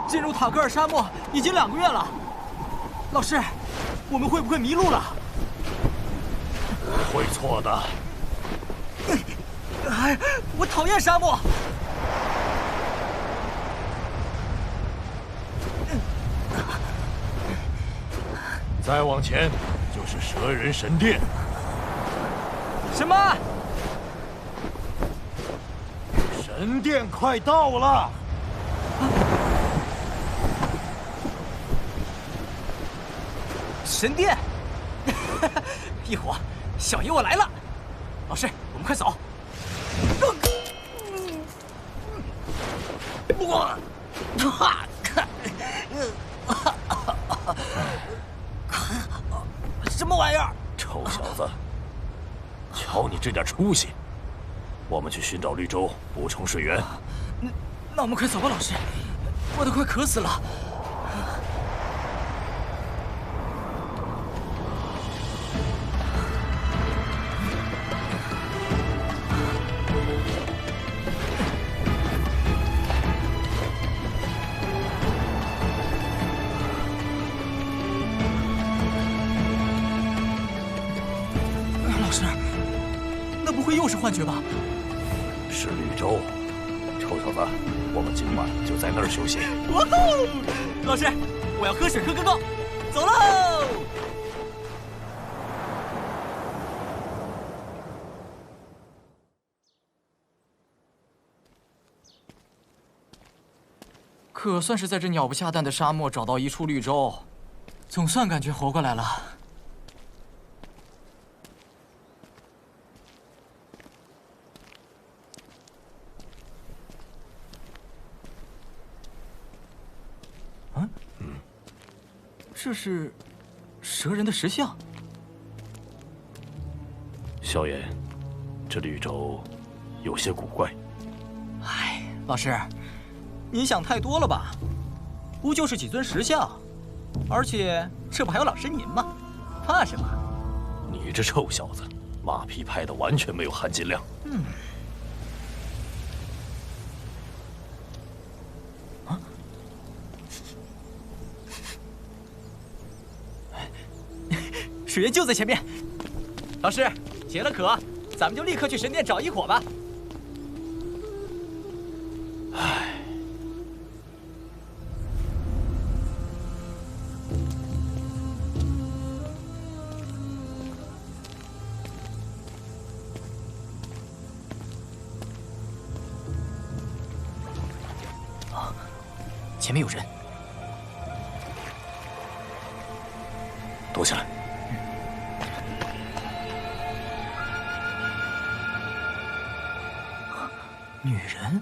进入塔格尔沙漠已经2个月了，老师，我们会不会迷路了？不会错的。哎，我讨厌沙漠。再往前就是蛇人神殿。什么？神殿快到了。神殿！一伙，小爷我来了。老师，我们快走。我，什么玩意儿？臭小子，瞧你这点出息！我们去寻找绿洲，补充水源。那我们快走吧，老师，我都快渴死了。老师，那不会又是幻觉吧？是绿洲。臭小子，我们今晚就在那儿休息。哇吼！老师，我要喝水喝个够，走喽！可算是在这鸟不下蛋的沙漠找到一处绿洲，总算感觉活过来了。这是蛇人的石像。萧炎，这绿洲有些古怪。哎，老师，您想太多了吧？不就是几尊石像，而且这不还有老师您吗？怕什么？你这臭小子，马屁拍的完全没有含金量。水源就在前面。老师，解了渴，咱们就立刻去神殿找一伙吧。唉，前面有人，躲起来。女人。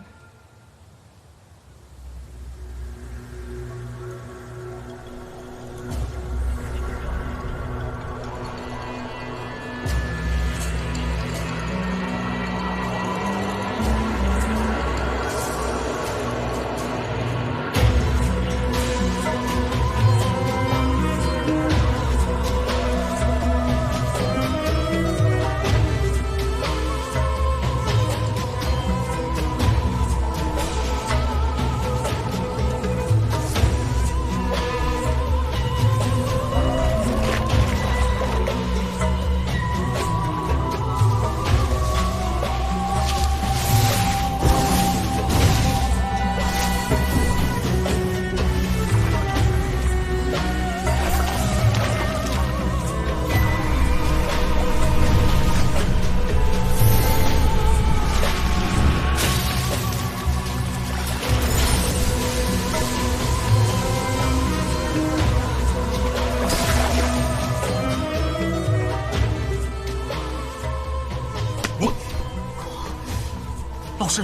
老师，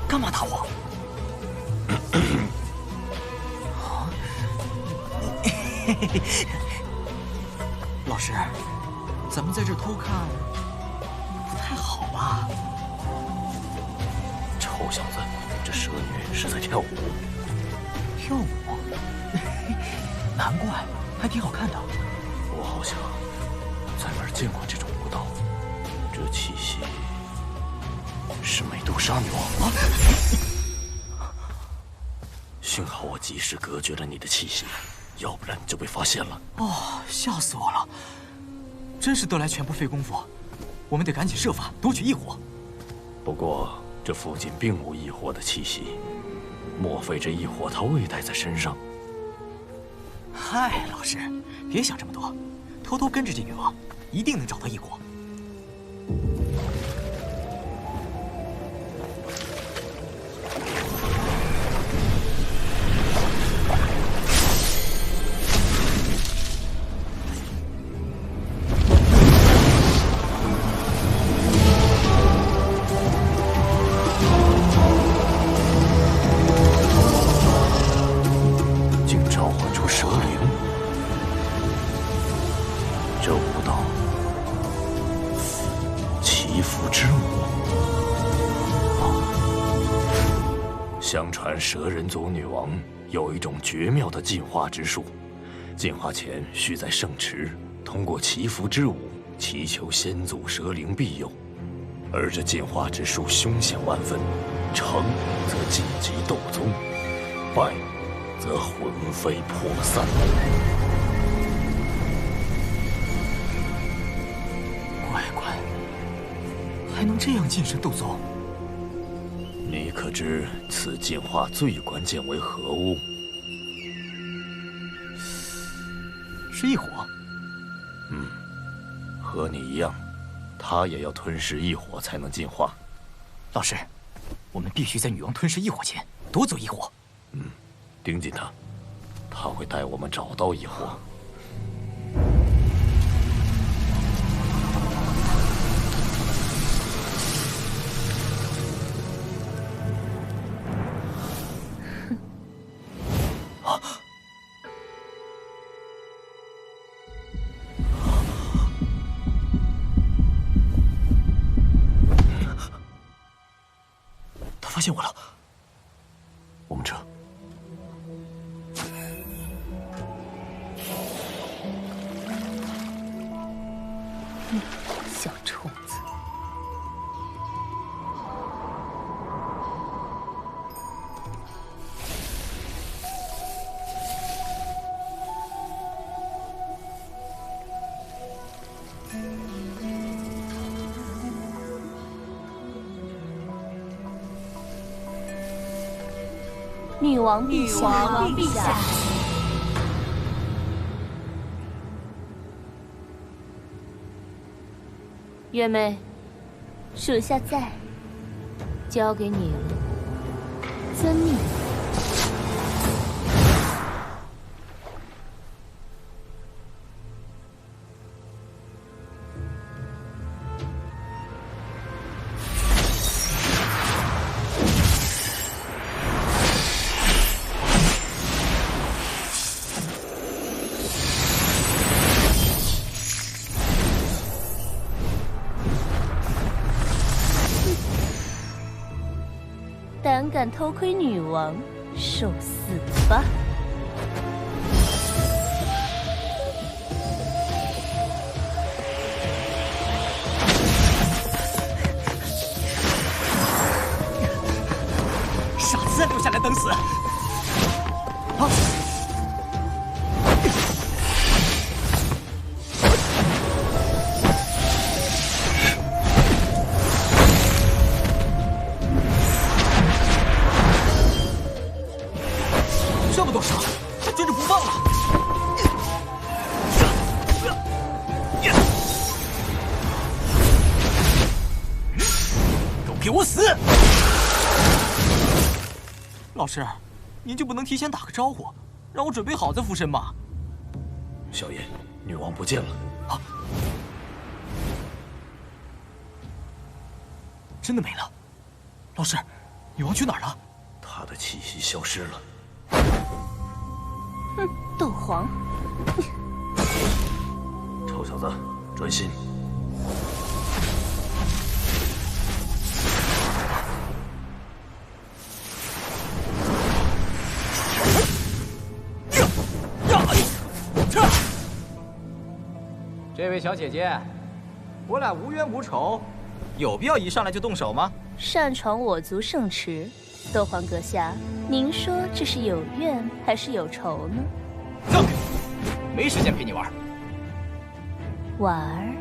干嘛打我？老师，咱们在这偷看，不太好吧？臭小子，这蛇女是在跳舞。跳舞？难怪，还挺好看的。我好像在哪儿见过这种舞蹈，这气息是美杜莎女王。幸好我及时隔绝了你的气息，要不然你就被发现了。哦，笑死我了！真是得来全不费工夫，我们得赶紧设法夺取异火。不过这附近并无异火的气息，莫非这异火他未带在身上？嗨，老师，别想这么多，偷偷跟着这女王，一定能找到异火。相传蛇人族女王有一种绝妙的进化之术，进化前需在圣池通过祈福之舞祈求先祖蛇灵庇佑，而这进化之术凶险万分，成则晋级斗宗，败则魂飞魄散。乖乖，还能这样晋升斗宗？你可知此进化最关键为何物？是异火。和你一样，他也要吞噬异火才能进化。老师，我们必须在女王吞噬异火前夺走异火。盯紧他，他会带我们找到异火。发现我了，我们撤。小虫子。女王陛下，月妹，属下在，交给你了，遵命。胆敢偷窥女王，受死吧！傻子，留下来等死！啊！这么多蛇，追着不放了！都给我死！老师，您就不能提前打个招呼，让我准备好再附身吗？小爷，女王不见了。啊！真的没了？老师，女王去哪儿了？她的气息消失了。哼，斗皇！臭小子，专心！这位小姐姐，我俩无冤无仇，有必要一上来就动手吗？擅闯我族圣池，斗皇阁下，您说这是有怨还是有仇呢？让开！没时间陪你玩。玩？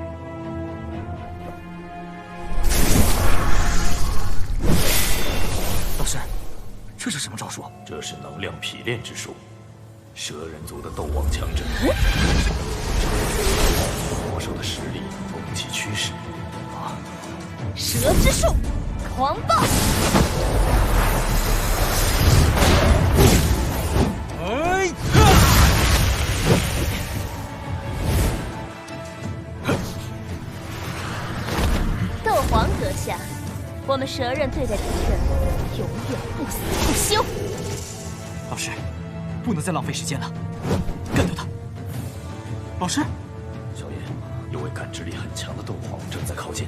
老师，这是什么招数？这是能量匹练之术，蛇人族的斗王强者。魔兽的实力供其驱使。蛇之术，狂暴！哎！斗皇阁下，我们蛇人对待敌人，永远不死不休。老师，不能再浪费时间了，干掉他！老师，小野，有位感知力很强的斗皇正在靠近，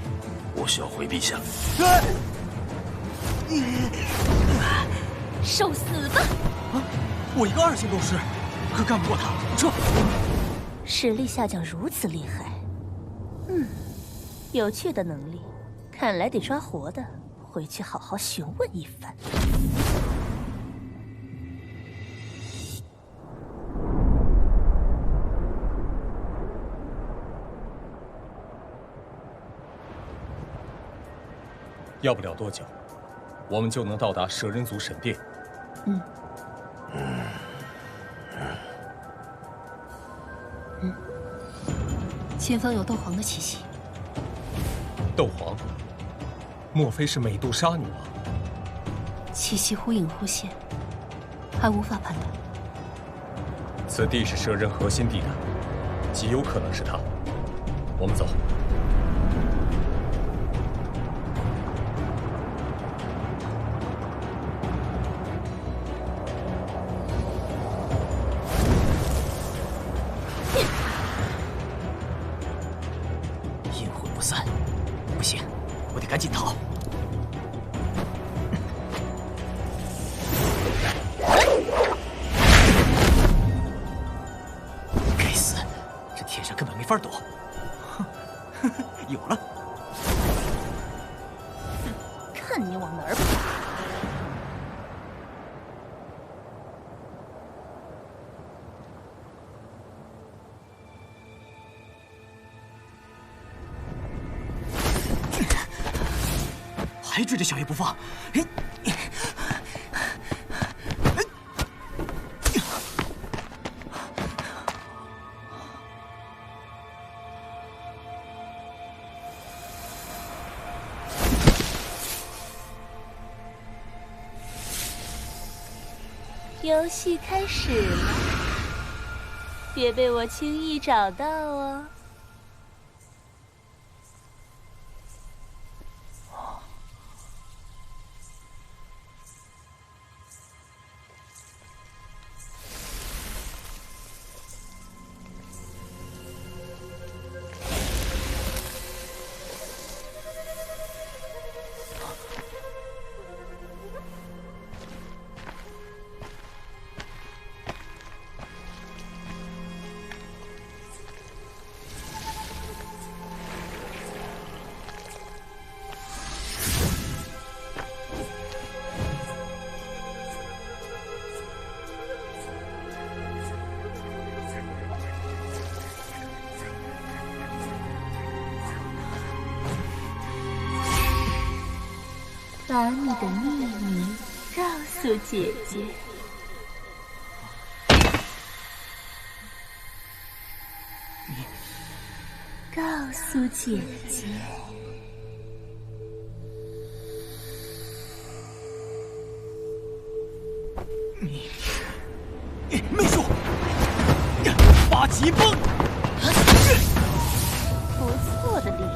我需要回避一下。受死吧！啊，我一个2星斗师，可干不过他。撤！实力下降如此厉害，有趣的能力，看来得抓活的，回去好好询问一番。要不了多久，我们就能到达蛇人族神殿。前方有斗皇的气息。斗皇，莫非是美杜莎女王？气息忽隐忽现，还无法判断。此地是蛇人核心地带，极有可能是她。我们走。阴魂不散，不行，我得赶紧逃。该死，这天上根本没法躲。哼，有了！看你往哪儿跑！还追着小叶不放！哎！游戏开始了，别被我轻易找到哦。把你的秘密告诉姐姐。告诉姐姐。媚术，八极崩，不错的力量。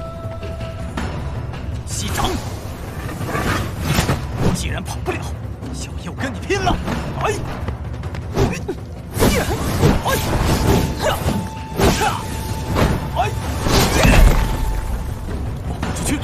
西掌。既然跑不了，小叶我跟你拼了！哎！我豁出去了！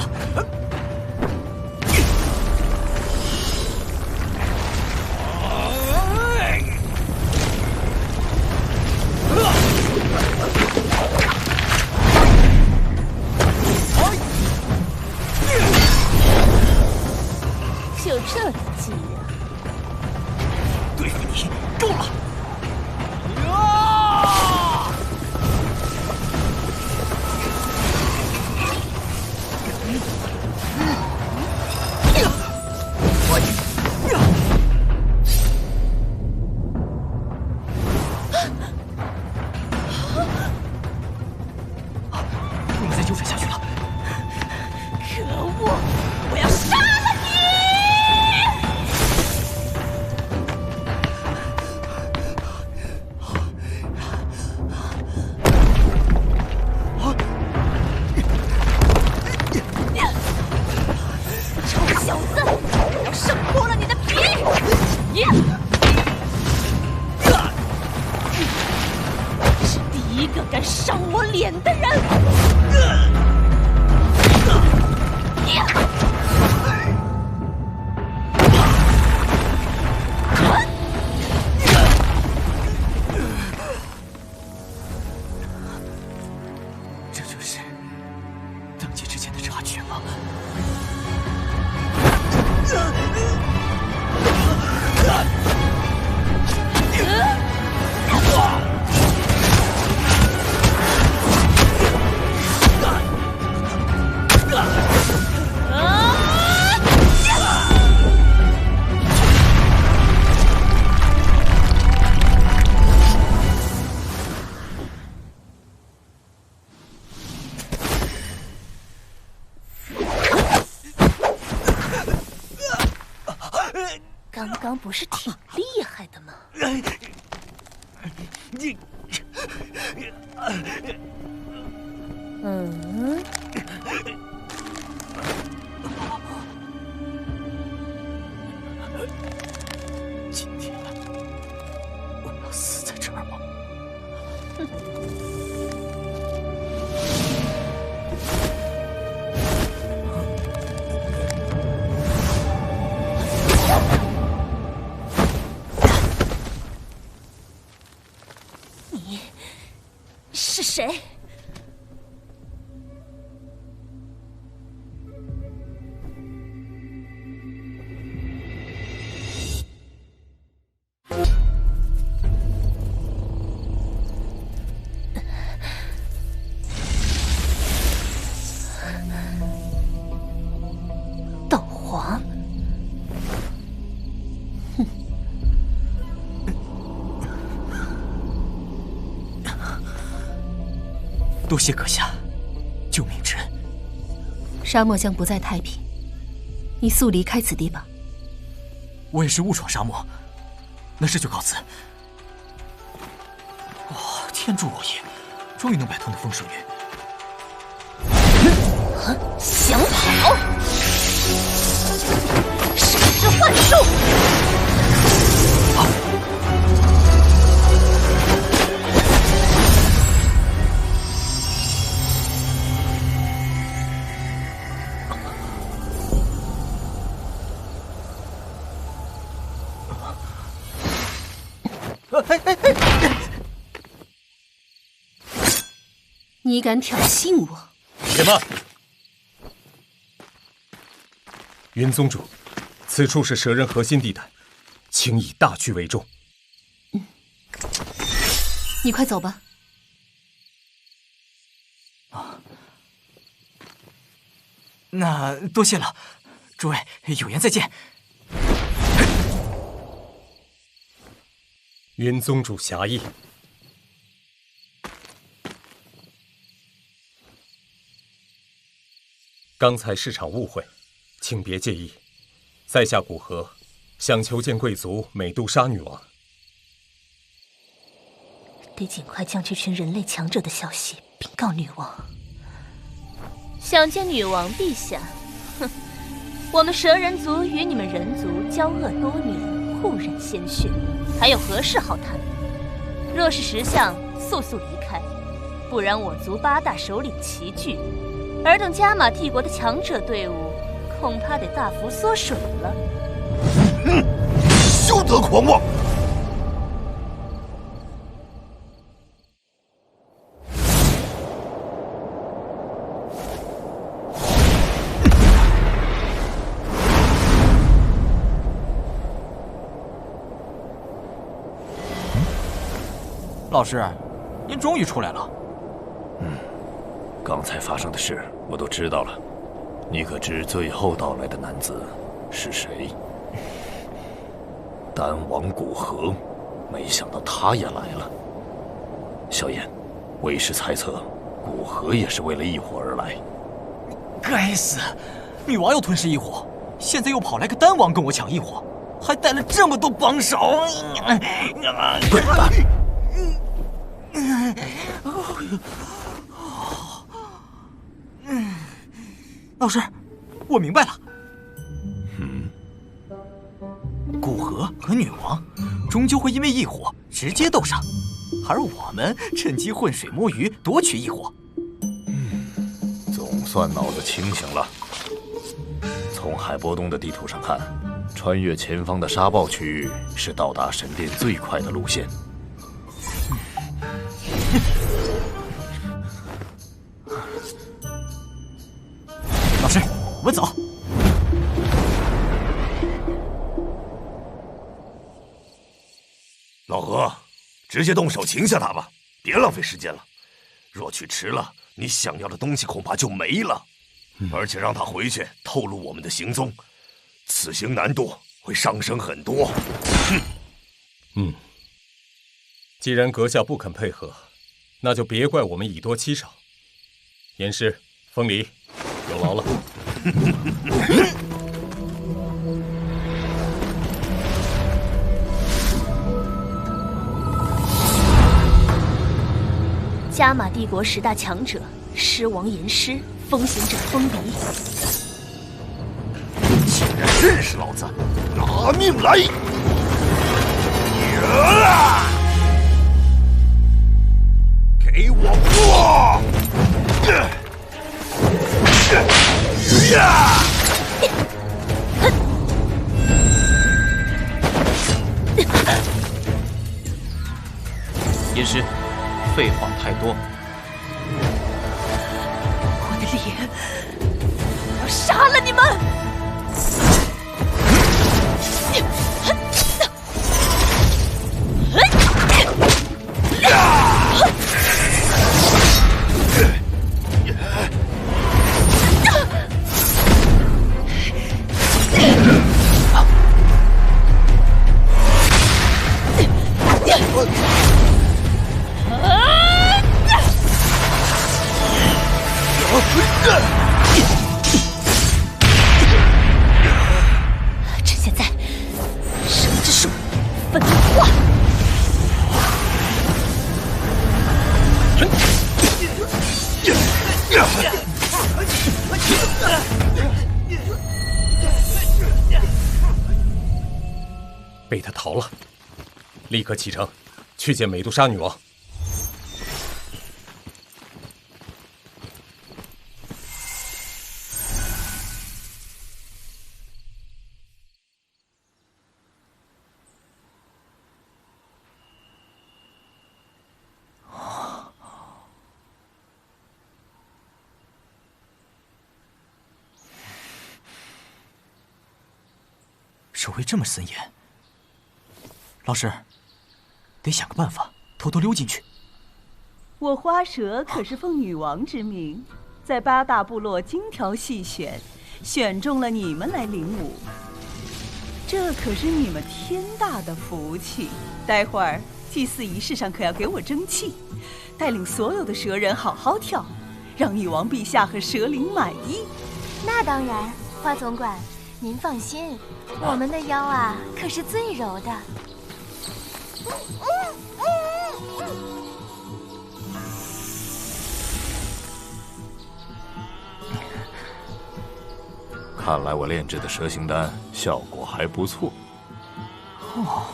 就这一击啊！对付你够了！不能再纠缠下去了！可恶！我要杀了你！臭小子，我要生剥了你的皮！是第一个敢伤我脸的人！这就是登基之前的插曲吗？刚刚不是挺厉害的吗？你嗯，今天我要死在这儿吗？你是谁？道皇。多谢阁下救命之恩。沙漠将不再太平，你速离开此地吧。我也是误闯沙漠，那这就告辞。哇，天助我也，终于能摆脱那风蛇云。想跑？闪之幻术！你敢挑衅我？且慢！云宗主，此处是蛇人核心地带，请以大局为重。你快走吧。那多谢了，诸位有缘再见。云宗主侠义。刚才是场误会，请别介意。在下古河，想求见贵族美杜莎女王。得尽快将这群人类强者的消息禀告女王。想见女王陛下？哼，我们蛇人族与你们人族交恶多年，互染鲜血，还有何事好谈？若是识相，速速离开，不然我族8大首领齐聚，尔等加玛帝国的强者队伍，恐怕得大幅缩水了。休得狂妄！老师，您终于出来了。刚才发生的事我都知道了。你可知最后到来的男子是谁？丹王古河，没想到他也来了。萧炎，为师猜测，古河也是为了异火而来。该死，女王又吞噬异火，现在又跑来个丹王跟我抢异火，还带了这么多帮手。滚蛋！老师，我明白了。古河和女王终究会因为异火直接斗上，而我们趁机浑水摸鱼夺取异火。总算脑子清醒了。从海波东的地图上看，穿越前方的沙暴区域是到达神殿最快的路线。老师，我们走。老何，直接动手擒下他吧，别浪费时间了。若去迟了，你想要的东西恐怕就没了。而且让他回去透露我们的行踪，此行难度会上升很多。既然阁下不肯配合，那就别怪我们以多欺少。严师、风离，有劳了。加玛帝国10大强者：狮王炎狮、风行者风离。竟然认识老子，拿命来！给我过！严师，废话太多。我的脸，我要杀了你们！趁现在，蛇之术分化。被他逃了，立刻启程，去见美杜莎女王。守卫这么森严，老师，得想个办法偷偷溜进去。我花蛇可是奉女王之命，在8大部落精挑细选，选中了你们来领舞。这可是你们天大的福气。待会儿祭祀仪式上可要给我争气，带领所有的蛇人好好跳，让女王陛下和蛇灵满意。那当然，花总管，您放心，我们的腰啊可是最柔的。看来我炼制的蛇形丹效果还不错。哦，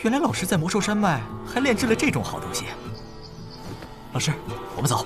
原来老师在魔兽山脉还炼制了这种好东西。老师，我们走。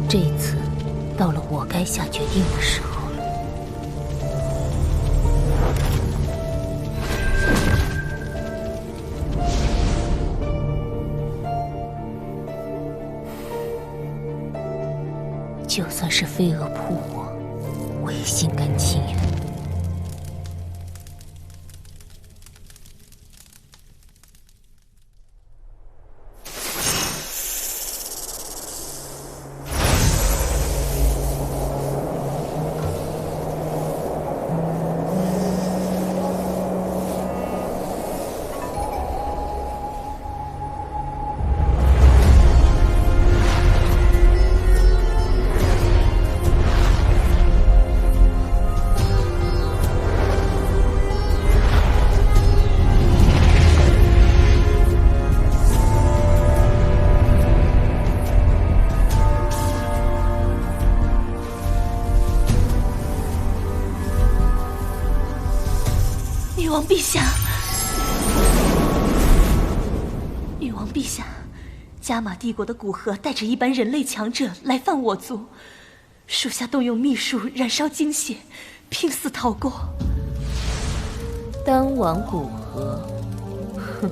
这次到了我该下决定的时候了。就算是飞蛾扑火，我也心甘情愿。女王陛下，女王陛下，加玛帝国的古河带着一班人类强者来犯我族，属下动用秘术燃烧精血，拼死逃过。丹王古河，哼，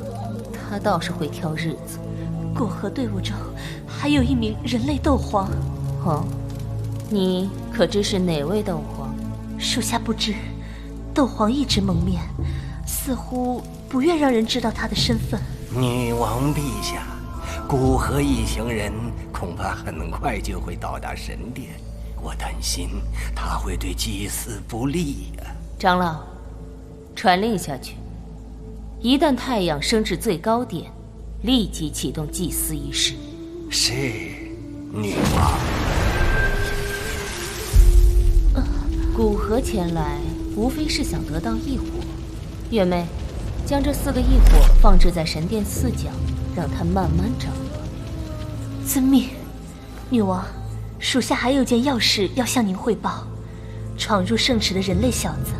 他倒是会挑日子。古河队伍中还有一名人类斗皇。哦，你可知是哪位斗皇？属下不知。斗皇一直蒙面，似乎不愿让人知道他的身份。女王陛下，古河一行人恐怕很快就会到达神殿，我担心他会对祭司不利呀。长老，传令下去，一旦太阳升至最高点，立即启动祭祀仪式。是，女王。古河前来，无非是想得到异火。月妹，将这4个异火放置在神殿4角，让它慢慢长大。遵命。女王，属下还有件要事要向您汇报。闯入圣池的人类小子，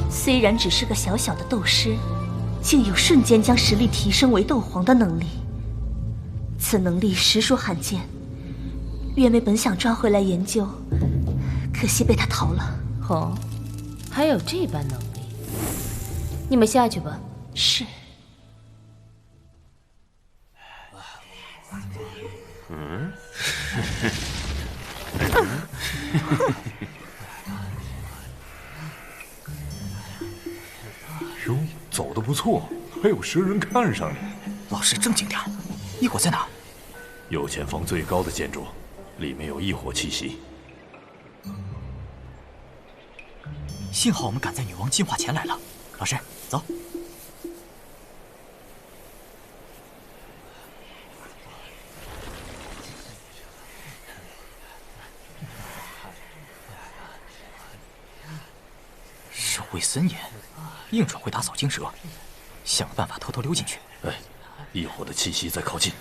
虽然只是个小小的斗师，竟有瞬间将实力提升为斗皇的能力。此能力实属罕见。月妹本想抓回来研究，可惜被他逃了。哦，还有这般能力，你们下去吧。是。哟，走得不错，还有蛇人看上你。老师正经点，异火在哪？右前方最高的建筑，里面有异火气息。幸好我们赶在女王进化前来了。老师，走。守卫森严，硬准会打草惊蛇，想办法偷偷溜进去。哎，异火的气息在靠近。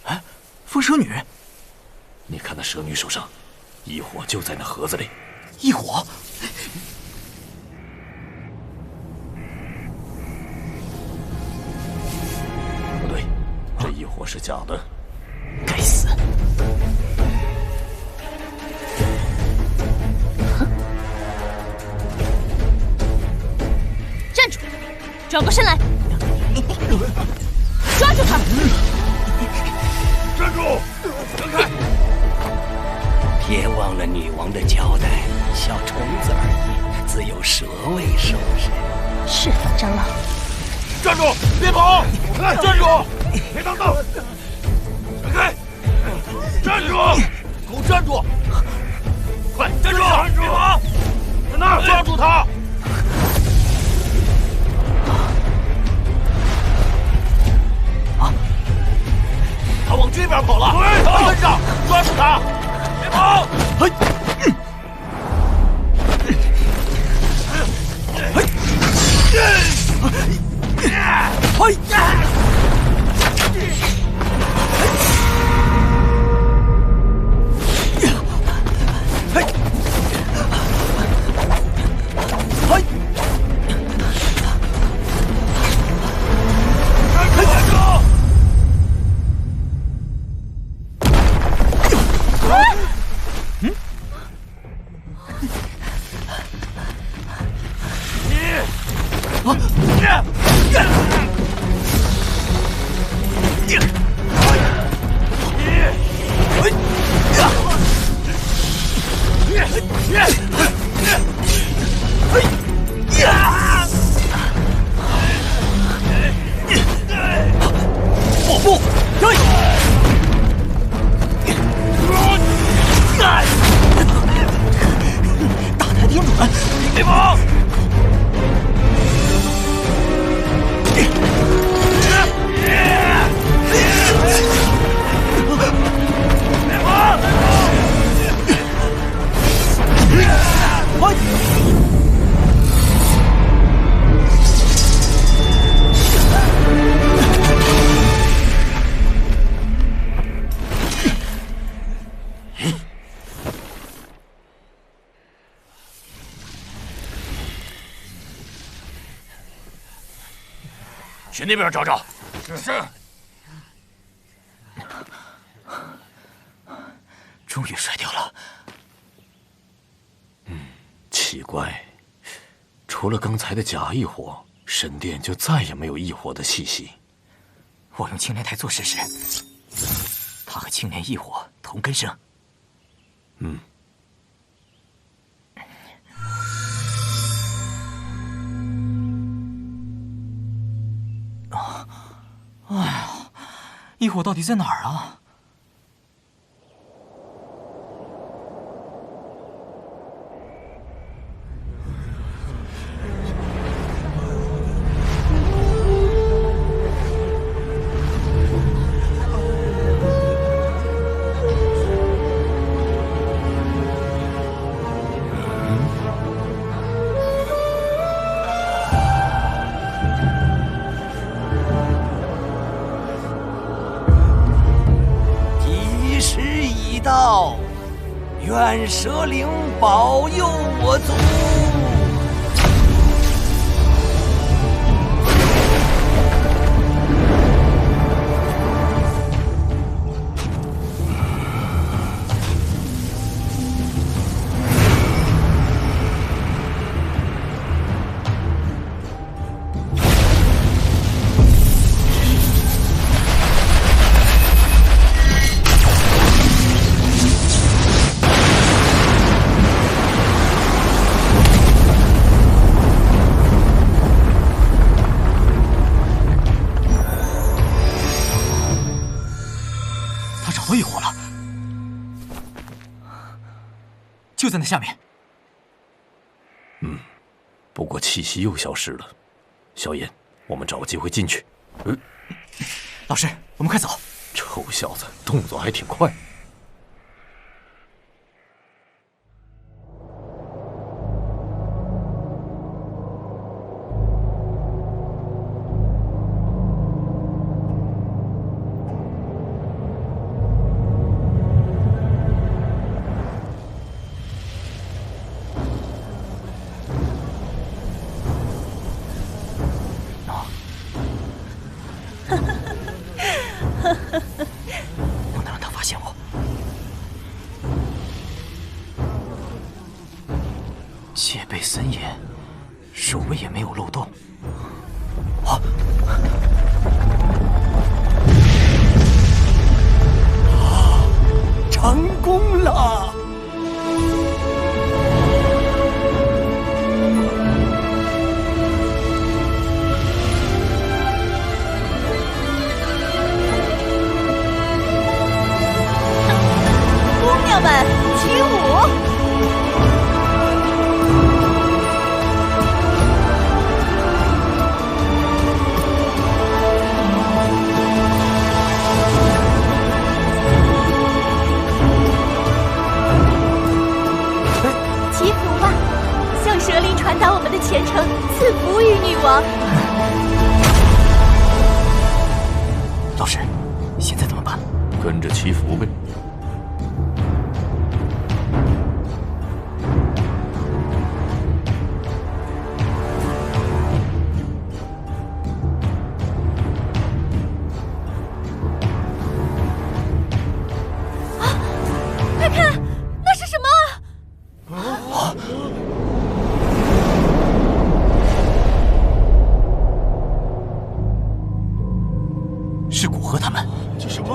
哎，风蛇女，你看那蛇女手上，异火就在那盒子里。异火。不对，这异火是假的。该死！站住！转过身来！抓住他！站住！让开！别忘了女王的交代，小虫子而已，自有蛇尾收拾。是，长老。站住！别跑！站住！别当道！闪开！站住！给我站住！快站住！别跑！在那儿抓住他！他往这边跑了！跟上，抓住他！别跑！嘿！去那边找找。是。终于甩掉了。奇怪，除了刚才的假异火，神殿就再也没有异火的气息。我用青莲台做试试，它和青莲异火同根生。哎呀，异火到底在哪儿啊？到，愿蛇灵保佑我族。就在那下面。不过气息又消失了。萧炎，我们找个机会进去。老师，我们快走。臭小子，动作还挺快。不能让他发现我。戒备森严，守卫也没有漏洞。成功了！姑娘们，起舞！祈福吧，向蛇灵传达我们的虔诚，赐福于女王。老师，现在怎么办？跟着祈福呗。快看，那是什么？是古河他们。这什么？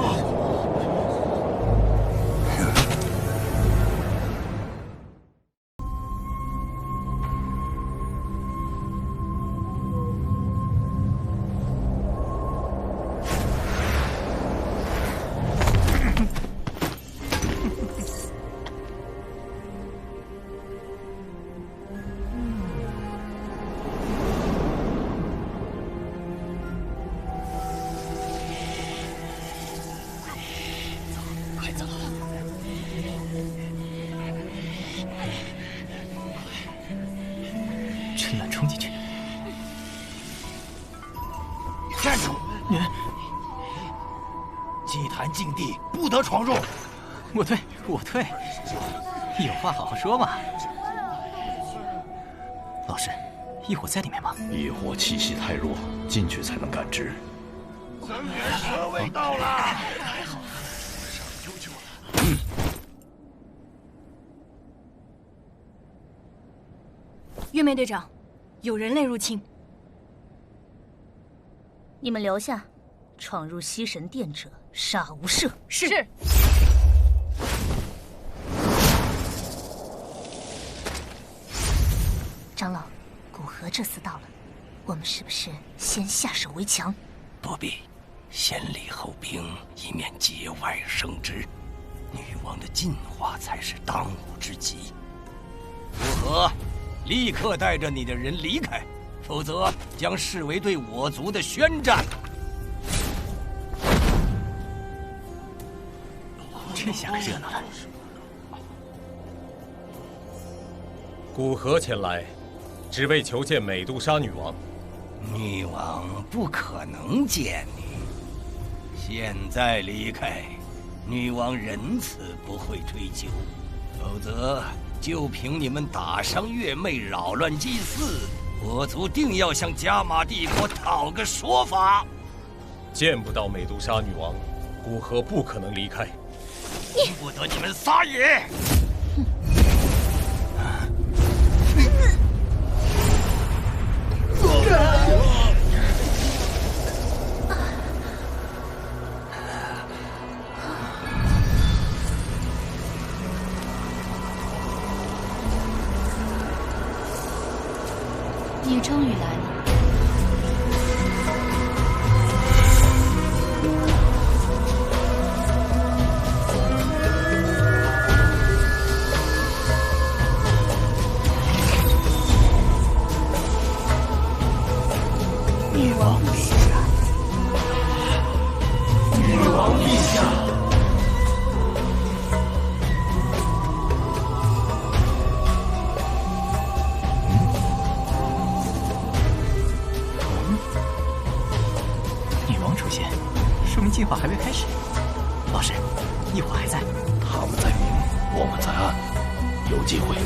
趁乱冲进去！站住！祭坛禁地，不得闯入。我退，我退。有话好好说嘛。老师，异火在里面吗？异火气息太弱，进去才能感知。增援蛇卫到了！太好了，上救救了！月妹队长，有人类入侵。你们留下，闯入西神殿者杀无赦。是。长老，古河这厮到了，我们是不是先下手为强？不必，先礼后兵，以免节外生枝。女王的进化才是当务之急。古河，立刻带着你的人离开，否则将视为对我族的宣战。这下可热闹了。古河前来，只为求见美杜莎女王。女王不可能见你。现在离开，女王仁慈不会追究，否则就凭你们打伤月妹、扰乱祭祀，我族定要向加玛帝国讨个说法。见不到美杜莎女王，古河不可能离开。见不得你们撒野！你终于来了。女王陛下，女王陛下。女王出现，说明进化还未开始。老师，异火还在。他们在明，我们在暗，有机会。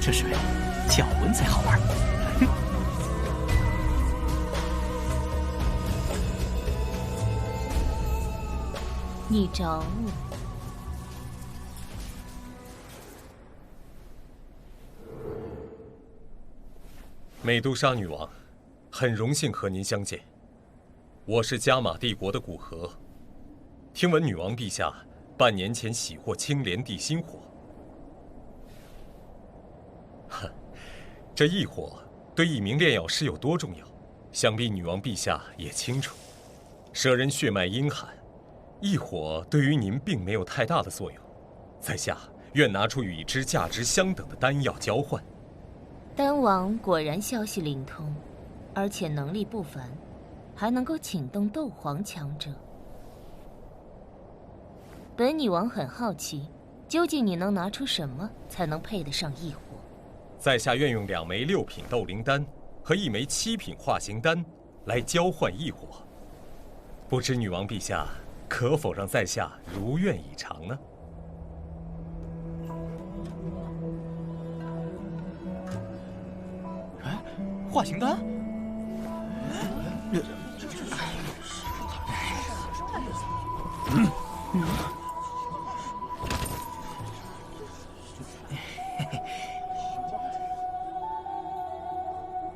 这水搅浑才好玩。你找我？美杜莎女王，很荣幸和您相见。我是加玛帝国的古河。听闻女王陛下半年前喜获青莲地心火。哼，这异火对一名炼药师有多重要，想必女王陛下也清楚。舍人血脉阴寒，异火对于您并没有太大的作用。在下愿拿出与之价值相等的丹药交换。丹王果然消息灵通，而且能力不凡，还能够请动斗皇强者。本女王很好奇，究竟你能拿出什么才能配得上异火？在下愿用2枚6品斗灵丹和1枚7品化形丹来交换异火，不知女王陛下可否让在下如愿以偿呢？哎，化形丹？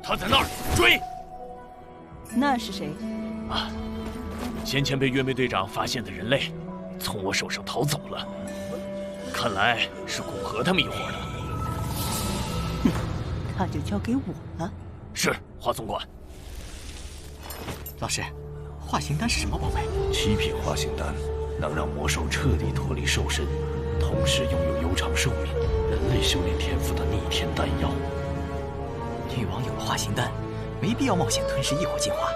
他在那儿，追！那是谁？啊，先前被月妹队长发现的人类，从我手上逃走了。看来是古河他们一伙的。他就交给我了。是，华总管。老师，化形丹是什么宝贝？7品化形丹能让魔兽彻底脱离兽身，同时拥有悠长寿命、人类修炼天赋的逆天丹药。女王有了化形丹，没必要冒险吞噬异火进化。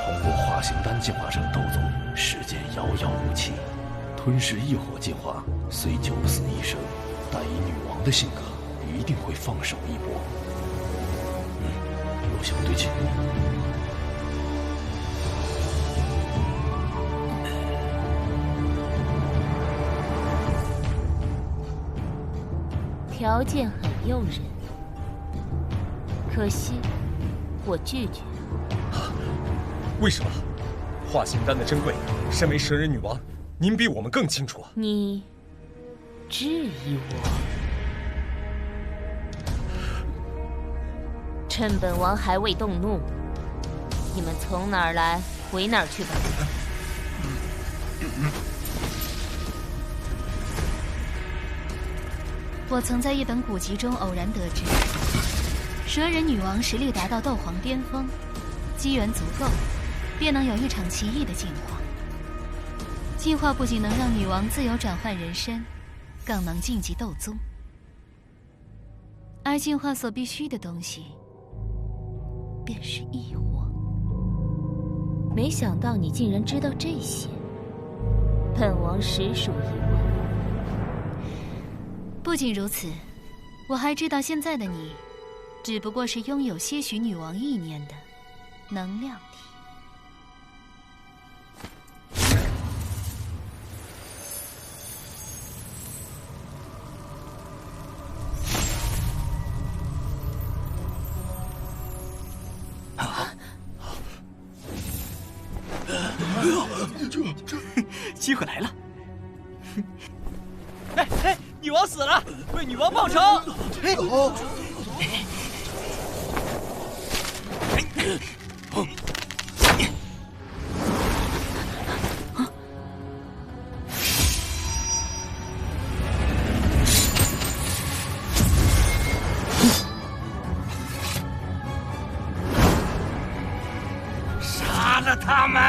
通过化形丹进化成斗宗，世间遥遥无期。吞噬异火进化虽九死一生，但以女王的性格，一定会放手一搏。路相对齐。条件很诱人。可惜，我拒绝。为什么？化形丹的珍贵，身为蛇人女王，您比我们更清楚啊！你质疑我？趁本王还未动怒，你们从哪儿来回哪儿去吧。我曾在一本古籍中偶然得知，蛇人女王实力达到斗皇巅峰，机缘足够，便能有一场奇异的进化。进化不仅能让女王自由转换人身，更能晋级斗宗。而进化所必须的东西，便是异火。没想到你竟然知道这些，本王实属意外。不仅如此，我还知道现在的你，只不过是拥有些许女王意念的能量体。机会来了！哎，女王死了，为女王报仇！杀了他们！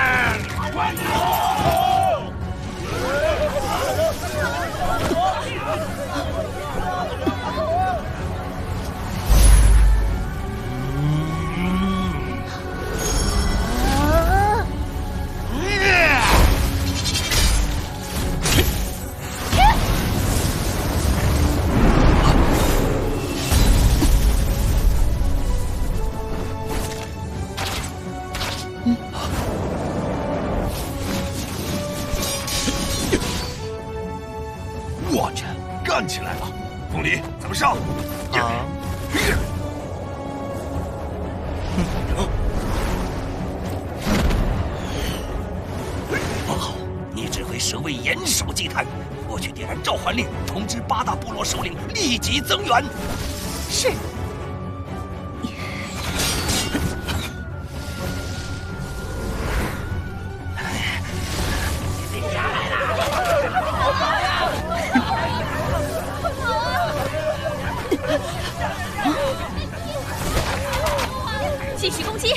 我去，干起来了！凤梨，怎么上？不好，你只会蛇卫严守祭坛，我去点燃召唤令，通知8大部落首领立即增援。是。继续攻击！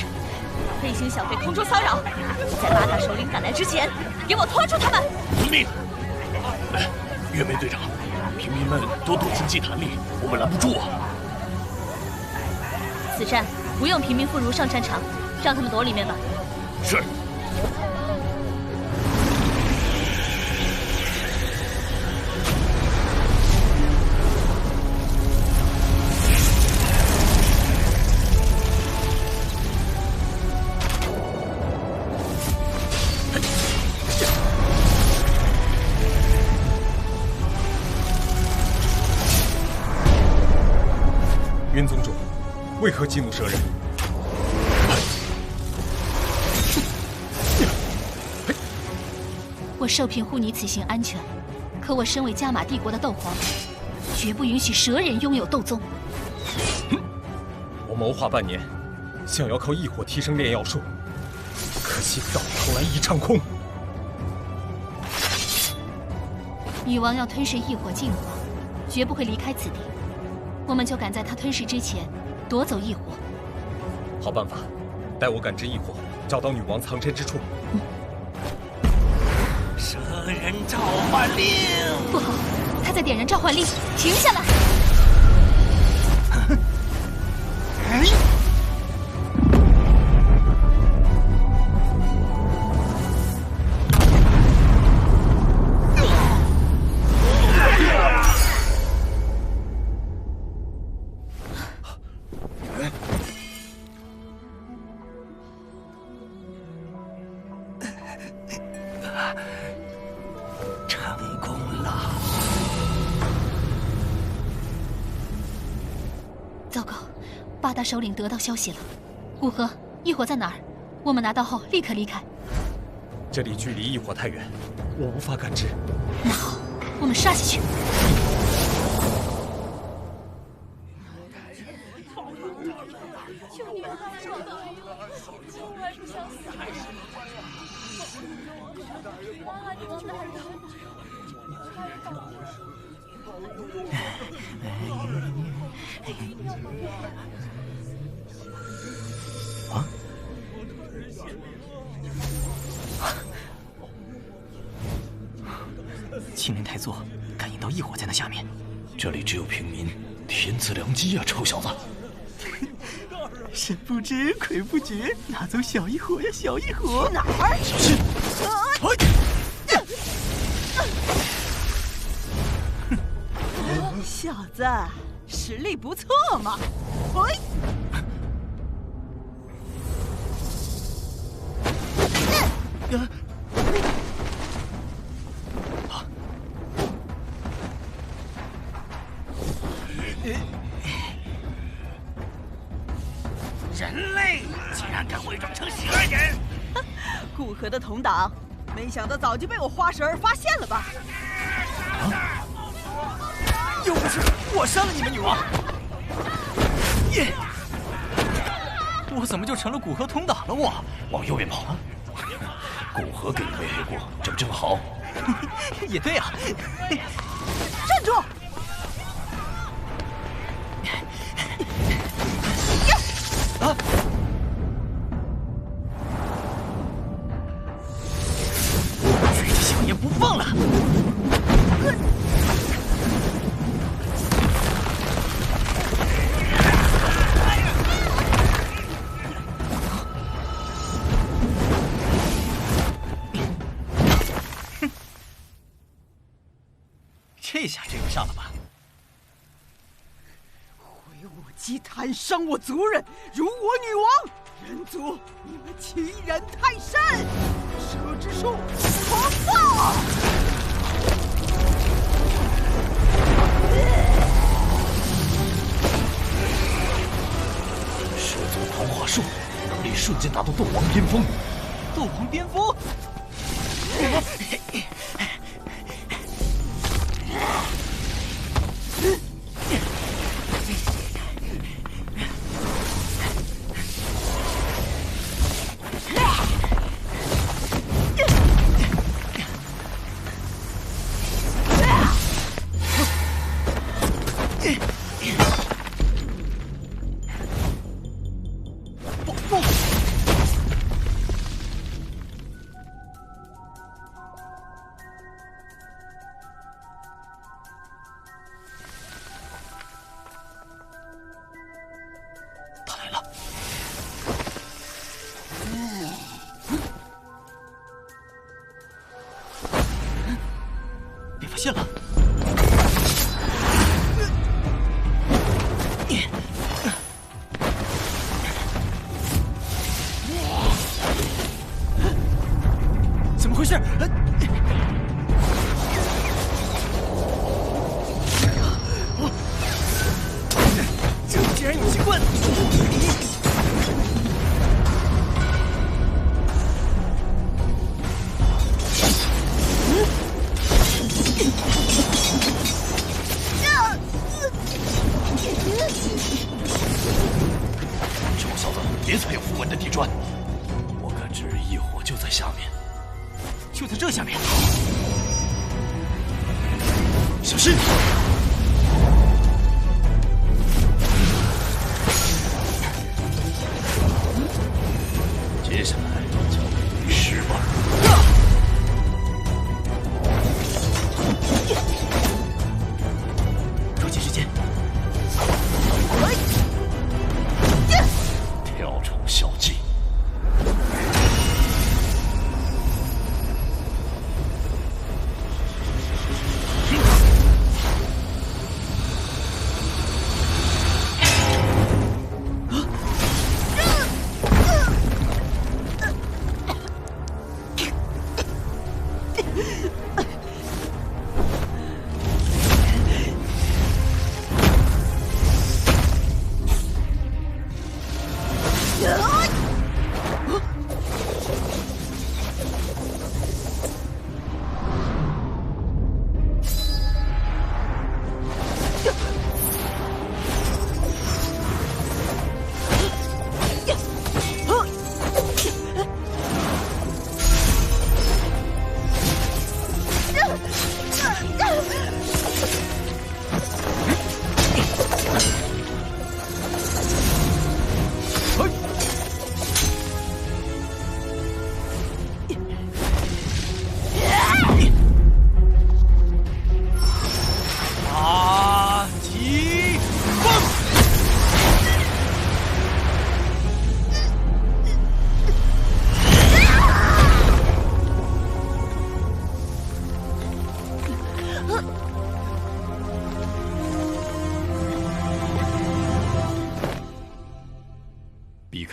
飞行小队空中骚扰，在8大首领赶来之前，给我拖住他们！遵命。月梅队长，平民们都躲进祭坛里，我们拦不住啊！此战不用平民妇孺上战场，让他们躲里面吧。是。云宗主，为何激怒蛇人？我受聘护你此行安全，可我身为加玛帝国的斗皇，绝不允许蛇人拥有斗宗。我谋划半年，想要靠异火提升炼药术，可惜到头来一场空。女王要吞噬异火进化，绝不会离开此地。我们就赶在她吞噬之前夺走异火。好办法，待我感知异火，找到女王藏身之处。蛇人召唤令！不好，他在点燃召唤令，停下来！大首领得到消息了。古河，异火在哪儿？我们拿到后立刻离开。这里距离异火太远，我无法感知。那好，我们杀下去。啊！青莲台座感应到异火在那下面，这里只有平民，天赐良机呀，臭小子！神不知鬼不觉，拿走小异火呀，小异火！哪儿？小心！小子，实力不错嘛！嘿！人类竟然敢伪装成邪人！古河的同党，没想到早就被我花蛇儿发现了吧？又不是我杀了你们女王，我怎么就成了古河同党了？我往右边跑，古河给你背黑锅，这不正好？也对啊！站住！啊！追着小爷不放了！这下追不上了吧？毁我祭坛，伤我族人，辱我女王！人族，你们欺人太甚！蛇之术，狂暴！蛇族狂化术，能力瞬间达到斗王巅峰。斗王巅峰！现了！怎么回事？这竟然有机关！臭小子，别踩有符文的地砖！我感知异火就在下面，就在这下面。小心！接下来交给律师吧。抓紧时间！跳出小技。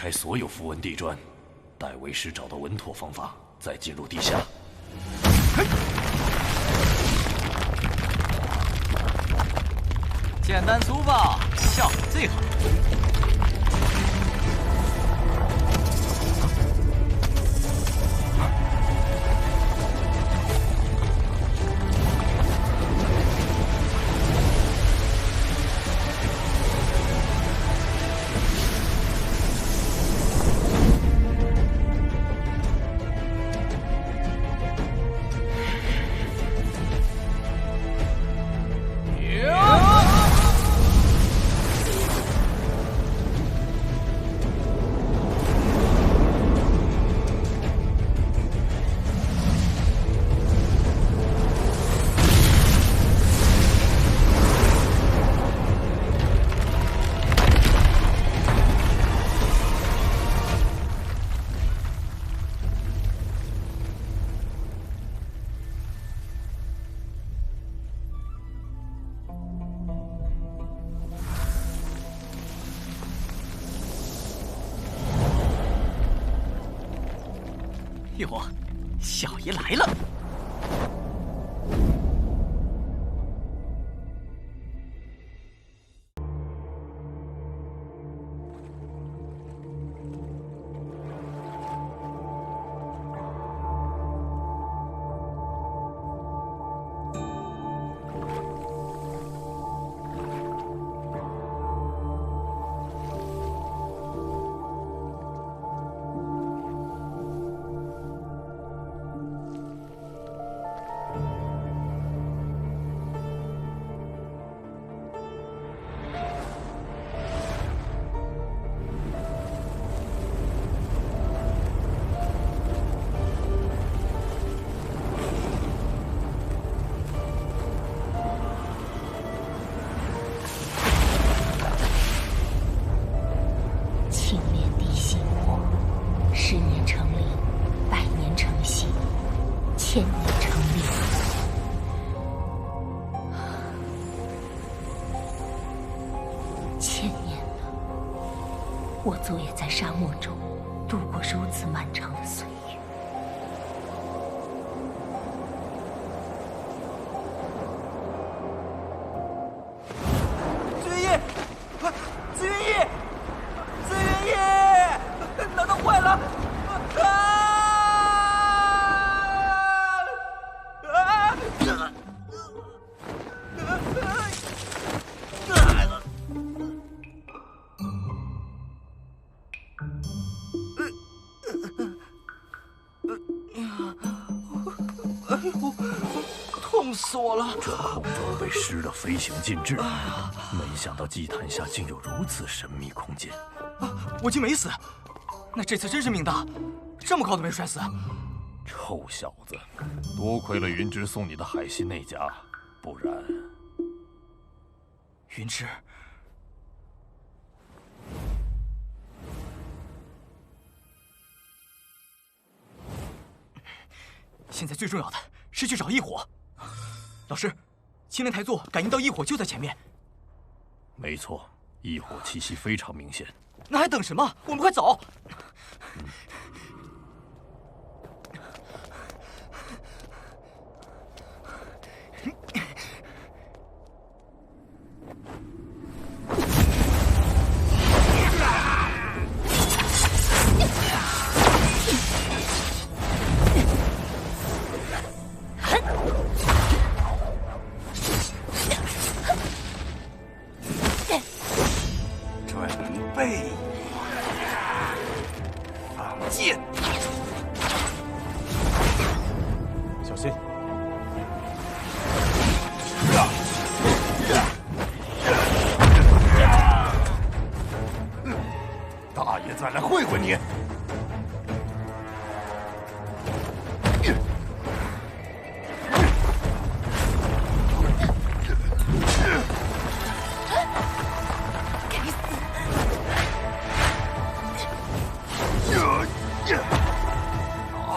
开所有符文地砖，待为师找到稳妥方法，再进入地下。简单粗暴，效果最好。哟，小爷来了！我昨夜在沙漠中度过如此漫长的岁月。紫云翼，紫云翼，紫云翼，难道坏了？痛死我了！这空中被施了飞行禁制，没想到祭坛下竟有如此神秘空间。我竟没死，那这次真是命大，这么高都没摔死。臭小子，多亏了云芝送你的海信内甲，不然……云芝，现在最重要的是去找异火。老师，青莲台座感应到异火就在前面。没错，异火气息非常明显。那还等什么？我们快走！小心！大爷再来会会你！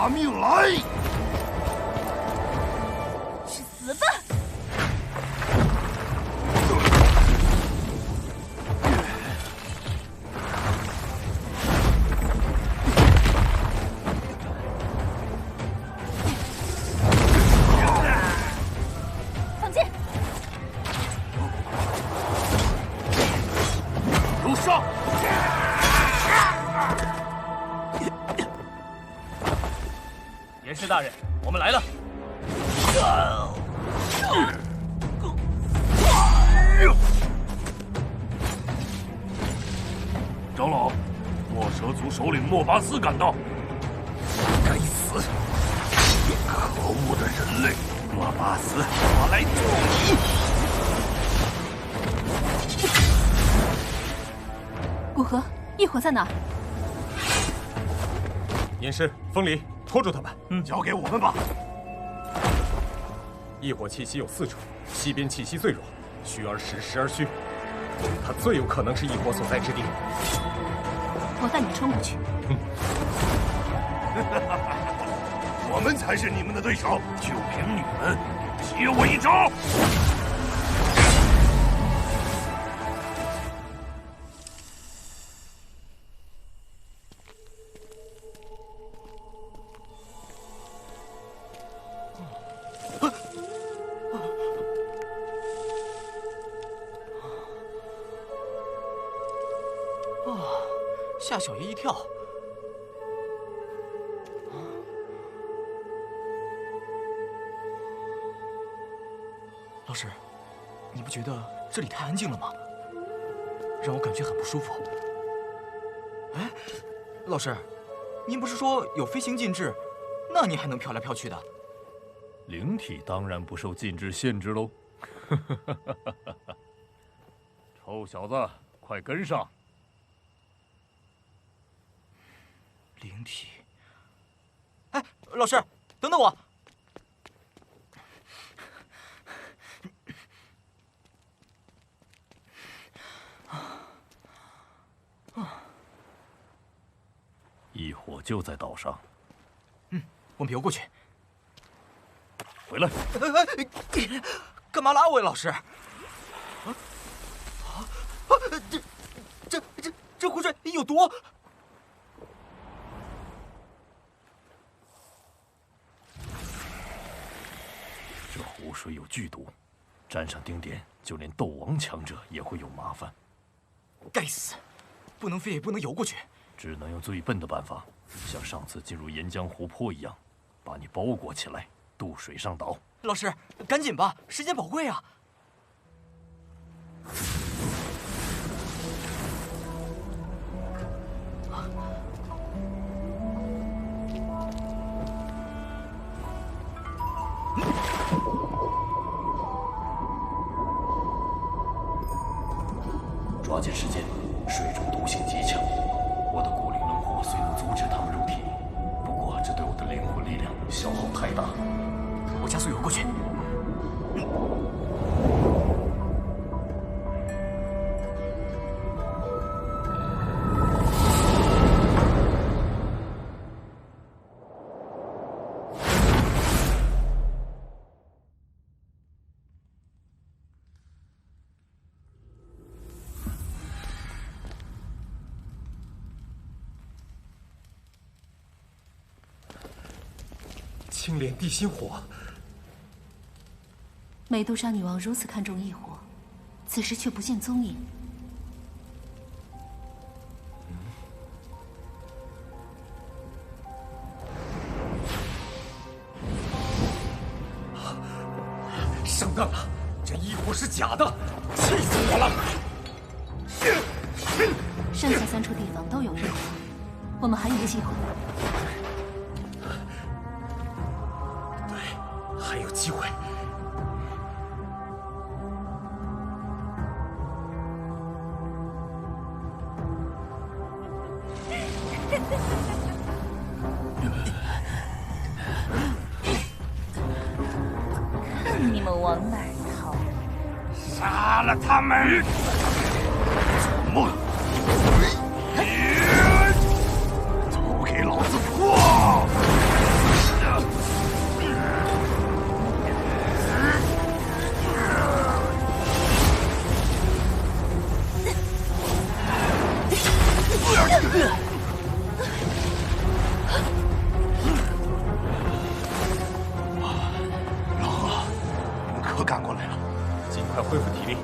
拿命来！去死吧！首领莫巴斯赶到。该死！可恶的人类！莫巴斯，我来救你！古河，异火在哪？严师、风离，拖住他们。交给我们吧。异火气息有4种，西边气息最弱，虚而实，实而虚，它最有可能是异火所在之地。我带你冲过去。我们才是你们的对手，就凭你们，接我一招！吓小爷一跳。老师，你不觉得这里太安静了吗？让我感觉很不舒服。哎，老师，您不是说有飞行禁制，那你还能飘来飘去的？灵体当然不受禁制限制喽。臭小子，快跟上！灵体。哎，老师，等等我。异火就在岛上。我们游过去。回来！干嘛拉我呀，老师？这湖水有毒！这湖水有剧毒，沾上丁点，就连斗王强者也会有麻烦。该死，不能飞也不能游过去，只能用最笨的办法，像上次进入岩浆湖泊一样，把你包裹起来，渡水上岛。老师，赶紧吧，时间宝贵啊！抓紧时间，水中毒性极强，我的骨灵冷火虽能阻止他们入体，不过这对我的灵魂力量消耗太大。我加速游过去。青莲地心火。美杜莎女王如此看重异火，此时却不见踪影。上当了，这异火是假的，气死我了！剩下3处地方都有异火，我们还有机会。对，还有机会。看你们往哪儿逃！杀了他们！做梦！都给老子破！老何，你们可赶过来了，尽快恢复体力。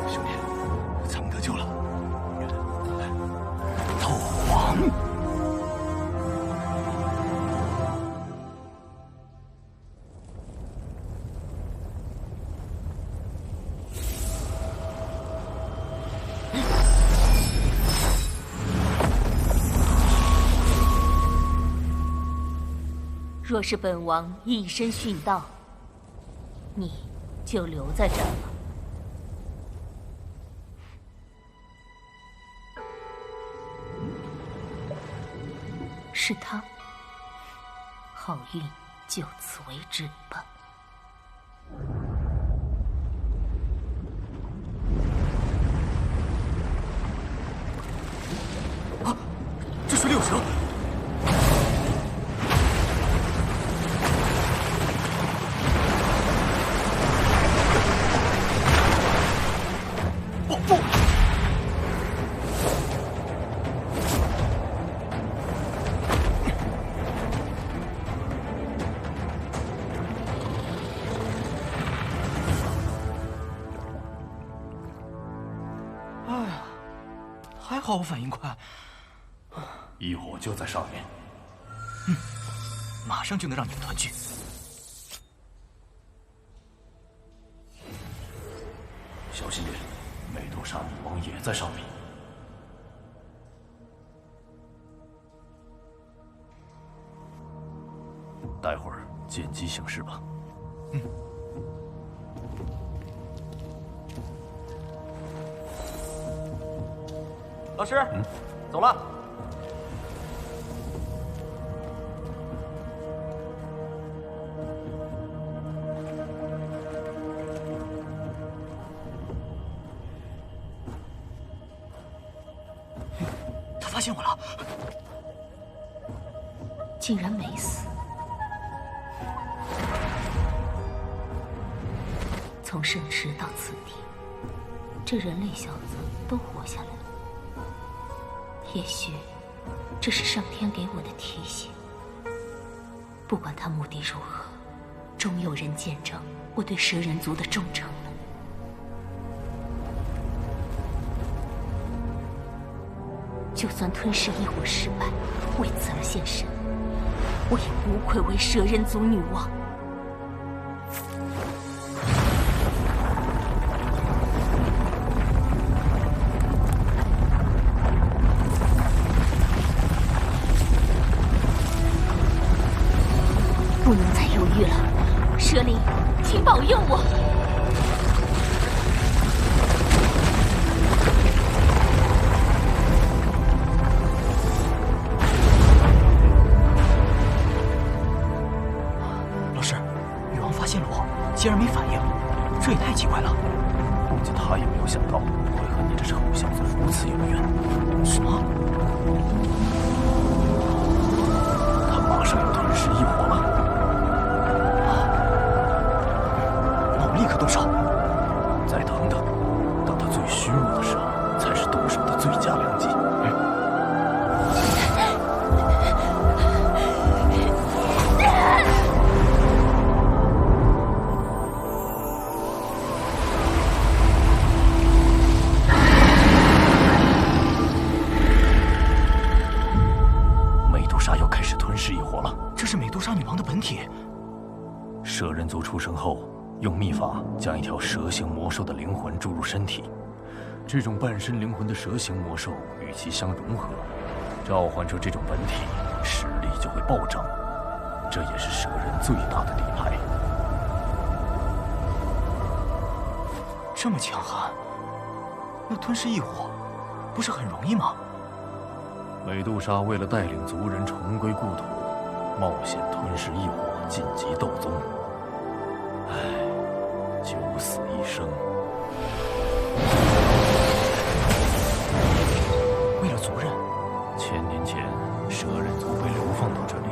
兄弟，咱们得救了。斗王。若是本王以身殉道，你就留在这儿了。是他，好运就此为止吧。啊，这是六蛇！不！哎呀，还好我反应快。异火就在上面。马上就能让你们团聚。小心点，美杜莎女王也在上面。待会儿见机行事吧。老师，走了。他发现我了，竟然没死。从圣池到此地，这人类小子都活下来了。也许这是上天给我的提醒。不管他目的如何，终有人见证我对蛇人族的忠诚了。就算吞噬异火失败，为此而献身，我也无愧为蛇人族女王。不能再犹豫了，蛇灵，请保佑我！老师，女王发现了我，竟然没反应，这也太奇怪了。估计她也没有想到会和你这臭小子如此有缘。什么？他马上要吞噬异火了。立刻动手！再等等，等他最虚弱的时候，才是动手的最佳良机。美杜莎要开始吞噬异火了。这是美杜莎女王的本体。蛇人族出生后，用秘法将一条蛇形魔兽的灵魂注入身体，这种半身灵魂的蛇形魔兽与其相融合，召唤出这种本体，实力就会暴涨。这也是蛇人最大的底牌。这么强悍，那吞噬异火，不是很容易吗？美杜莎为了带领族人重归故土，冒险吞噬异火，晋级斗宗。唉，九死一生。为了族人，1000年前，蛇人族被流放到这里，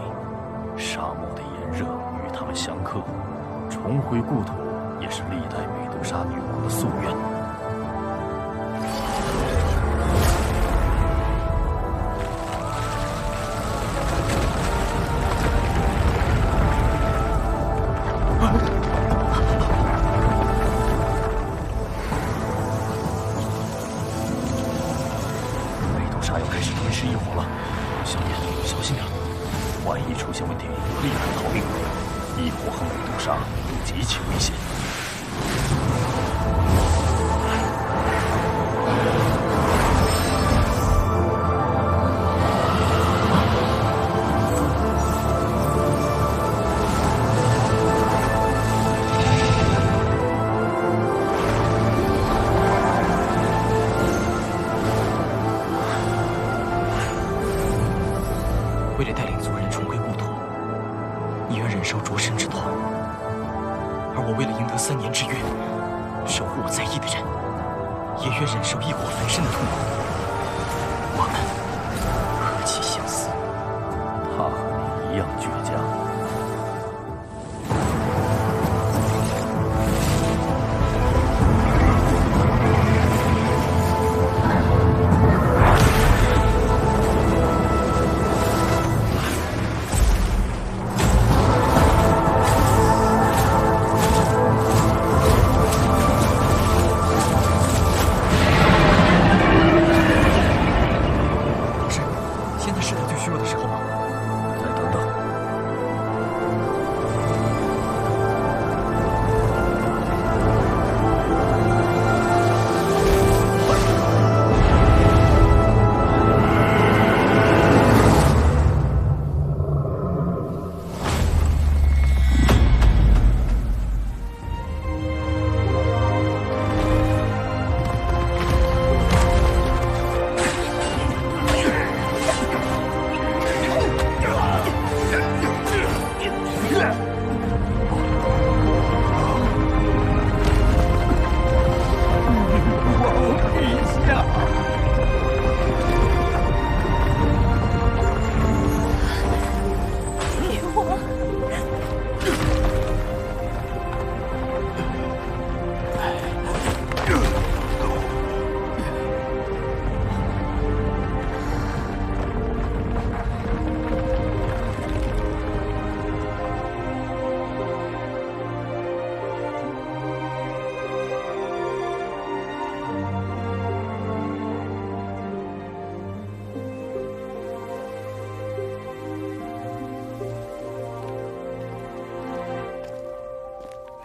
沙漠的炎热与他们相克，重回故土也是历代美杜莎女王的夙愿。着身之头，而我为了赢得3年之约，守护我在意的人，也愿忍受异火焚身的痛苦。我们何其相似！他和你一样倔强。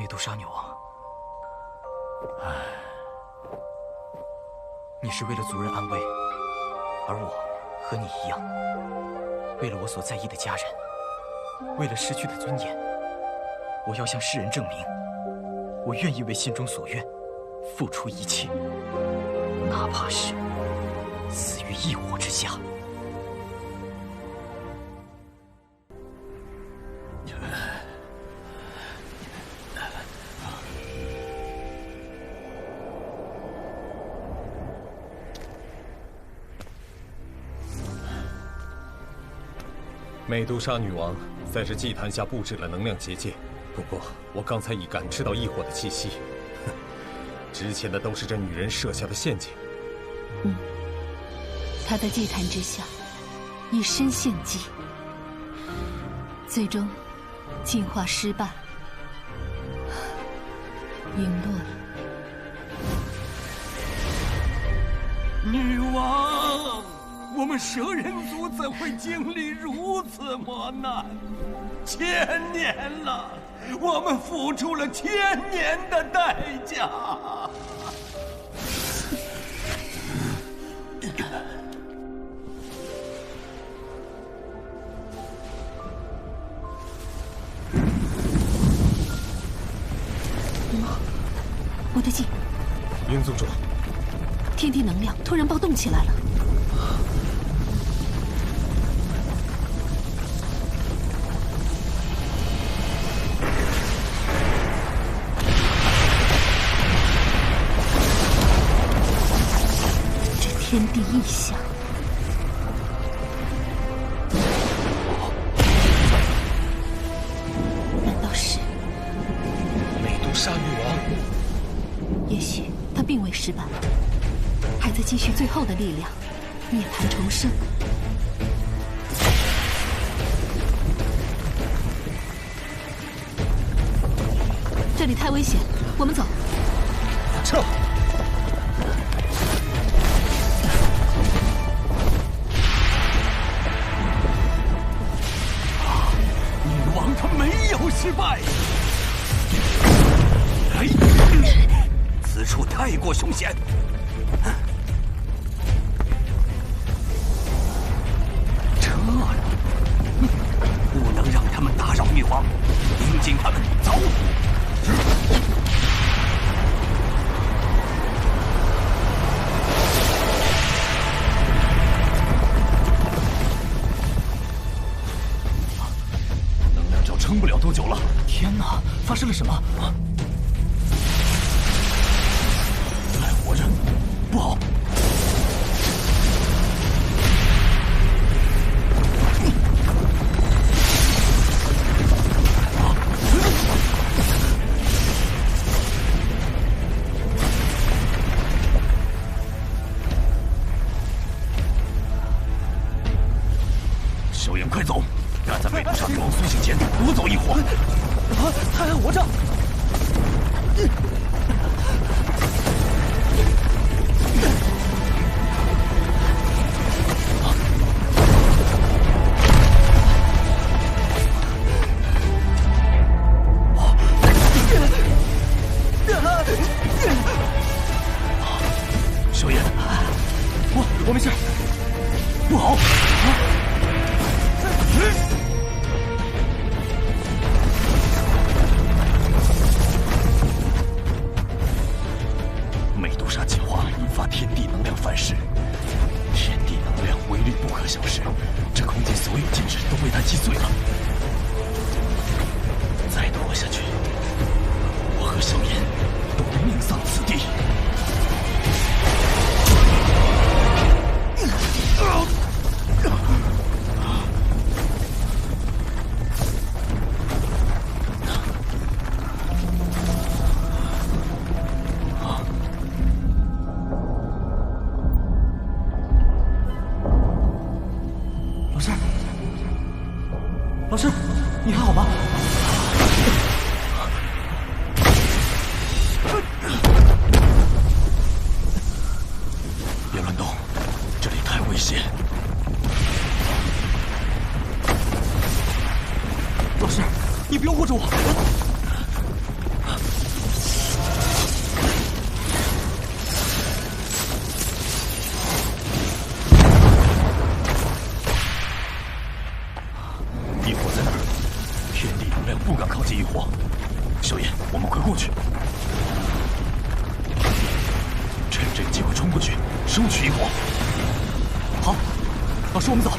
杜莎女王，你是为了族人安危，而我和你一样，为了我所在意的家人，为了失去的尊严，我要向世人证明，我愿意为心中所愿付出一切，哪怕是死于异火之下。美杜莎女王在这祭坛下布置了能量结界，不过我刚才已感知到异火的气息。之前的都是这女人设下的陷阱。她在祭坛之下以身献祭，最终进化失败，陨落了。女王，我们蛇人族怎会经历如此磨难？1000年了，我们付出了1000年的代价。我的计，云宗主，天地能量突然暴动起来了。这天地异象，难道是美杜莎女王？也许他并未失败，还在积蓄最后的力量，涅槃重生。这里太危险，我们走。撤！女王她没有失败。此处太过凶险，撤了！不能让他们打扰女王，迎接他们，走！能量罩撑不了多久了。天哪，发生了什么？还活着，不好！小炎，快走！赶在魅毒杀女王苏醒前夺走异火。他还活着！小炎，我没事。不好！魅毒杀进化引发天地能量反噬，天地能量威力不可小视，这空间所有禁制都被他击碎了。再拖下去，我和小炎都会命丧此地。老师，你还好吧？别乱动，这里太危险。老师，你不用护着我。异火在哪儿？天地能量不敢靠近异火。小炎，我们快过去，趁这个机会冲过去，收取异火。好，老师，我们走。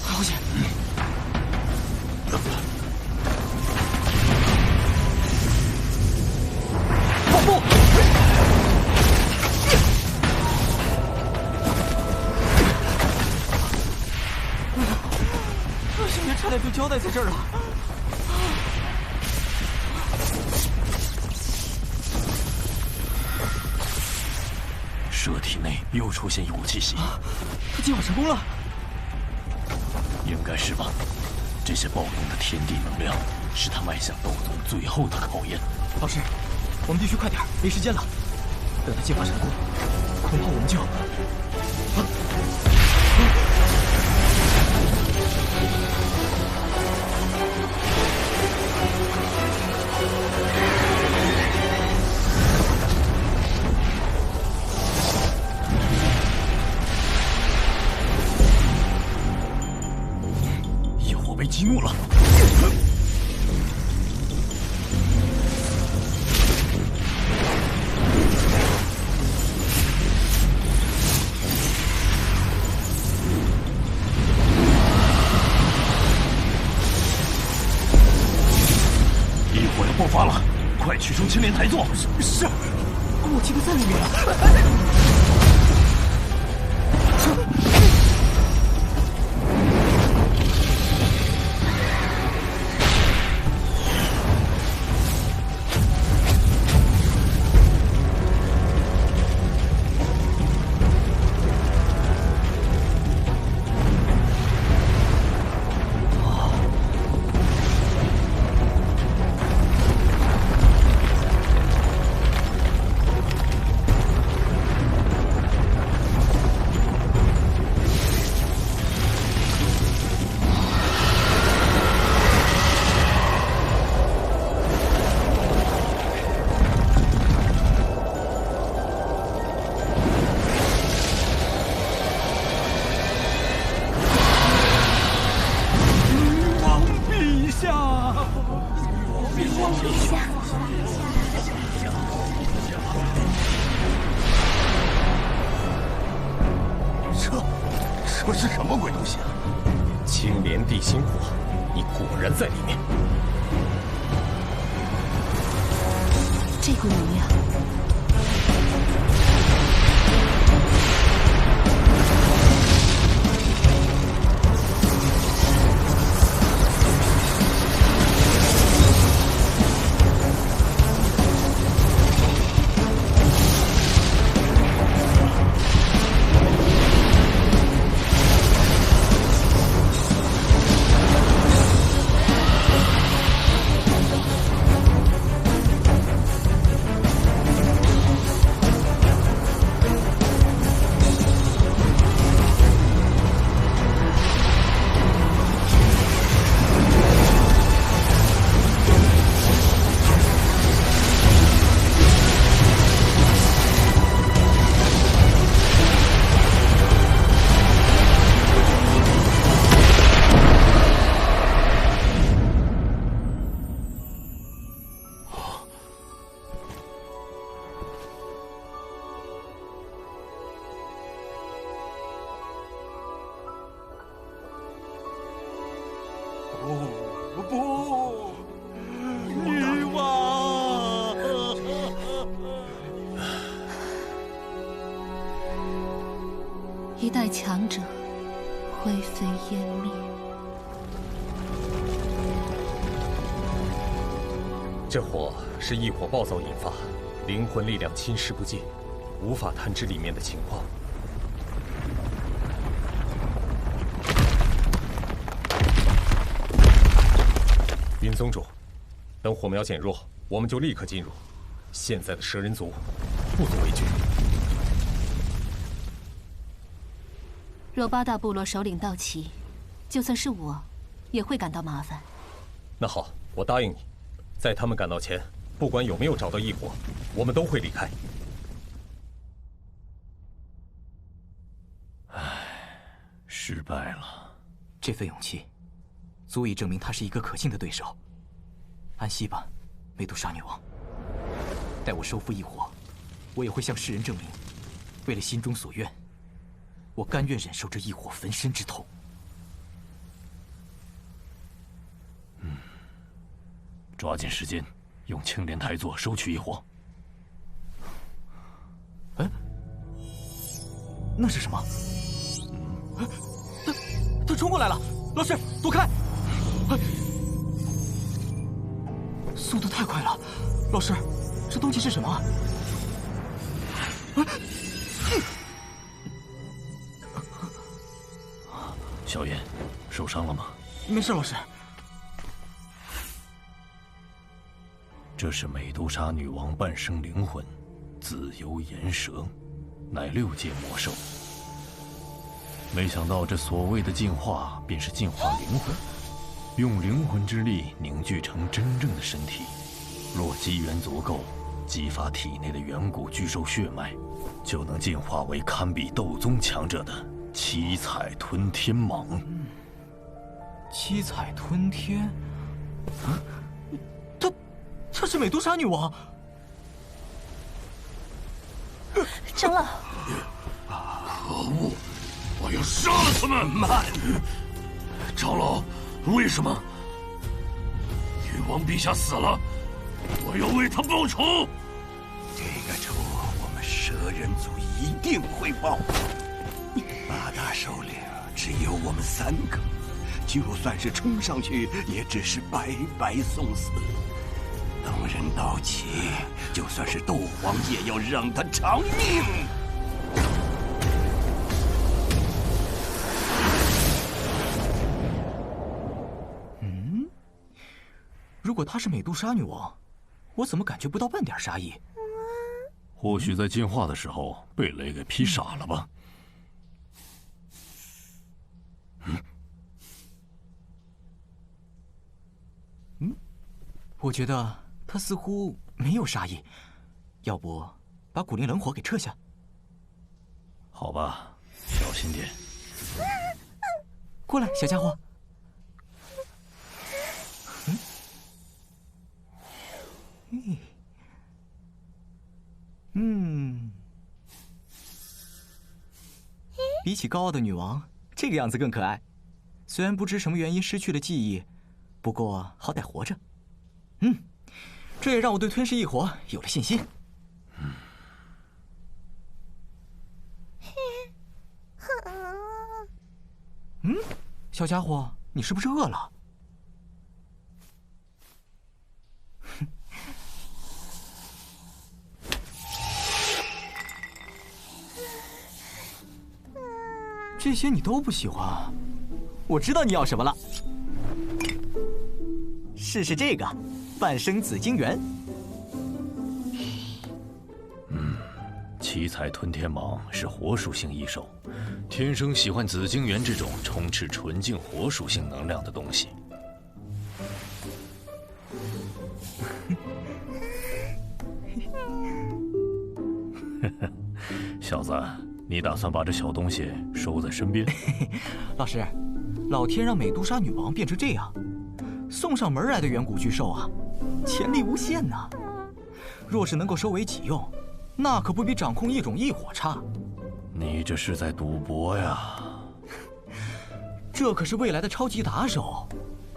好险！跑步！小炎差点被交代在这儿了。蛇体内又出现一股气息，他进化成功了。应该是吧。这些暴动的天地能量，是他迈向斗宗最后的考验。老师，我们必须快点，没时间了。等他进化成功，恐怕我们就……异火被激怒了。异火要爆发了，快取出青莲台座！是，我记得在里面了。这是什么鬼东西啊？青莲地心火，你果然在里面。这股能量，不，女王！一代强者灰飞烟灭。这火是异火暴躁引发，灵魂力量侵蚀不尽，无法探知里面的情况。云宗主，等火苗减弱，我们就立刻进入。现在的蛇人族不足为惧。若八大部落首领到齐，就算是我，也会感到麻烦。那好，我答应你，在他们赶到前，不管有没有找到异火，我们都会离开。失败了。这份勇气，足以证明他是一个可信的对手。安息吧，美杜莎女王。待我收复异火，我也会向世人证明，为了心中所愿，我甘愿忍受这异火焚身之痛。抓紧时间，用青莲台座收取异火。哎，那是什么？他冲过来了！老师，躲开！速度太快了，老师，这东西是什么？小燕，受伤了吗？没事，老师。这是美杜莎女王半生灵魂，自由岩蛇，乃6阶魔兽。没想到这所谓的进化，便是进化灵魂，用灵魂之力凝聚成真正的身体。若机缘足够，激发体内的远古巨兽血脉，就能进化为堪比斗宗强者的七彩吞天蟒。七彩吞天？她是美杜莎女王。长老，可恶！我要杀了他们！慢，长老，为什么？女王陛下死了，我要为她报仇。这个仇我们蛇人族一定会报。八大首领只有我们3个，就算是冲上去，也只是白白送死。等人到齐，就算是斗皇，也要让他偿命。如果她是美杜莎女王，我怎么感觉不到半点杀意？或许在进化的时候被雷给劈傻了吧？我觉得她似乎没有杀意，要不把古灵冷火给撤下？好吧，小心点。过来，小家伙。比起高傲的女王，这个样子更可爱。虽然不知什么原因失去了记忆，不过好歹活着。这也让我对吞噬异火有了信心。小家伙，你是不是饿了？这些你都不喜欢，我知道你要什么了。试试这个，半生紫晶元。七彩吞天蟒是火属性异兽，天生喜欢紫晶元这种充斥纯净火属性能量的东西。小子，你打算把这小东西收在身边？老师，老天让美杜莎女王变成这样，送上门来的远古巨兽啊，潜力无限呐！若是能够收为己用，那可不比掌控一种异火差。你这是在赌博呀！这可是未来的超级打手，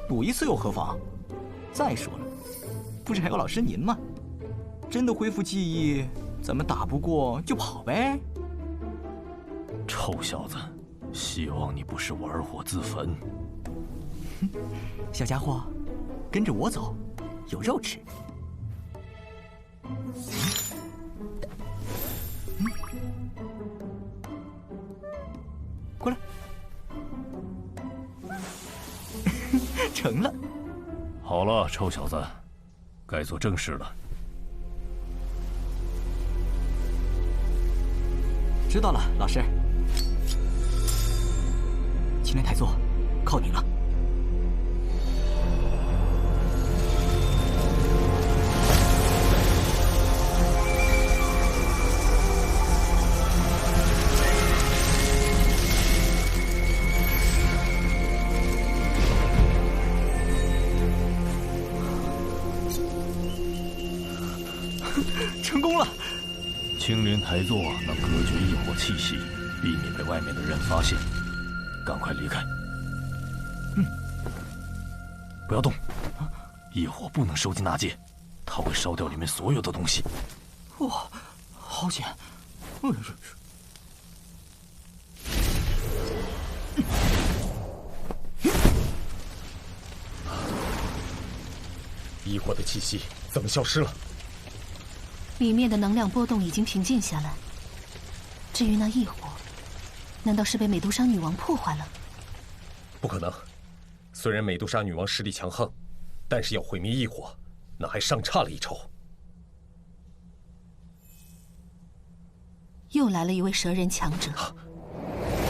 赌一次又何妨？再说了，不是还有老师您吗？真的恢复记忆，咱们打不过就跑呗。臭小子，希望你不是玩火自焚。小家伙，跟着我走，有肉吃。过来。成了。好了，臭小子，该做正事了。知道了，老师。青莲台座，靠你了。成功了！青莲台座能隔绝异火气息，避免被外面的人发现。赶快离开！不要动！异火不能收进纳戒，它会烧掉里面所有的东西。哇，好险！异火的气息怎么消失了？里面的能量波动已经平静下来。至于那异火，难道是被美杜莎女王破坏了？不可能！虽然美杜莎女王实力强横，但是要毁灭异火，那还尚差了一筹。又来了一位蛇人强者。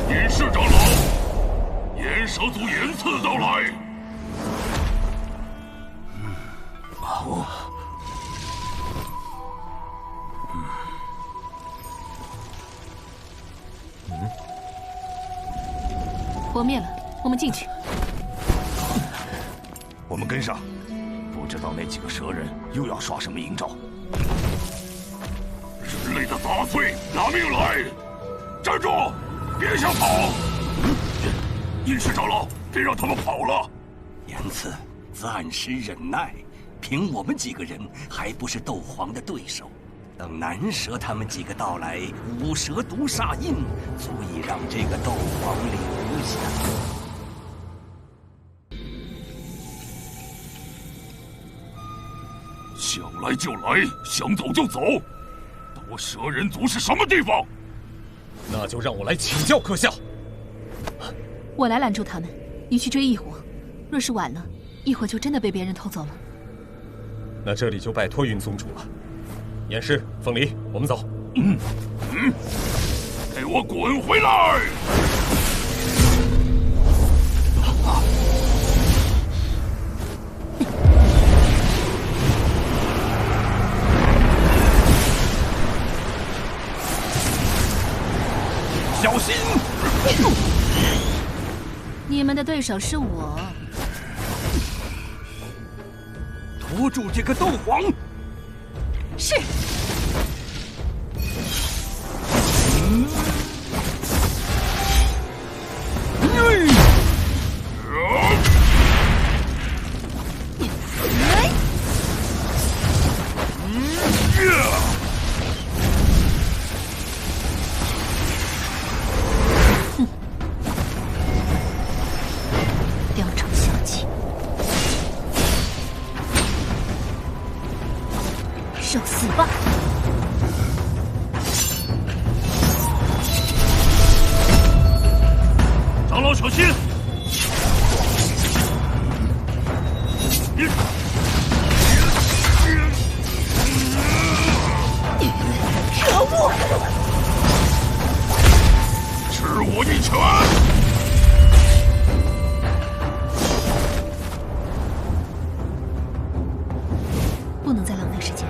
隐士长老，岩蛇族严次到来。火灭了，我们进去。我们跟上，不知道那几个蛇人又要耍什么阴招。人类的杂碎，拿命来！站住，别想跑！隐士长老，别让他们跑了。言辞，暂时忍耐，凭我们几个人还不是斗皇的对手。等南蛇他们几个到来，五蛇毒煞印足以让这个斗皇留下。想来就来，想走就走。夺蛇人族是什么地方？那就让我来请教阁下。我来拦住他们，你去追异火。若是晚了，异火就真的被别人偷走了。那这里就拜托云宗主了。严师、凤梨，我们走。给我滚回来！小心！你们的对手是我。拖住这个斗皇！是。雕虫小技，受死吧！长老小心！可恶！吃我一拳！不能再浪费时间。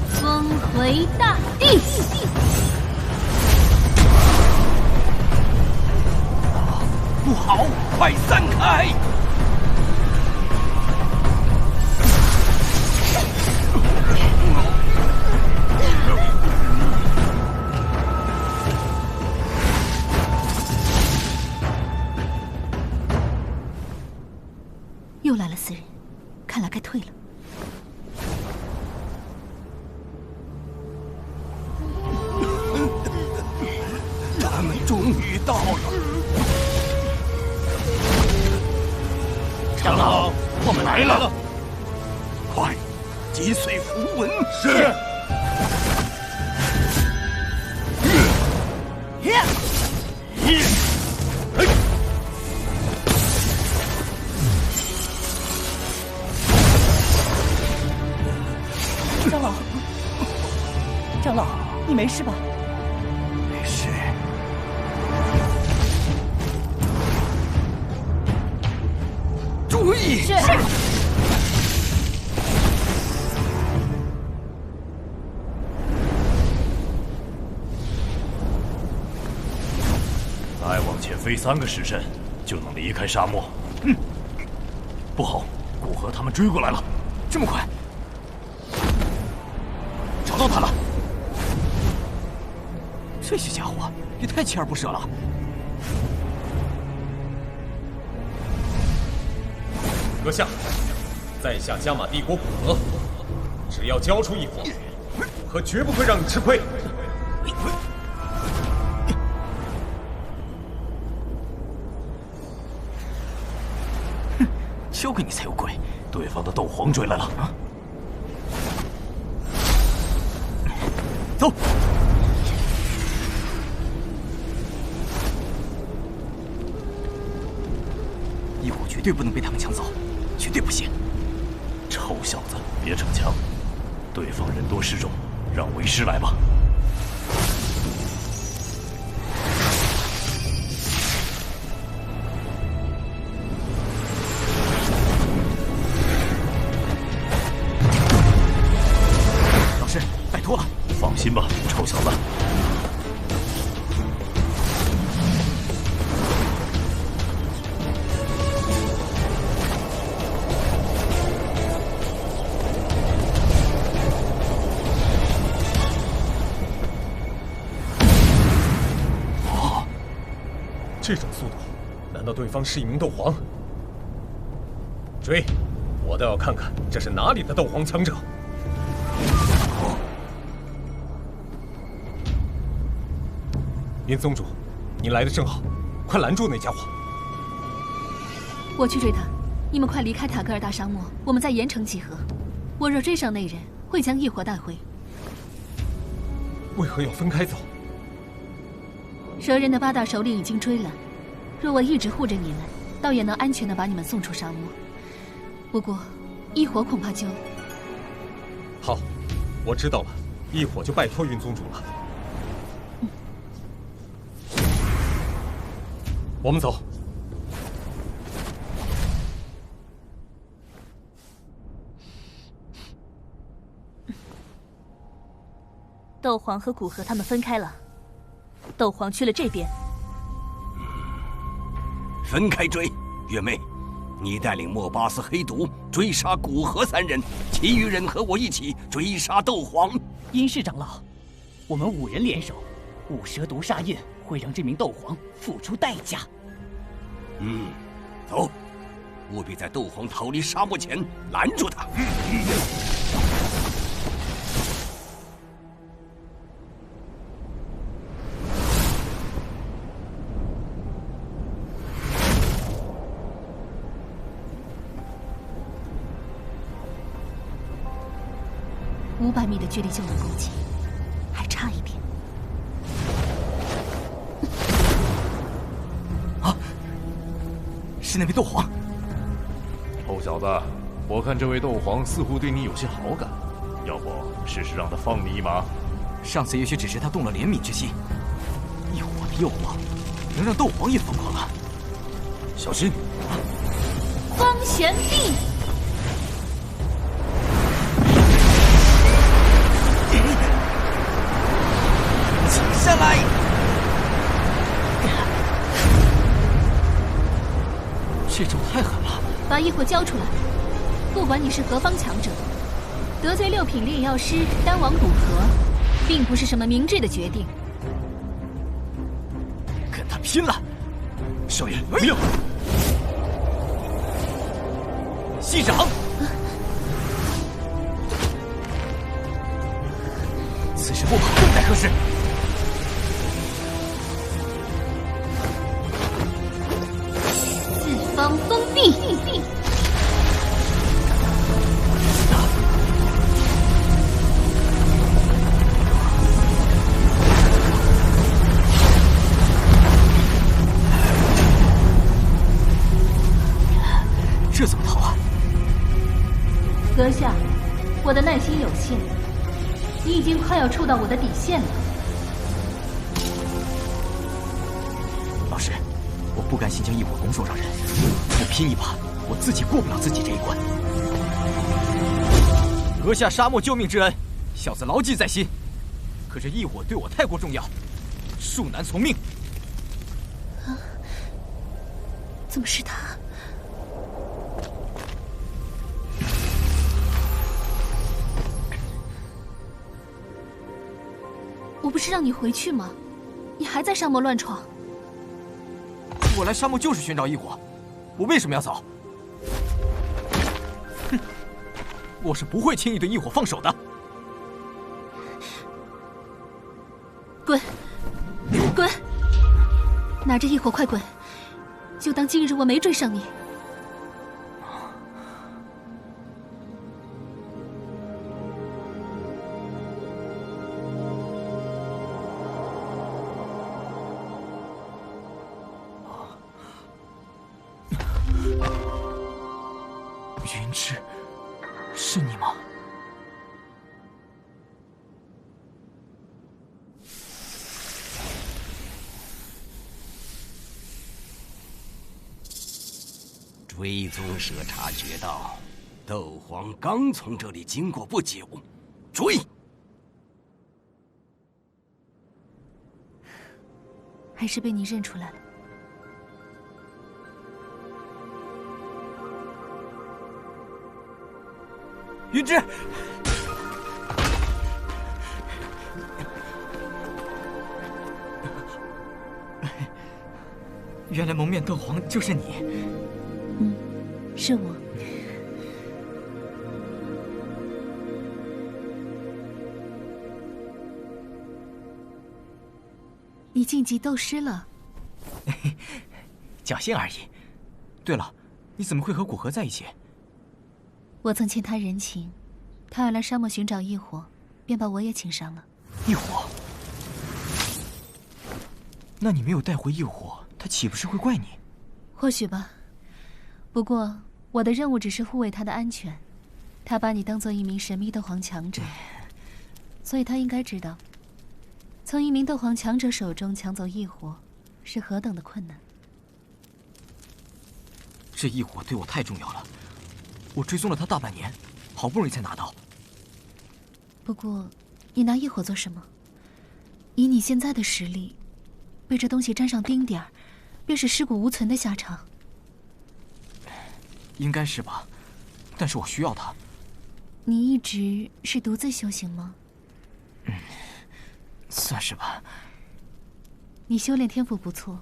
风回大地！不好，快散开！又来了4人，看来该退了。他们终于到了。长老，我们来了！快，击碎符文！是。长老，长老，你没事吧？没事。注意！是。再往前飞3个时辰，就能离开沙漠。不好，古河他们追过来了。这么快？找到他了！这些家伙也太锲而不舍了。阁下，在下加玛帝国古河，只要交出异火，古河绝不会让你吃亏。交给你才有鬼！对方的斗皇追来了啊！走！异火绝对不能被他们抢走，绝对不行！臭小子，别逞强！对方人多势众，让为师来吧。放心吧，臭小子。哦，这种速度，难道对方是一名斗皇？追，我倒要看看这是哪里的斗皇强者。云宗主，你来的正好，快拦住那家伙！我去追他，你们快离开塔格尔大沙漠，我们在盐城集合。我若追上那人，会将异火带回。为何要分开走？蛇人的8大首领已经追了，若我一直护着你们，倒也能安全地把你们送出沙漠。不过，异火恐怕就……好，我知道了，异火就拜托云宗主了。我们走。斗皇和古河他们分开了，斗皇去了这边。分开追，月妹，你带领莫巴斯黑毒追杀古河3人，其余人和我一起追杀斗皇。殷氏长老，我们5人联手，五蛇毒杀印会让这名斗皇付出代价。走，务必在斗皇逃离沙漠前拦住他。500米的距离就能攻击，还差一点。啊！是那位斗皇。臭小子，我看这位斗皇似乎对你有些好感，要不试试让他放你一马？上次也许只是他动了怜悯之心，异火的诱惑能让斗皇也疯狂了。小心！风旋地。请下来！这招太狠了！把异火交出来！不管你是何方强者，得罪6品炼药师，单往古河，并不是什么明智的决定。跟他拼了！少爷，不要！息掌！此时不跑，更待何时？四方封闭。这怎么逃啊？阁下，我的耐心有限，你已经快要触到我的底线了。老师，我不甘心将异火拱手让人，不拼一把，我自己过不了自己这一关。阁下沙漠救命之恩，小子牢记在心。可这异火对我太过重要，恕难从命。啊？怎么是他？我不是让你回去吗？你还在沙漠乱闯。我来沙漠就是寻找异火，我为什么要走？哼，我是不会轻易对异火放手的。滚！滚！拿着异火快滚！就当今日我没追上你。云芝，是你吗？追踪社察觉到，斗皇刚从这里经过不久，追！还是被你认出来了。云芝，原来蒙面斗皇就是你。嗯，是我。你晋级斗师了？侥幸而已。对了，你怎么会和古河在一起？我曾欠他人情，他要来沙漠寻找异火，便把我也请上了。异火？那你没有带回异火，他岂不是会怪你？或许吧。不过我的任务只是护卫他的安全。他把你当做一名神秘斗皇强者，所以他应该知道，从一名斗皇强者手中抢走异火，是何等的困难。这异火对我太重要了。我追踪了他大半年，好不容易才拿到。不过，你拿异火做什么？以你现在的实力，被这东西沾上丁点儿，便是尸骨无存的下场。应该是吧，但是我需要它。你一直是独自修行吗？算是吧。你修炼天赋不错，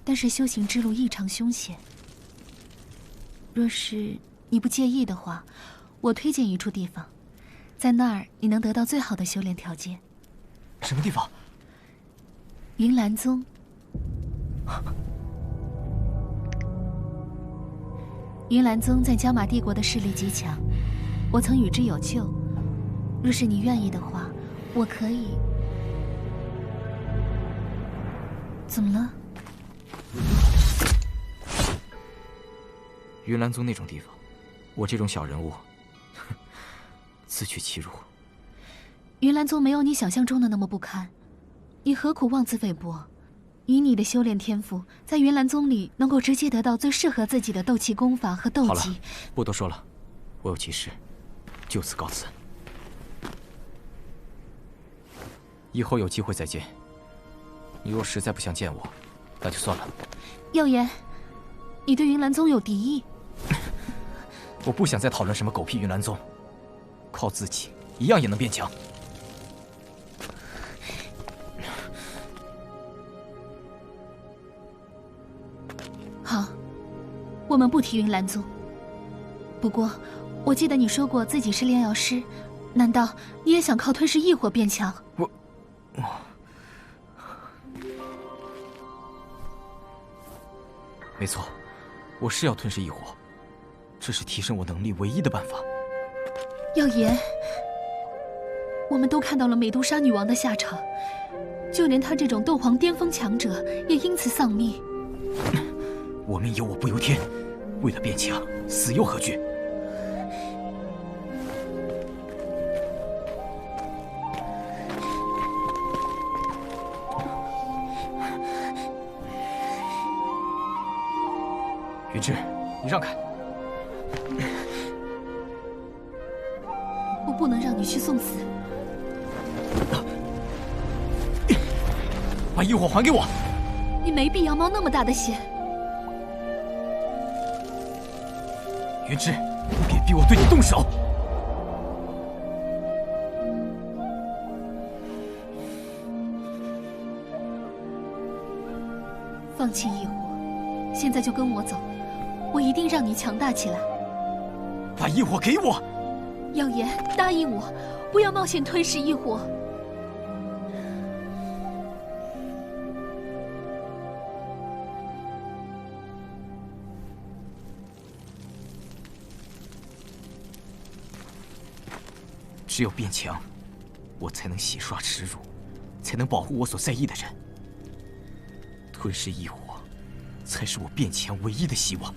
但是修行之路异常凶险。若是你不介意的话，我推荐一处地方，在那儿你能得到最好的修炼条件。什么地方？云岚宗。云岚宗在加玛帝国的势力极强，我曾与之有旧。若是你愿意的话，我可以。怎么了？云岚宗那种地方，我这种小人物，自取其辱。云岚宗没有你想象中的那么不堪，你何苦妄自菲薄？以你的修炼天赋，在云岚宗里能够直接得到最适合自己的斗气功法和斗技。好了，不多说了，我有急事，就此告辞。以后有机会再见。你若实在不想见我，那就算了。耀言，你对云岚宗有敌意？我不想再讨论什么狗屁云岚宗，靠自己一样也能变强。好，我们不提云岚宗。不过，我记得你说过自己是炼药师，难道你也想靠吞噬异火变强？没错，我是要吞噬异火，这是提升我能力唯一的办法。耀言，我们都看到了美杜莎女王的下场，就连她这种斗皇巅峰强者也因此丧命。我命由我不由天，为了变强，死又何惧？云芝，你让开！我不能让你去送死。把异火还给我！你没必要冒那么大的险。云芝，别逼我对你动手！放弃异火，现在就跟我走，我一定让你强大起来。把异火给我！耀言，答应我，不要冒险吞噬异火。只有变强，我才能洗刷耻辱，才能保护我所在意的人。吞噬异火，才是我变强唯一的希望。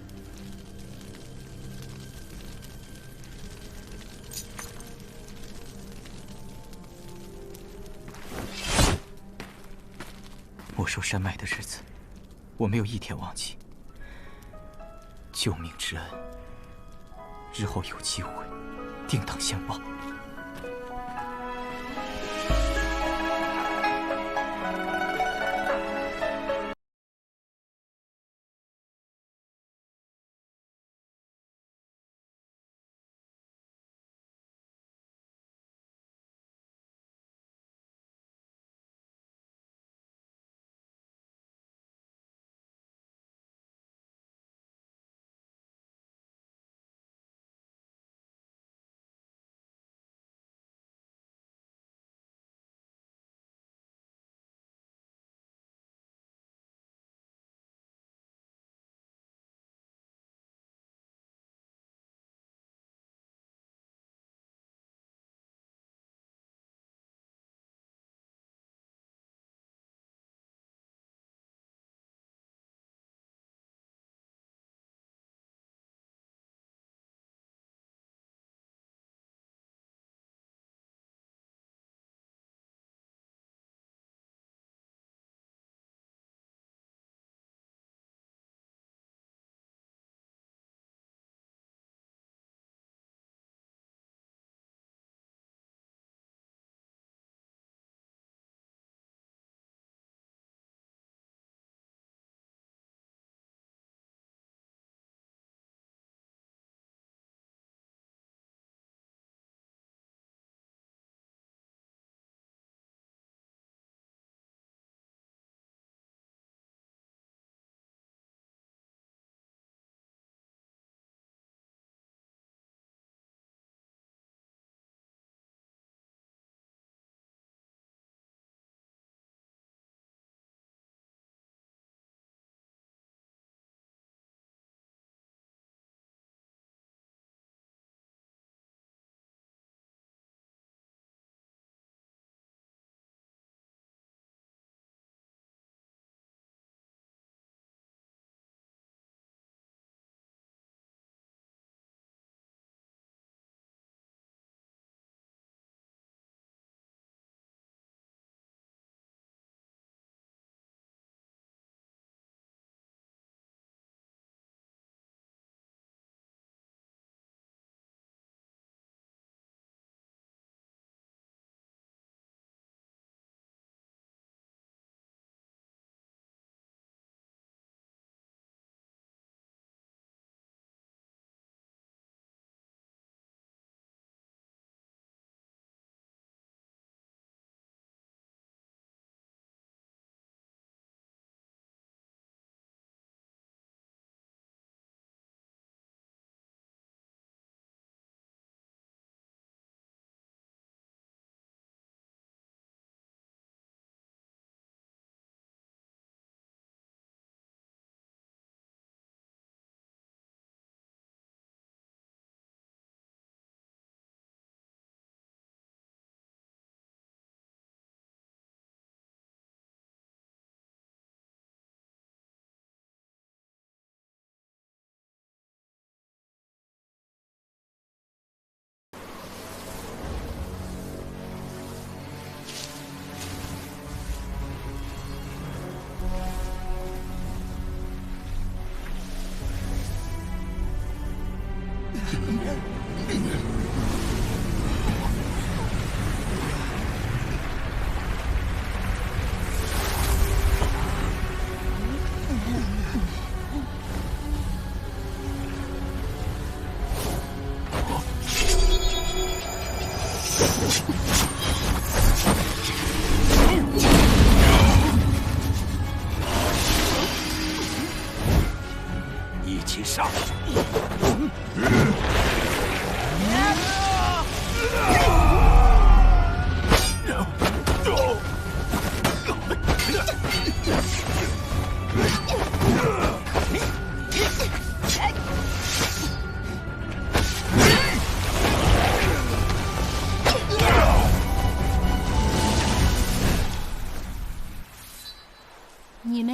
没收山脉的日子，我没有一天忘记。救命之恩，日后有机会，定当相报。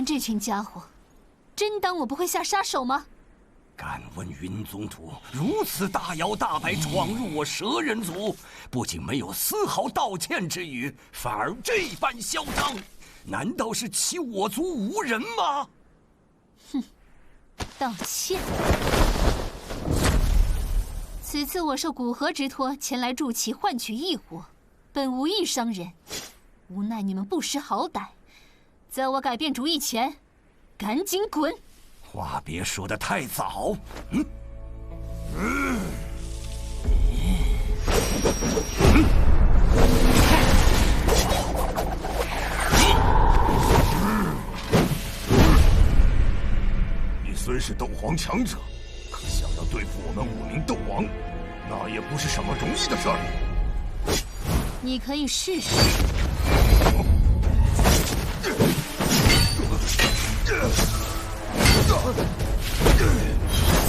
们这群家伙，真当我不会下杀手吗？敢问云宗主，如此大摇大摆闯入我蛇人族，不仅没有丝毫道歉之语，反而这般嚣张，难道是欺我族无人吗？哼，道歉。此次我受古河之托前来筑起，换取异火，本无意伤人，无奈你们不识好歹，在我改变主意前，赶紧滚！话别说得太早。你虽是斗皇强者，可想要对付我们5名斗王，那也不是什么容易的事儿。你可以试试。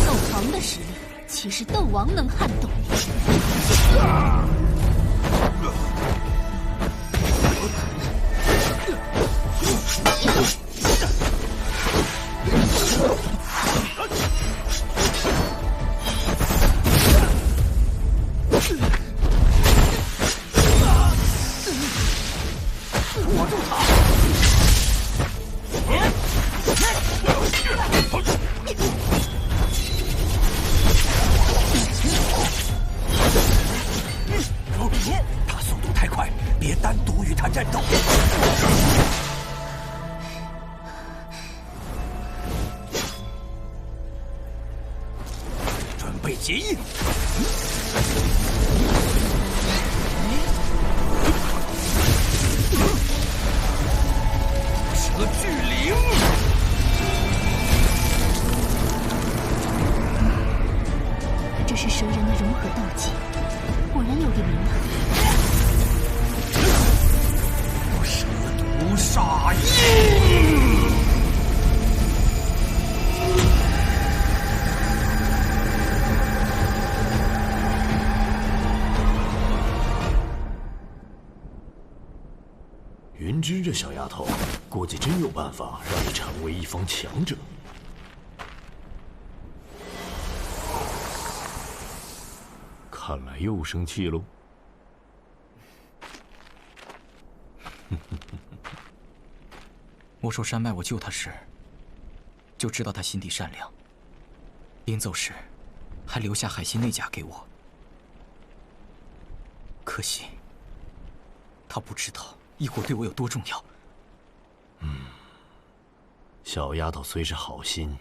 斗皇的实力，岂是斗王能撼动？握住他！他速度太快，别单独与他战斗。准备结印。蛇巨灵。这是蛇人的融合斗技，果然有个名堂。蛇毒杀印。云芝这小丫头，估计真有办法让你成为一方强者。看来又生气喽。魔兽山脉，我救他时，就知道他心地善良。临走时，还留下海心内甲给我。可惜，他不知道异火对我有多重要。小丫头虽是好心，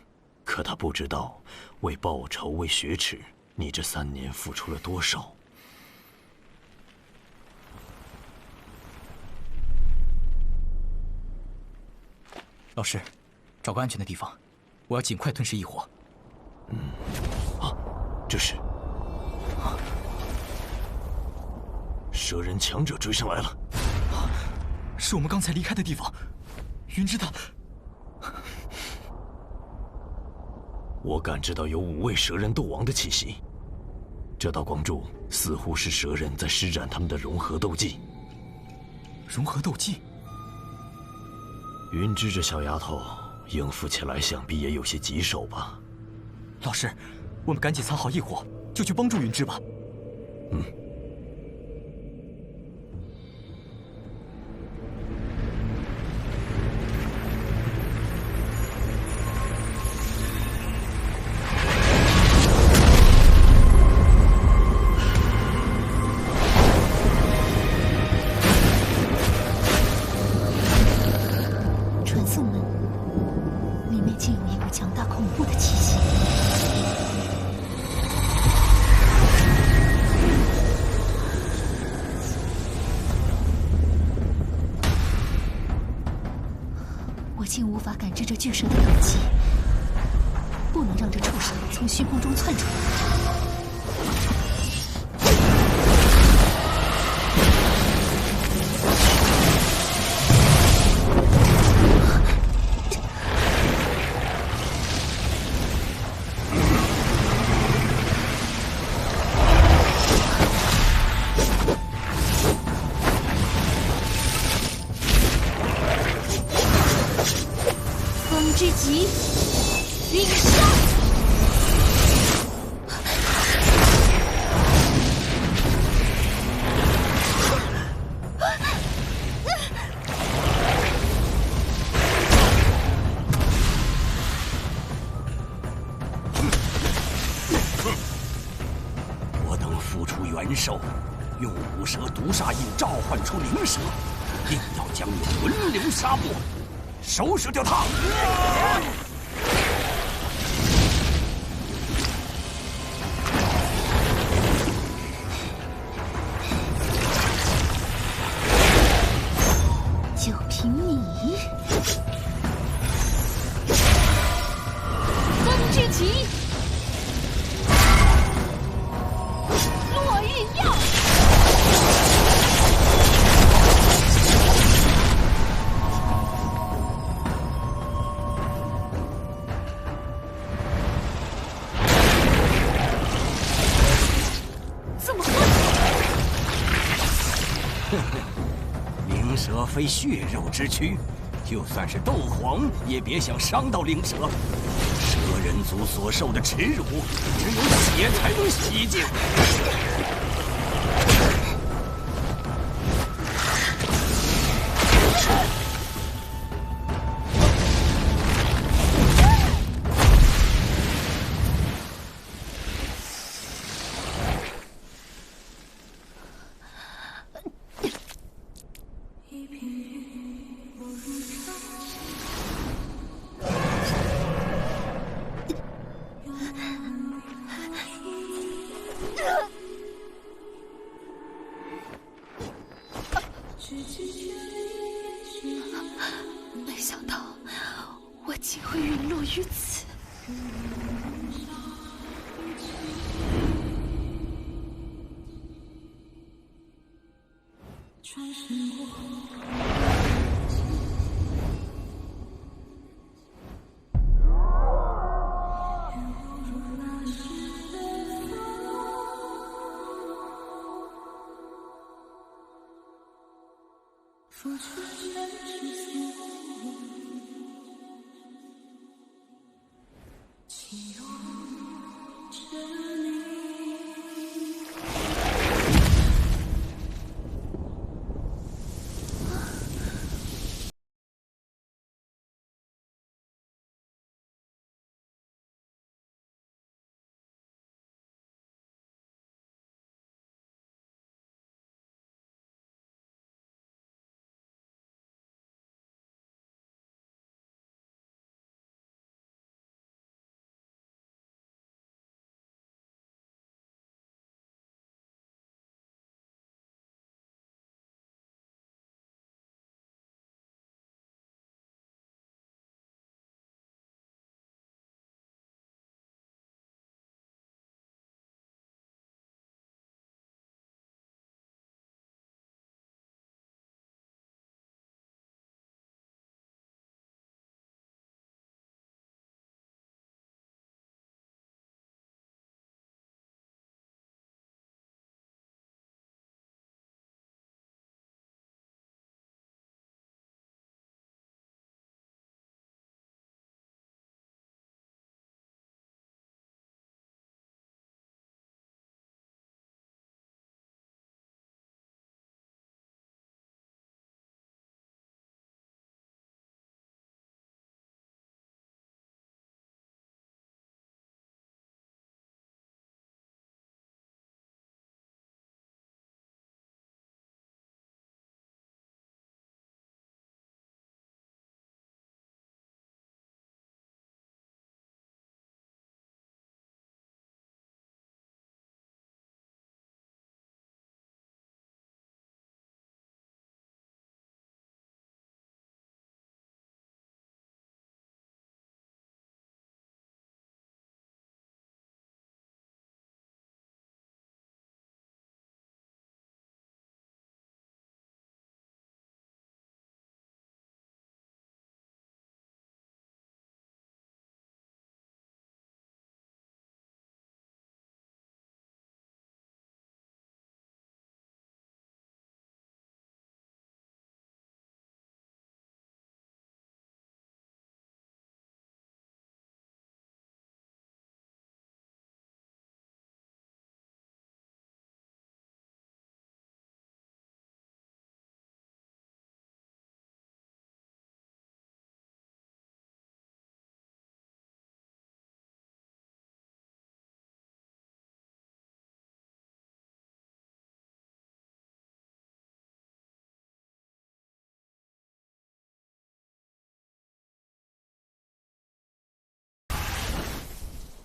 可她不知道，为报仇，为雪耻，你这3年付出了多少。老师，找个安全的地方，我要尽快吞噬异火。这是蛇人强者追上来了，是我们刚才离开的地方。云芝他，我感知到有5位蛇人斗王的气息。这道光柱似乎是蛇人在施展他们的融合斗技。融合斗技？云芝这小丫头应付起来想必也有些棘手吧？老师，我们赶紧藏好异火，就去帮助云芝吧。传送门里面竟有一股强大恐怖的气息。我竟无法感知这巨蛇的斗技，不能让这畜生从虚空中窜出来。之极，陨杀！我等付出元寿，用五蛇毒煞印召唤出灵蛇，定要将你轮流杀没，收拾掉他！就凭你，风之极，落玉药。这么灵蛇非血肉之躯，就算是斗皇也别想伤到灵蛇。蛇人族所受的耻辱，只有血才能洗净。没想到我竟会陨落于此。付出全是所有，岂容这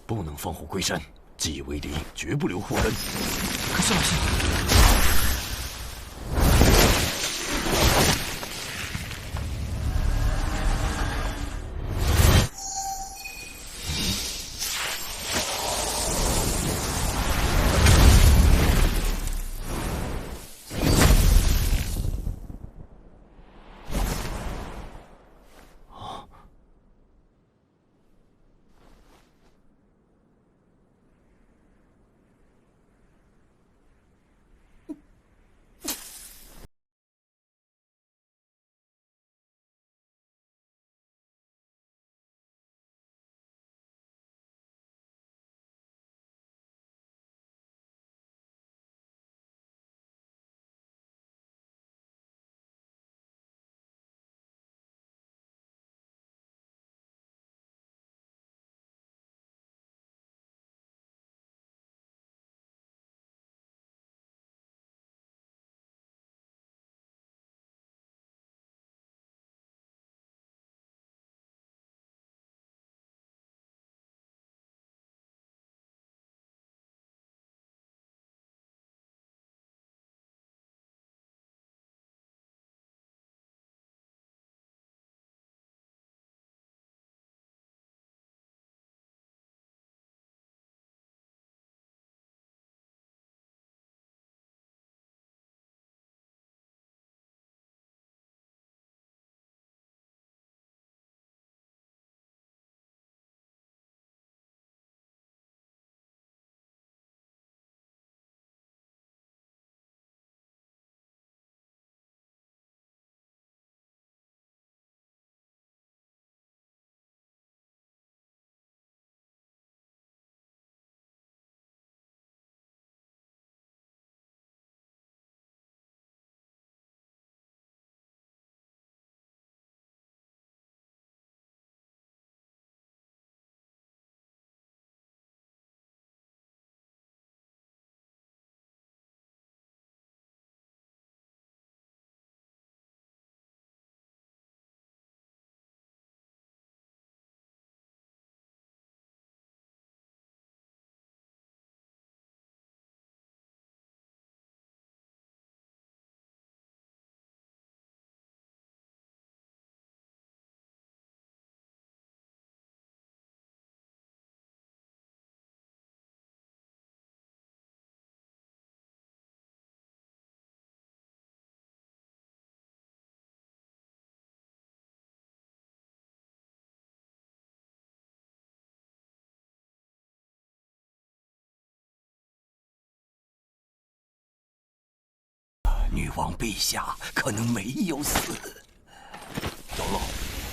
不能放虎归山，既为敌，绝不留后人。可是老师，女王陛下可能没有死。长老，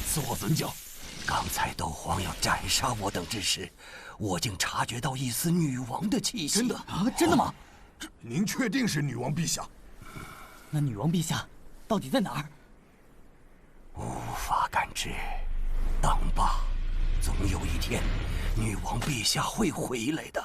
此话怎讲？刚才斗皇要斩杀我等之时，我竟察觉到一丝女王的气息。真的啊？真的吗？您确定是女王陛下？那女王陛下到底在哪儿？无法感知。等吧，总有一天，女王陛下会回来的。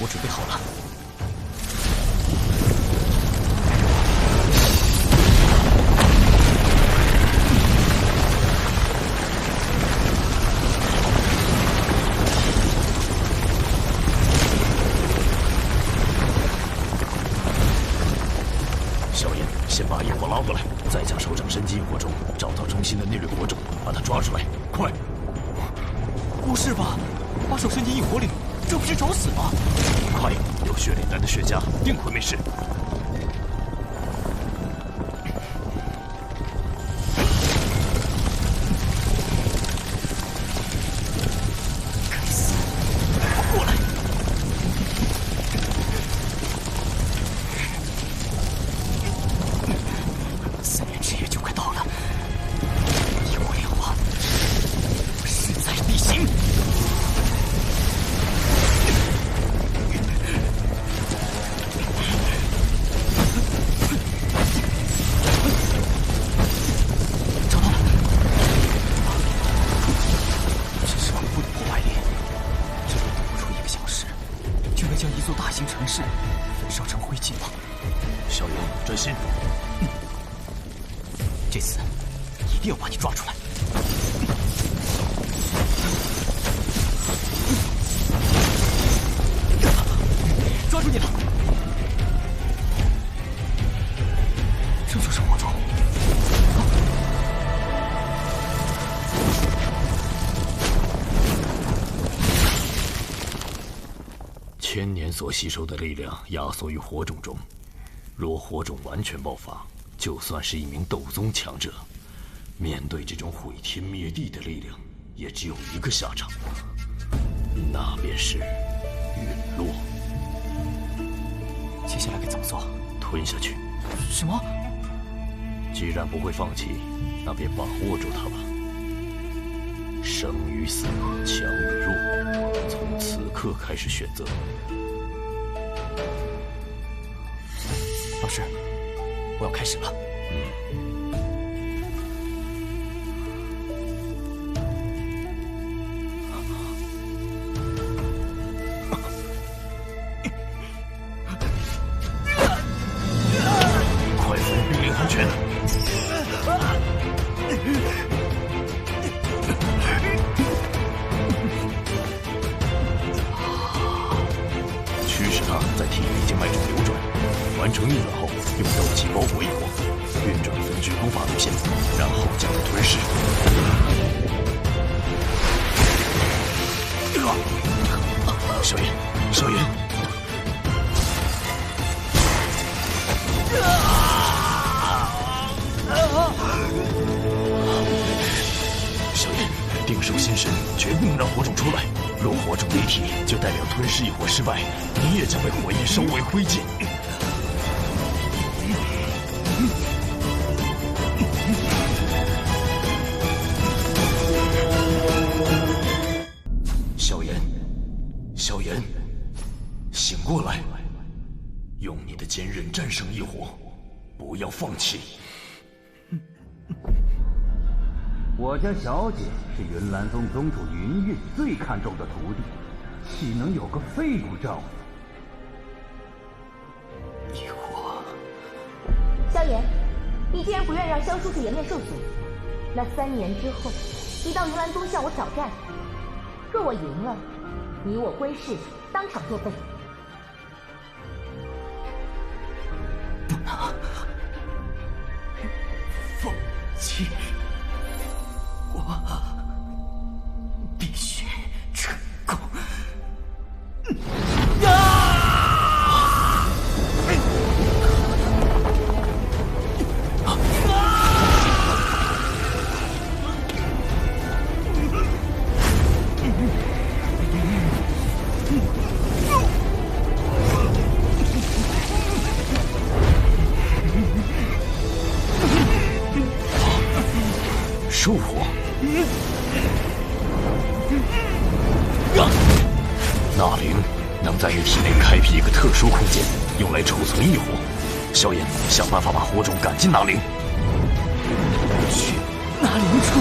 我准备好了。小燕，先把异火拉过来，再将手掌伸进火中，找到中心的那缕火种，把它抓出来，快！不是吧？把手伸进异火里，这不是找死吗？快，有血炼丹的血家定会没事。该死！过来！3元之夜就快到了，异火炼化，势在必行。死，一定要把你抓出来！抓住你了！这就是火种。千年所吸收的力量压缩于火种中，若火种完全爆发，就算是一名斗宗强者，面对这种毁天灭地的力量，也只有一个下场，那便是陨落。接下来该怎么做？吞下去。什么？既然不会放弃，那便把握住它吧。生与死，强与弱，从此刻开始选择。老师，我要开始了。快服用冰灵寒拳！驱使它在体内经脉中流转，完成运转后，用斗气包裹异火，运转分支攻法路线，然后将它吞噬。少爷，少爷！少爷，定守心神，绝不能让火种出来。若火种离体，就代表吞噬异火失败，你也将被火焰烧为灰烬。萧炎，萧炎，醒过来！用你的坚韧战胜异火，不要放弃。我家小姐是云岚宗宗主云韵最看重的徒弟，岂能有个废物丈夫？异火，萧炎，你既然不愿让萧叔叔颜面受损，那3年之后，你到云岚宗向我挑战。若我赢了，你我归世，当场作废。不能放弃。我必须成功！兽火。纳灵能在你体内开辟一个特殊空间，用来储存异火。萧炎，想办法把火种赶进纳灵。去纳灵处。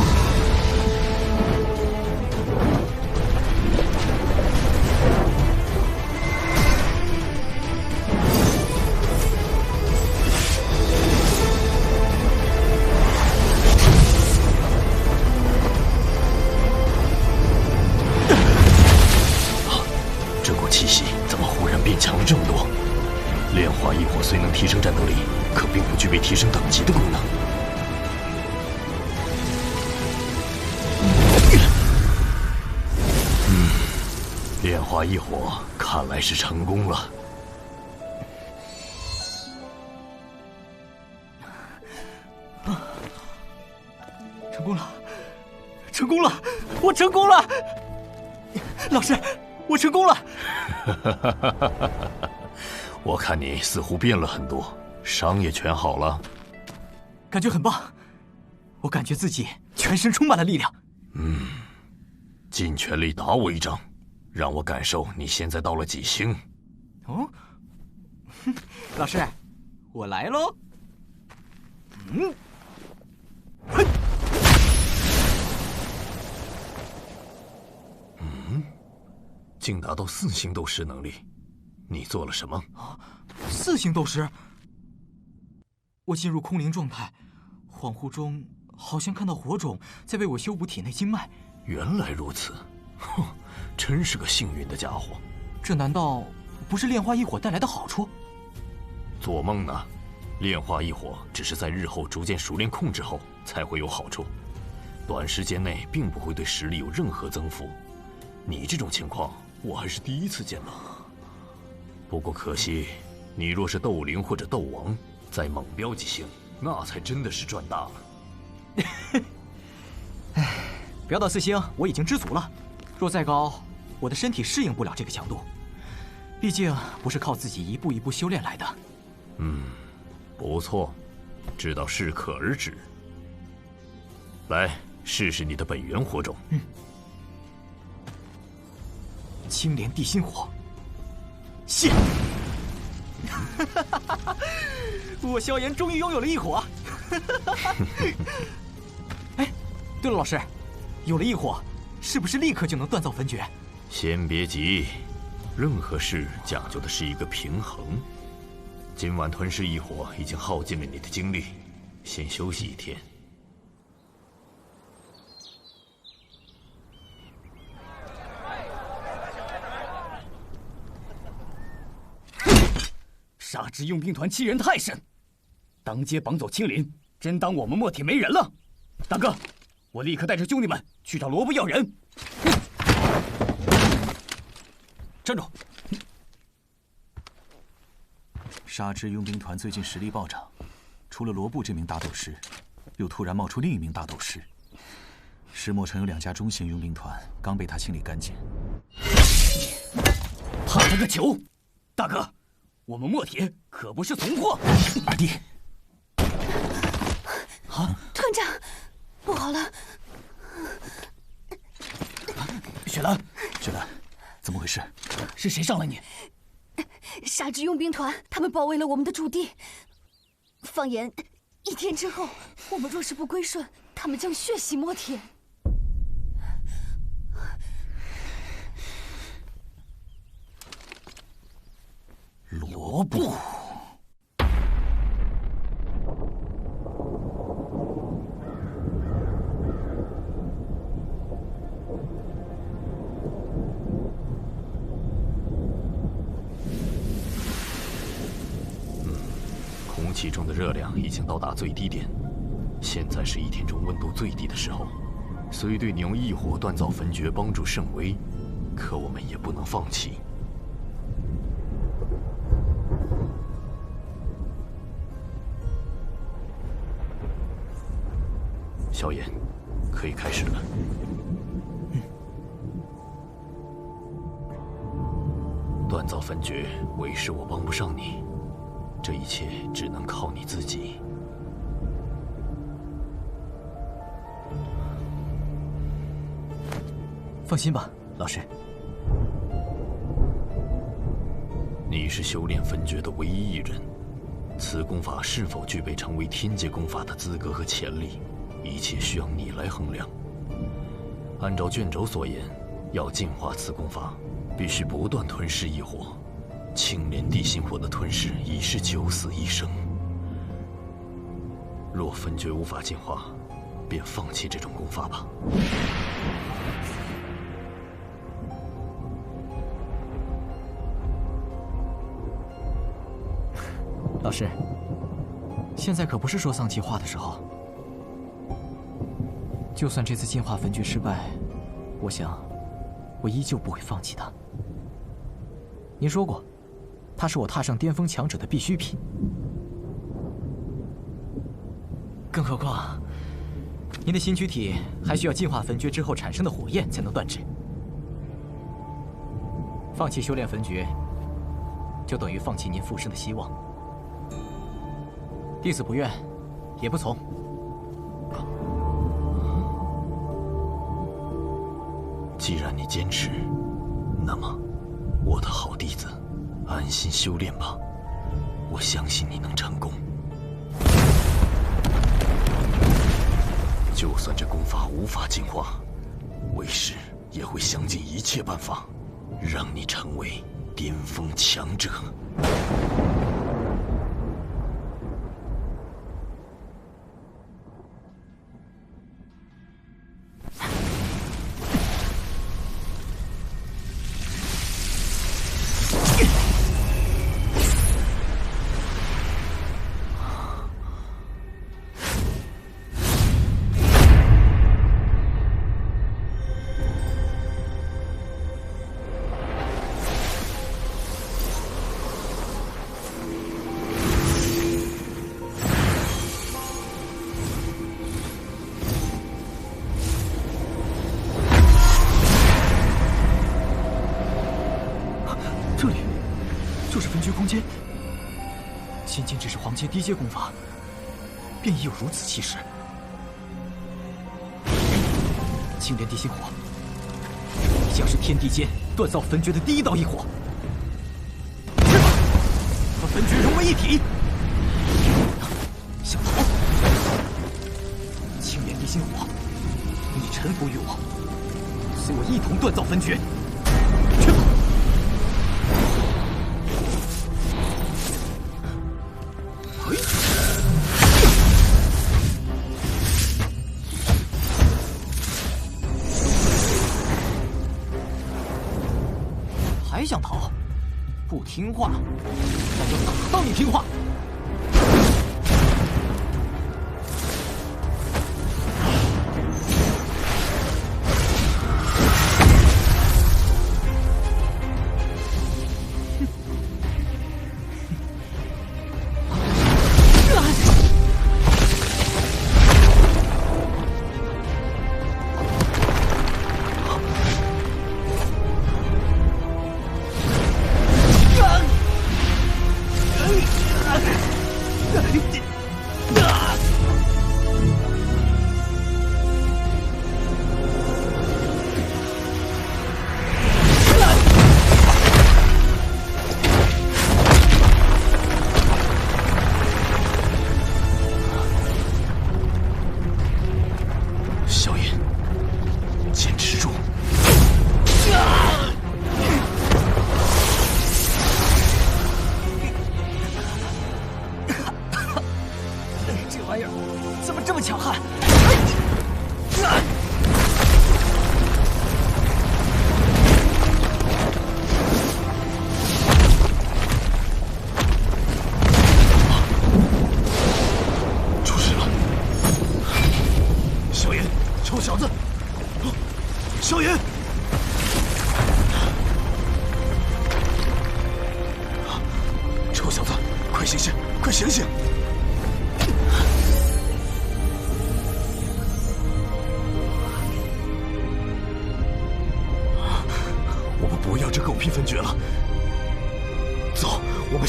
气息怎么忽然变强了这么多？炼化异火虽能提升战斗力，可并不具备提升等级的功能。炼化异火看来是成功了。成功了，成功了，我成功了！老师，我成功了！我看你似乎变了很多，伤也全好了，感觉很棒。我感觉自己全身充满了力量。尽全力打我一掌，让我感受你现在到了几星。哦，老师，我来喽！竟达到4星斗师能力，你做了什么？ 4星斗师？我进入空灵状态，恍惚中好像看到火种在为我修补体内经脉。原来如此，哼，真是个幸运的家伙。这难道不是炼化异火带来的好处？做梦呢！炼化异火只是在日后逐渐熟练控制后才会有好处，短时间内并不会对实力有任何增幅。你这种情况，我还是第一次见到。不过可惜，你若是斗灵或者斗王，再猛飙几星，那才真的是赚大了。唉，飙到4星，我已经知足了。若再高，我的身体适应不了这个强度。毕竟不是靠自己一步一步修炼来的。不错，知道适可而止。来，试试你的本源火种。青莲地心火。谢。我萧炎终于拥有了异火。哎，对了，老师，有了异火，是不是立刻就能锻造焚诀？先别急，任何事讲究的是一个平衡。今晚吞噬异火已经耗尽了你的精力，先休息1天。杀之佣兵团欺人太甚，当街绑走青林，真当我们墨铁没人了？大哥，我立刻带着兄弟们去找罗布要人。站住！杀之佣兵团最近实力暴涨，除了罗布这名大斗师，又突然冒出另一名大斗师。石墨城有2家中型佣兵团，刚被他清理干净。怕他个球！大哥，我们墨铁可不是怂货。二弟，团长，不好了！雪兰，雪兰，怎么回事？是谁上了你？杀之佣兵团，他们包围了我们的驻地。放言1天之后，我们若是不归顺，他们将血洗墨铁。罗布。空气中的热量已经到达最低点，现在是1天中温度最低的时候。虽对你用异火锻造焚诀帮助甚微，可我们也不能放弃。萧炎，可以开始了。锻造焚诀，为师我帮不上你，这一切只能靠你自己。放心吧，老师。你是修炼焚诀的唯一一人，此功法是否具备成为天阶功法的资格和潜力，一切需要你来衡量。按照卷轴所言，要进化此功法，必须不断吞噬异火。青莲地心火的吞噬已是九死一生。若焚诀无法进化，便放弃这种功法吧。老师，现在可不是说丧气话的时候。就算这次进化焚诀失败，我想，我依旧不会放弃它。您说过，它是我踏上巅峰强者的必需品。更何况，您的新躯体还需要进化焚诀之后产生的火焰才能断指。放弃修炼焚诀，就等于放弃您复生的希望。弟子不愿，也不从。既然你坚持，那么，我的好弟子，安心修炼吧。我相信你能成功。就算这功法无法进化，为师也会想尽一切办法，让你成为巅峰强者。阶，仅仅只是黄阶低阶功法，便已有如此气势。青莲地心火，将是天地间锻造焚诀的第一道异火，和焚诀融为一体。小桃，青莲地心火，你臣服于我，随我一同锻造焚诀。去吧！还想逃？不听话，那就打到你听话！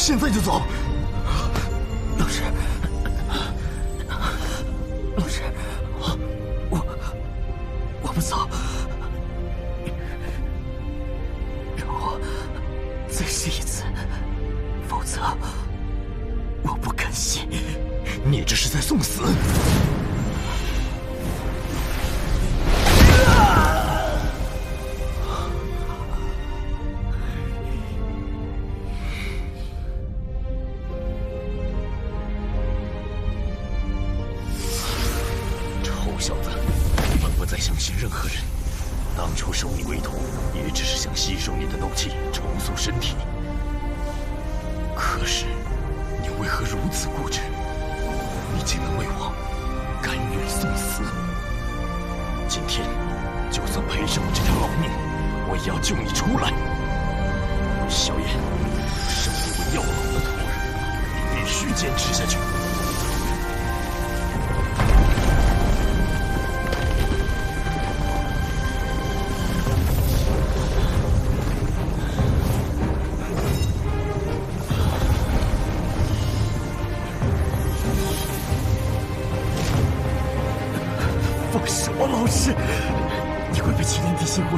现在就走，老师，老师，我不走，让我再试一次，否则我不甘心。你这是在送死！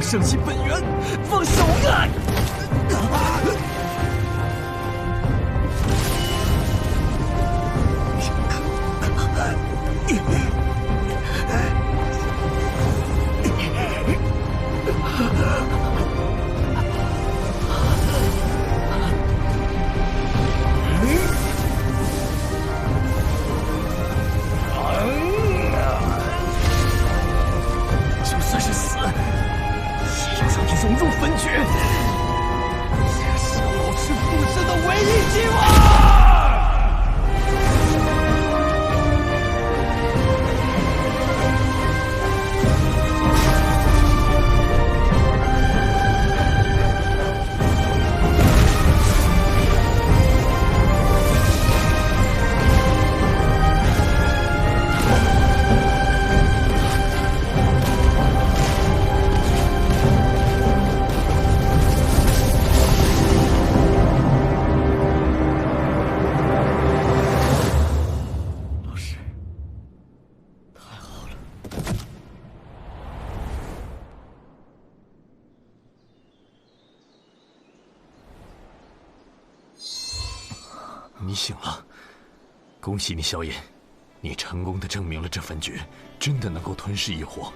生其本源，放手啊！就算是死，也要让你融入焚诀，这是保持复生的唯一希望。你醒了，恭喜你，萧炎，你成功的证明了这焚诀真的能够吞噬异火。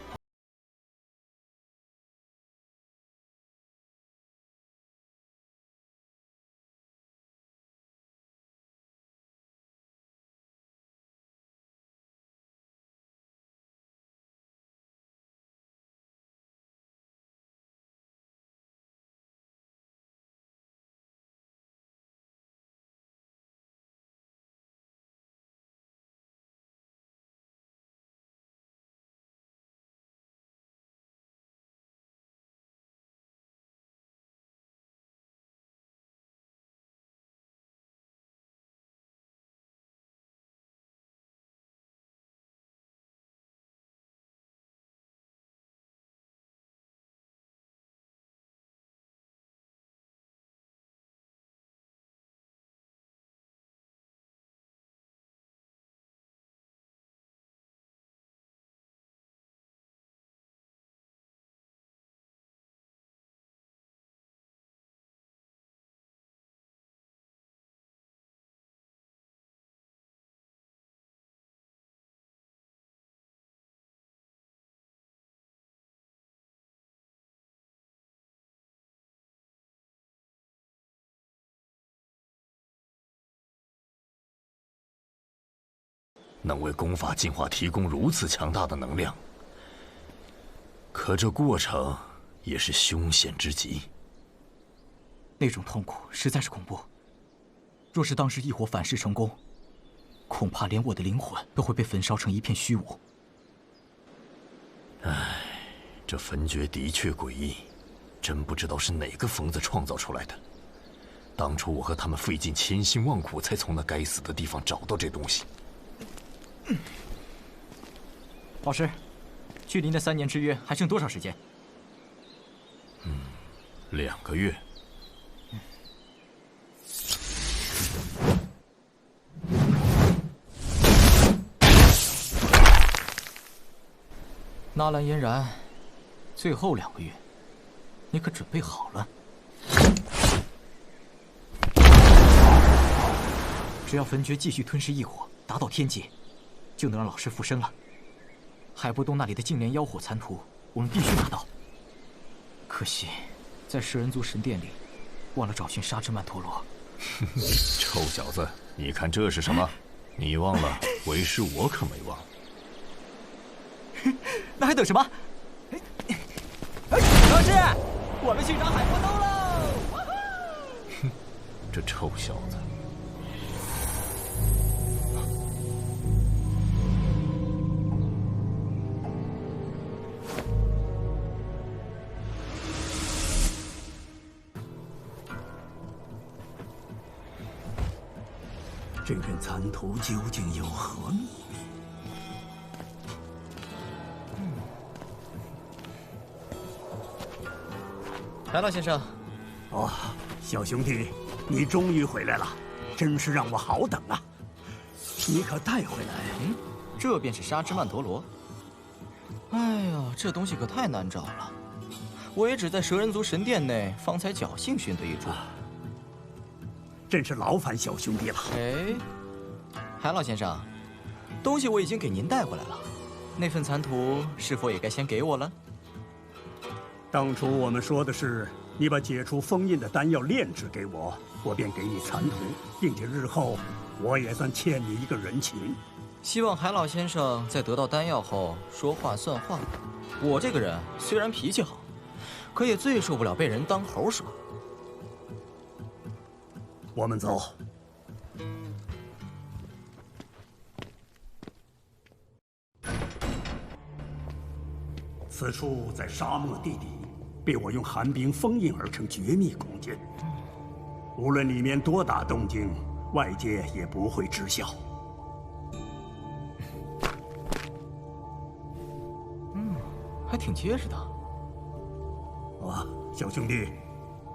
能为功法进化提供如此强大的能量，可这过程也是凶险之极。那种痛苦实在是恐怖。若是当时异火反噬成功，恐怕连我的灵魂都会被焚烧成一片虚无。唉，这焚诀的确诡异，真不知道是哪个疯子创造出来的。当初我和他们费尽千辛万苦，才从那该死的地方找到这东西。老师，距离那3年之约还剩多少时间？2个月。纳兰嫣然，最后2个月，你可准备好了？只要焚诀继续吞噬异火，达到天阶，就能让老师复生了。海波东那里的净莲妖火残图，我们必须拿到。可惜，在食人族神殿里，忘了找寻沙之曼陀罗。臭小子，你看这是什么？你忘了，为师我可没忘。那还等什么？老师，我们去找海波东喽！哼，这臭小子。这片残图究竟有何秘密？来了，先生。哦，小兄弟，你终于回来了，真是让我好等啊！你可带回来？这便是沙之曼陀罗。哎呀，这东西可太难找了，我也只在蛇人族神殿内方才侥幸寻得一株。真是劳烦小兄弟了。哎，海老先生，东西我已经给您带回来了，那份残图是否也该先给我了？当初我们说的是，你把解除封印的丹药炼制给我，我便给你残图，并且日后我也算欠你一个人情。希望海老先生在得到丹药后说话算话。我这个人虽然脾气好，可也最受不了被人当猴耍。我们走。此处在沙漠地底，被我用寒冰封印而成绝密空间。无论里面多大动静，外界也不会知晓。还挺结实的。啊，小兄弟，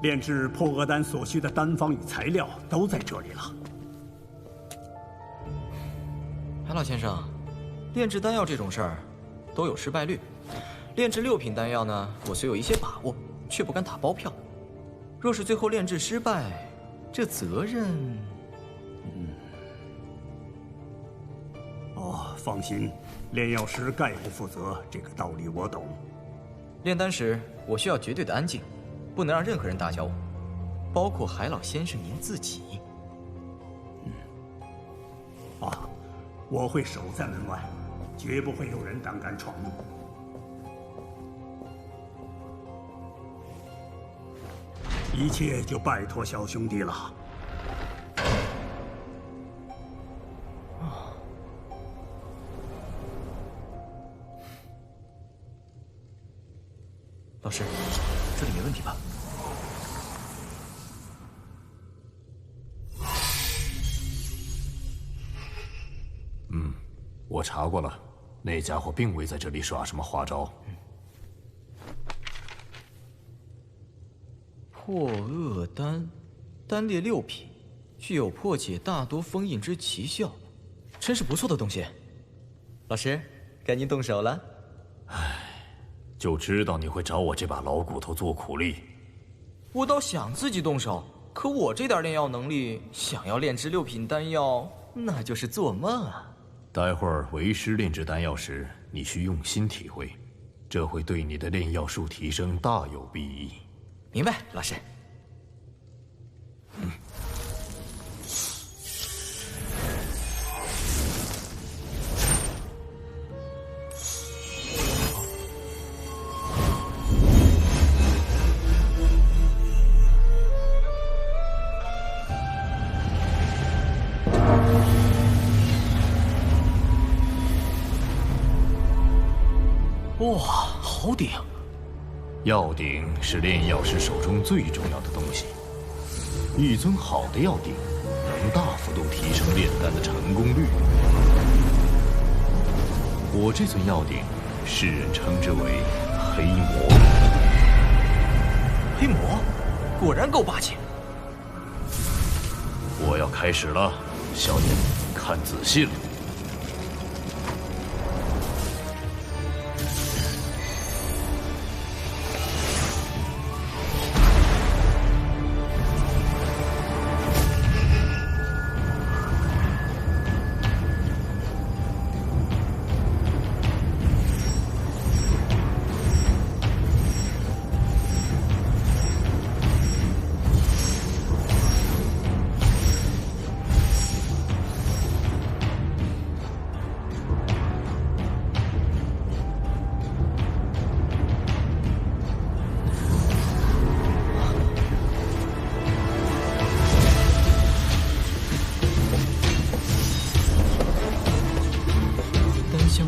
炼制破厄丹所需的丹方与材料都在这里了。海老先生，炼制丹药这种事儿都有失败率。炼制6品丹药呢，我虽有一些把握，却不敢打包票。若是最后炼制失败，这责任……放心，炼药师概不负责，这个道理我懂。炼丹时，我需要绝对的安静，不能让任何人打搅我，包括海老先生您自己。我会守在门外，绝不会有人胆敢闯入。一切就拜托小兄弟了。老师，这里没问题吧？我查过了，那家伙并未在这里耍什么花招。破厄丹，单列6品，具有破解大多封印之奇效，真是不错的东西。老师，该您动手了。就知道你会找我这把老骨头做苦力。我倒想自己动手，可我这点炼药能力，想要炼制6品丹药，那就是做梦啊！待会儿为师炼制丹药时，你需用心体会，这会对你的炼药术提升大有裨益。明白，老师。哇，好顶！药鼎是炼药师手中最重要的东西，一尊好的药鼎能大幅度提升炼丹的成功率。我这尊药鼎，世人称之为黑魔。黑魔，果然够霸气。我要开始了，小姐，看仔细了。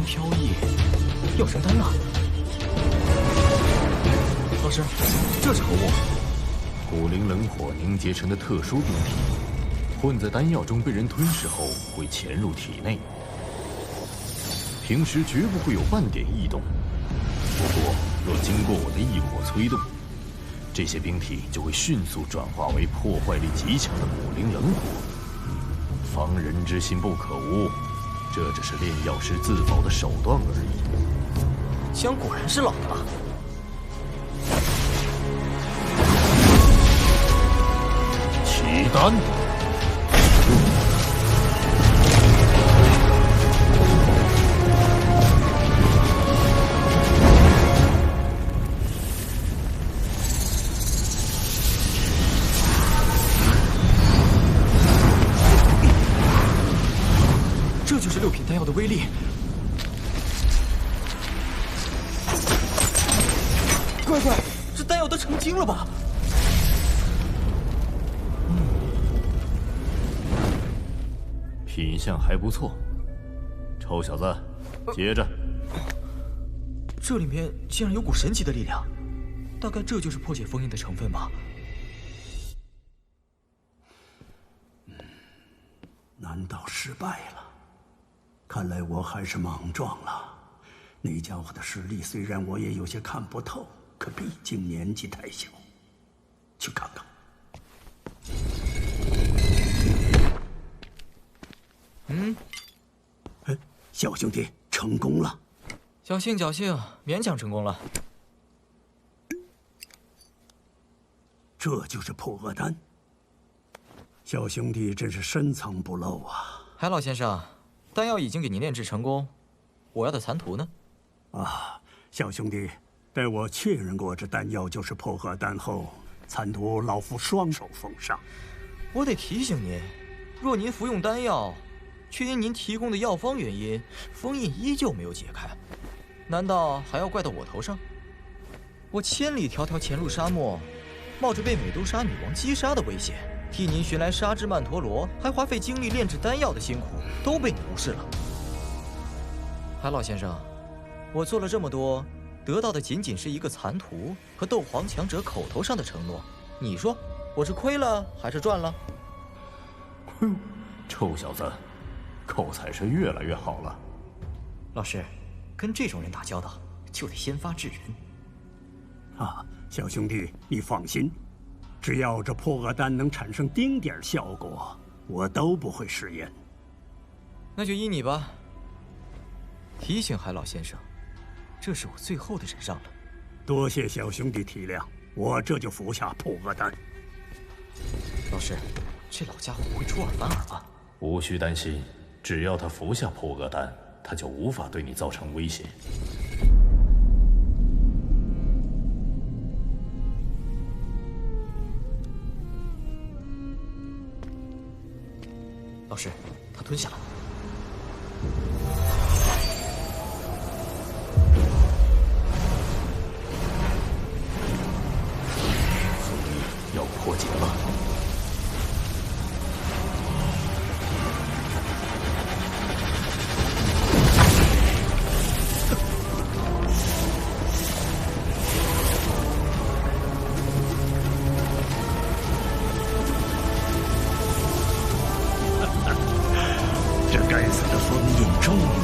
飘逸，药神丹了。老师，这是何物？古灵冷火凝结成的特殊冰体，混在丹药中被人吞噬后会潜入体内，平时绝不会有半点异动。不过，若经过我的异火催动，这些冰体就会迅速转化为破坏力极强的古灵冷火。防人之心不可无。这只是炼药师自保的手段而已。枪果然是老的了。起丹！这就是6品丹药的威力。乖乖，这丹药都成精了吧？品相还不错，臭小子，接着。这里面竟然有股神奇的力量，大概这就是破解封印的成分吧。难道失败了？看来我还是莽撞了。那家伙的实力虽然我也有些看不透，可毕竟年纪太小。去看看。小兄弟，成功了。侥幸侥幸，勉强成功了。这就是破厄丹。小兄弟真是深藏不露啊！海老先生，丹药已经给您炼制成功，我要的残图呢？啊，小兄弟，待我确认过这丹药就是破厄丹后，残图老夫双手奉上。我得提醒您，若您服用丹药，却因您提供的药方原因，封印依旧没有解开，难道还要怪到我头上？我千里迢迢潜入沙漠，冒着被美杜莎女王击杀的危险，替您寻来沙之曼陀罗，还花费精力炼制丹药的辛苦，都被你无视了。海老先生，我做了这么多，得到的仅仅是一个残图和斗皇强者口头上的承诺。你说，我是亏了还是赚了？臭小子，口才是越来越好了。老师，跟这种人打交道，就得先发制人。啊，小兄弟，你放心，只要这破厄丹能产生丁点效果，我都不会食言。那就依你吧。提醒海老先生，这是我最后的忍让了。多谢小兄弟体谅，我这就服下破厄丹。老师，这老家伙不会出尔反尔吧？无需担心，只要他服下破厄丹，他就无法对你造成威胁。老师，他吞下了。兄弟，要破解了。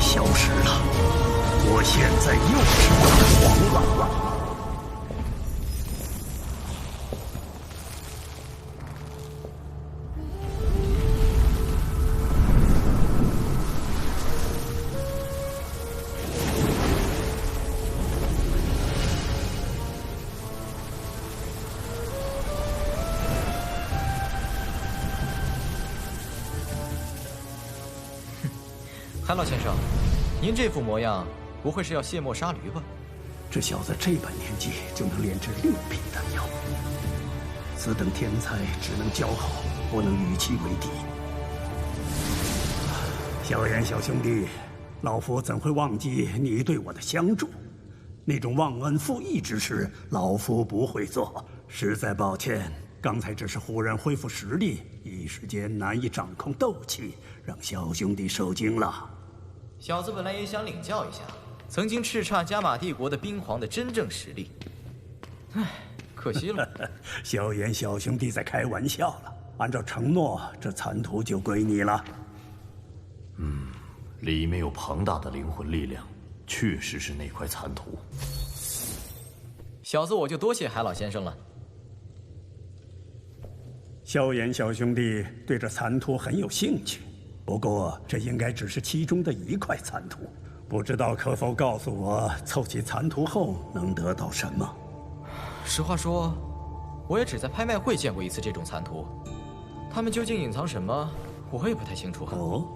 消失了，我现在又是大黄狼了。海老先生，您这副模样，不会是要卸磨杀驴吧？这小子这般年纪就能炼制6品丹药，此等天才只能交好，不能与其为敌。萧炎小兄弟，老夫怎会忘记你对我的相助？那种忘恩负义之事，老夫不会做。实在抱歉，刚才只是忽然恢复实力，一时间难以掌控斗气，让小兄弟受惊了。小子本来也想领教一下曾经叱咤加玛帝国的冰皇的真正实力，唉，可惜了。萧炎小兄弟在开玩笑了。按照承诺，这残图就归你了。里面有庞大的灵魂力量，确实是那块残图。小子我就多谢海老先生了。萧炎小兄弟对这残图很有兴趣，不过这应该只是其中的一块残图，不知道可否告诉我，凑齐残图后能得到什么？实话说，我也只在拍卖会见过一次这种残图，他们究竟隐藏什么，我也不太清楚。哦。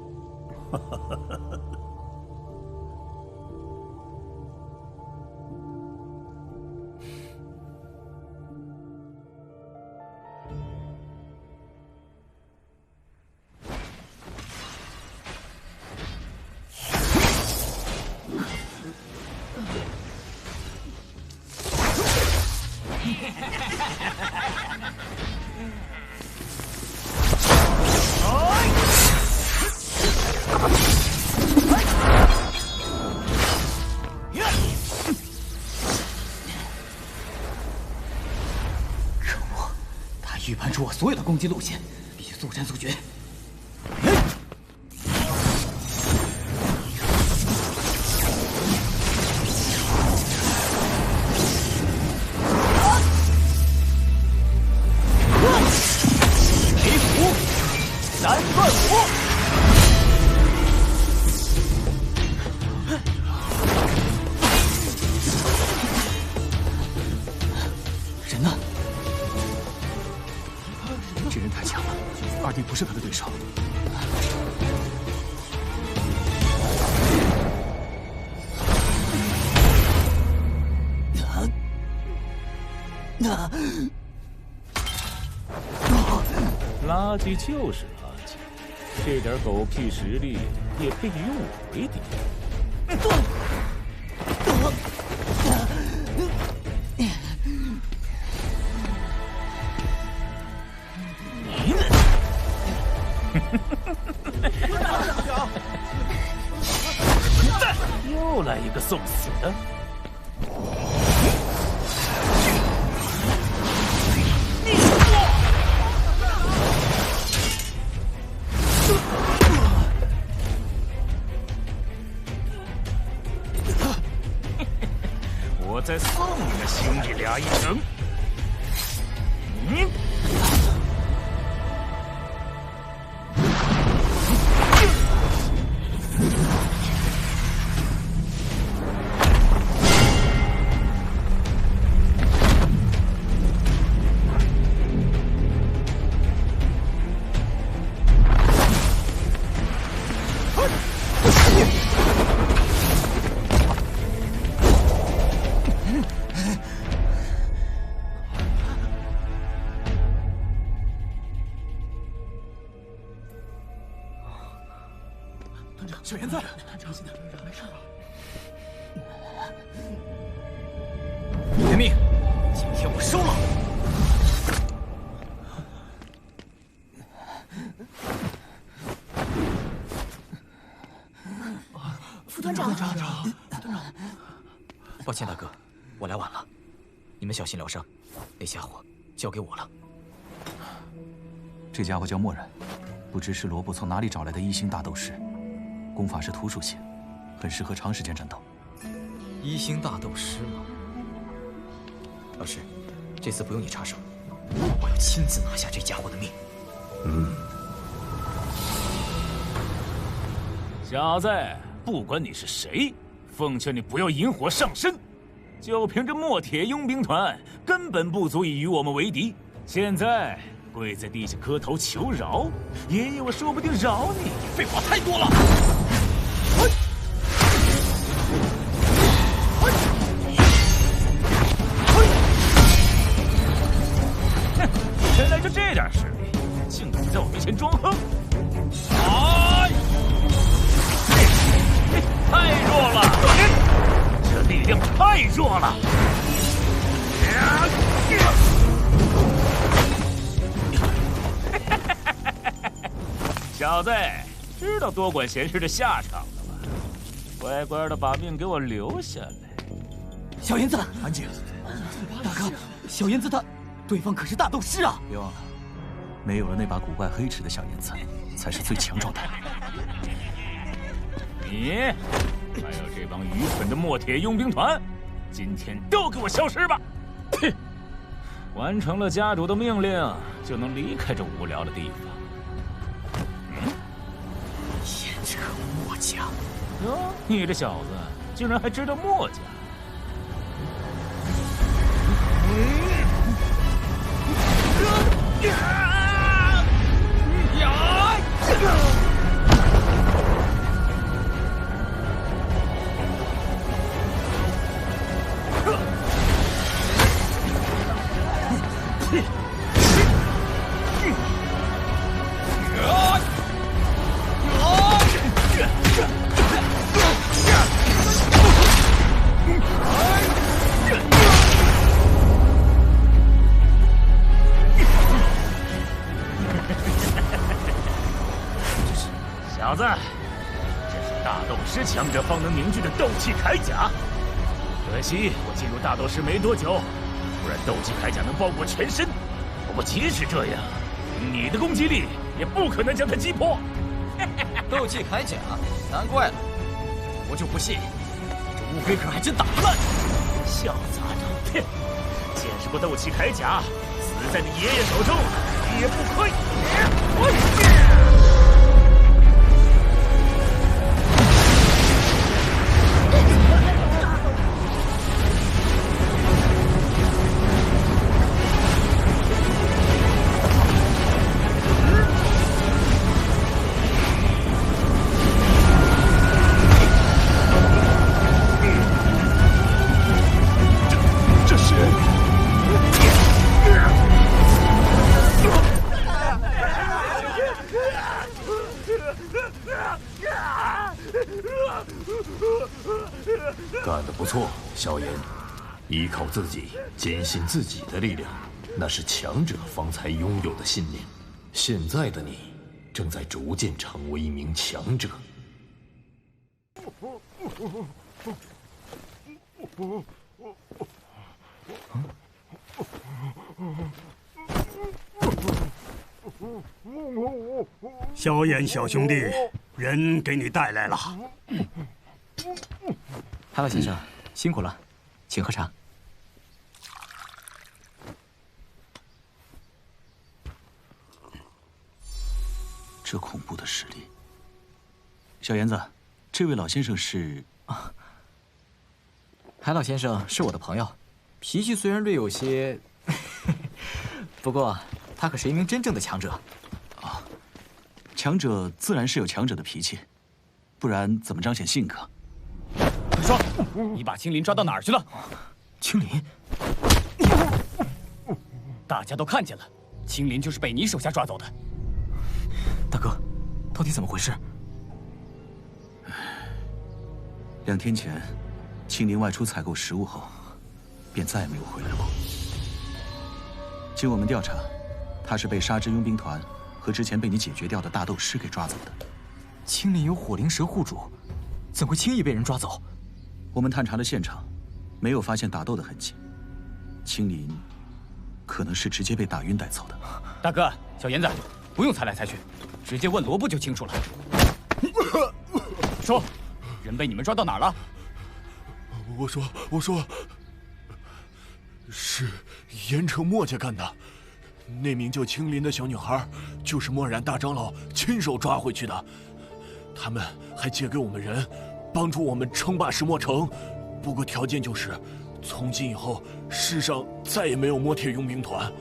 预判出我所有的攻击路线，必须速战速决。雷虎3段斧。人呢？这人太强了，二弟不是他的对手。垃圾就是垃圾，这点狗屁实力也配与我为敌？又来一个送死的！我再送你们兄弟俩一程。小燕子，没事吧？你的命，今天我收了。副团长，抱歉，大哥，我来晚了。你们小心疗伤，那家伙交给我了。这家伙叫墨染，不知是罗布从哪里找来的一星大斗士。功法是土属性，很适合长时间战斗。一星大斗师吗？老师，这次不用你插手，我要亲自拿下这家伙的命。小子，不管你是谁，奉劝你不要引火上身。就凭这墨铁佣兵团，根本不足以与我们为敌。现在跪在地下磕头求饶，爷爷我说不定饶你。废话太多了。原来就这点实力，竟敢在我面前装横！太弱了，这力量太弱了！小子，知道多管闲事的下场了吧？乖乖的把命给我留下来。小燕子，安静。大哥，小燕子她，对方可是大斗师啊！别忘了，没有了那把古怪黑齿的小燕子，才是最强状态。你，还有这帮愚蠢的墨铁佣兵团，今天都给我消失吧！哼，完成了家主的命令，就能离开这无聊的地方。也扯墨家。哟，你这小子竟然还知道墨家！小子，这是大斗师强者方能凝聚的斗气铠甲。可惜我进入大斗师没多久，不然斗气铠甲能包裹全身。不过即使这样，你的攻击力也不可能将它击破。斗气铠甲，难怪了，我就不信这乌龟壳还真打不烂。小杂种，哼！见识过斗气铠甲，死在你爷爷手中也不亏。这是。依靠自己，坚信自己的力量，那是强者方才拥有的信念。现在的你，正在逐渐成为一名强者。萧炎小兄弟，人给你带来了。海老先生，辛苦了，请喝茶。这恐怖的实力，小炎子，这位老先生是？海老先生是我的朋友，脾气虽然略有些，不过他可是一名真正的强者。强者自然是有强者的脾气，不然怎么彰显性格？快说，你把青林抓到哪儿去了？青林，大家都看见了，青林就是被你手下抓走的。大哥，到底怎么回事？2天前，青林外出采购食物后，便再也没有回来过。经我们调查，他是被沙之佣兵团和之前被你解决掉的大斗师给抓走的。青林有火灵蛇护主，怎会轻易被人抓走？我们探查了现场，没有发现打斗的痕迹。青林可能是直接被打晕带走的。大哥，小炎子，不用猜来猜去，直接问罗布就清楚了。说，人被你们抓到哪儿了？我说，是盐城墨家干的。那名叫青林的小女孩，就是墨染大长老亲手抓回去的。他们还借给我们人，帮助我们称霸石墨城。不过条件就是，从今以后世上再也没有墨铁佣兵团。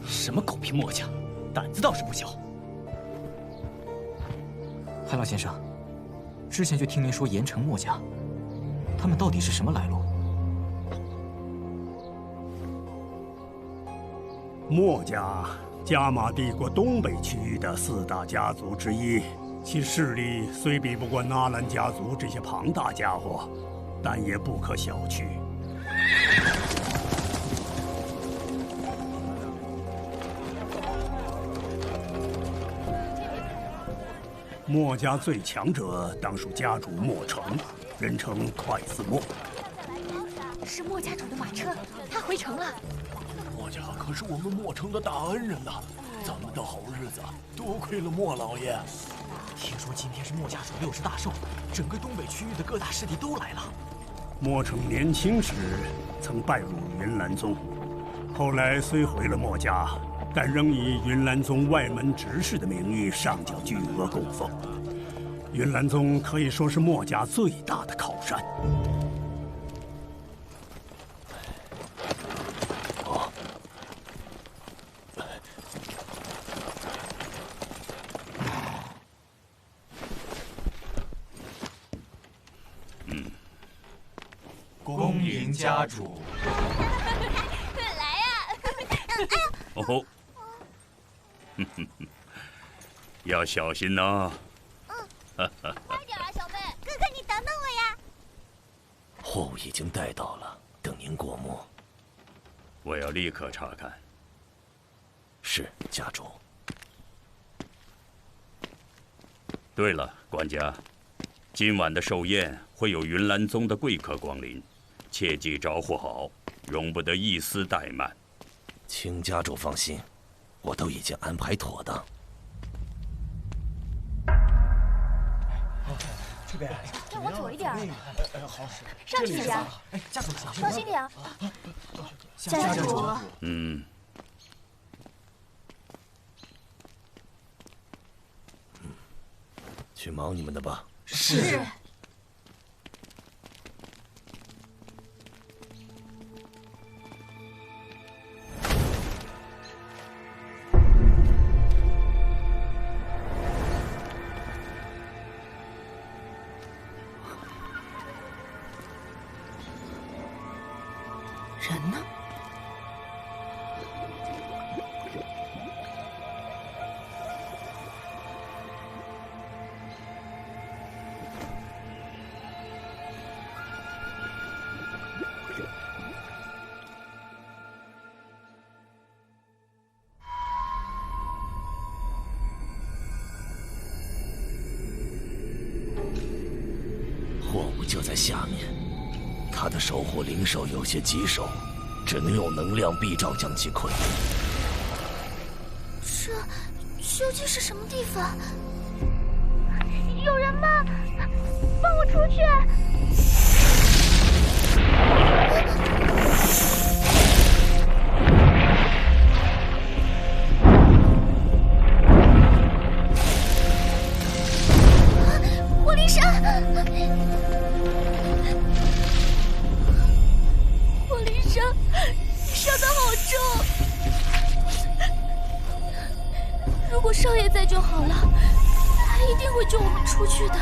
什么狗屁墨家，胆子倒是不小。海老先生，之前就听您说盐城墨家，他们到底是什么来路？墨家，加玛帝国东北区域的4大家族之一，其势力虽比不过纳兰家族这些庞大家伙，但也不可小觑。墨家最强者当属家主墨城，人称快似墨。是墨家主的马车，他回城了。墨家可是我们墨城的大恩人呐，咱们的好日子多亏了墨老爷。听说今天是墨家主60大寿，整个东北区域的各大势力都来了。墨城年轻时曾拜入云岚宗，后来虽回了墨家，但仍以云岚宗外门执事的名义上缴巨额供奉。云岚宗可以说是墨家最大的靠山。恭迎家主。来呀！哦，要小心呐。快点啊，小贝！哥哥，你等等我呀。货物已经带到了，等您过目。我要立刻查看。是，家主。对了，管家，今晚的寿宴会有云岚宗的贵客光临，切记招呼好，容不得一丝怠慢。请家主放心，我都已经安排妥当。这边，让我左一点。好，上去点。家主，小心点。家主。去忙你们的吧。是。人呢？设在下面，他的守护灵兽有些棘手，只能用能量臂障将其困住。这究竟是什么地方？有人吗？放我出去！火灵山，火灵山，伤得好重。如果少爷在就好了，他一定会救我们出去的。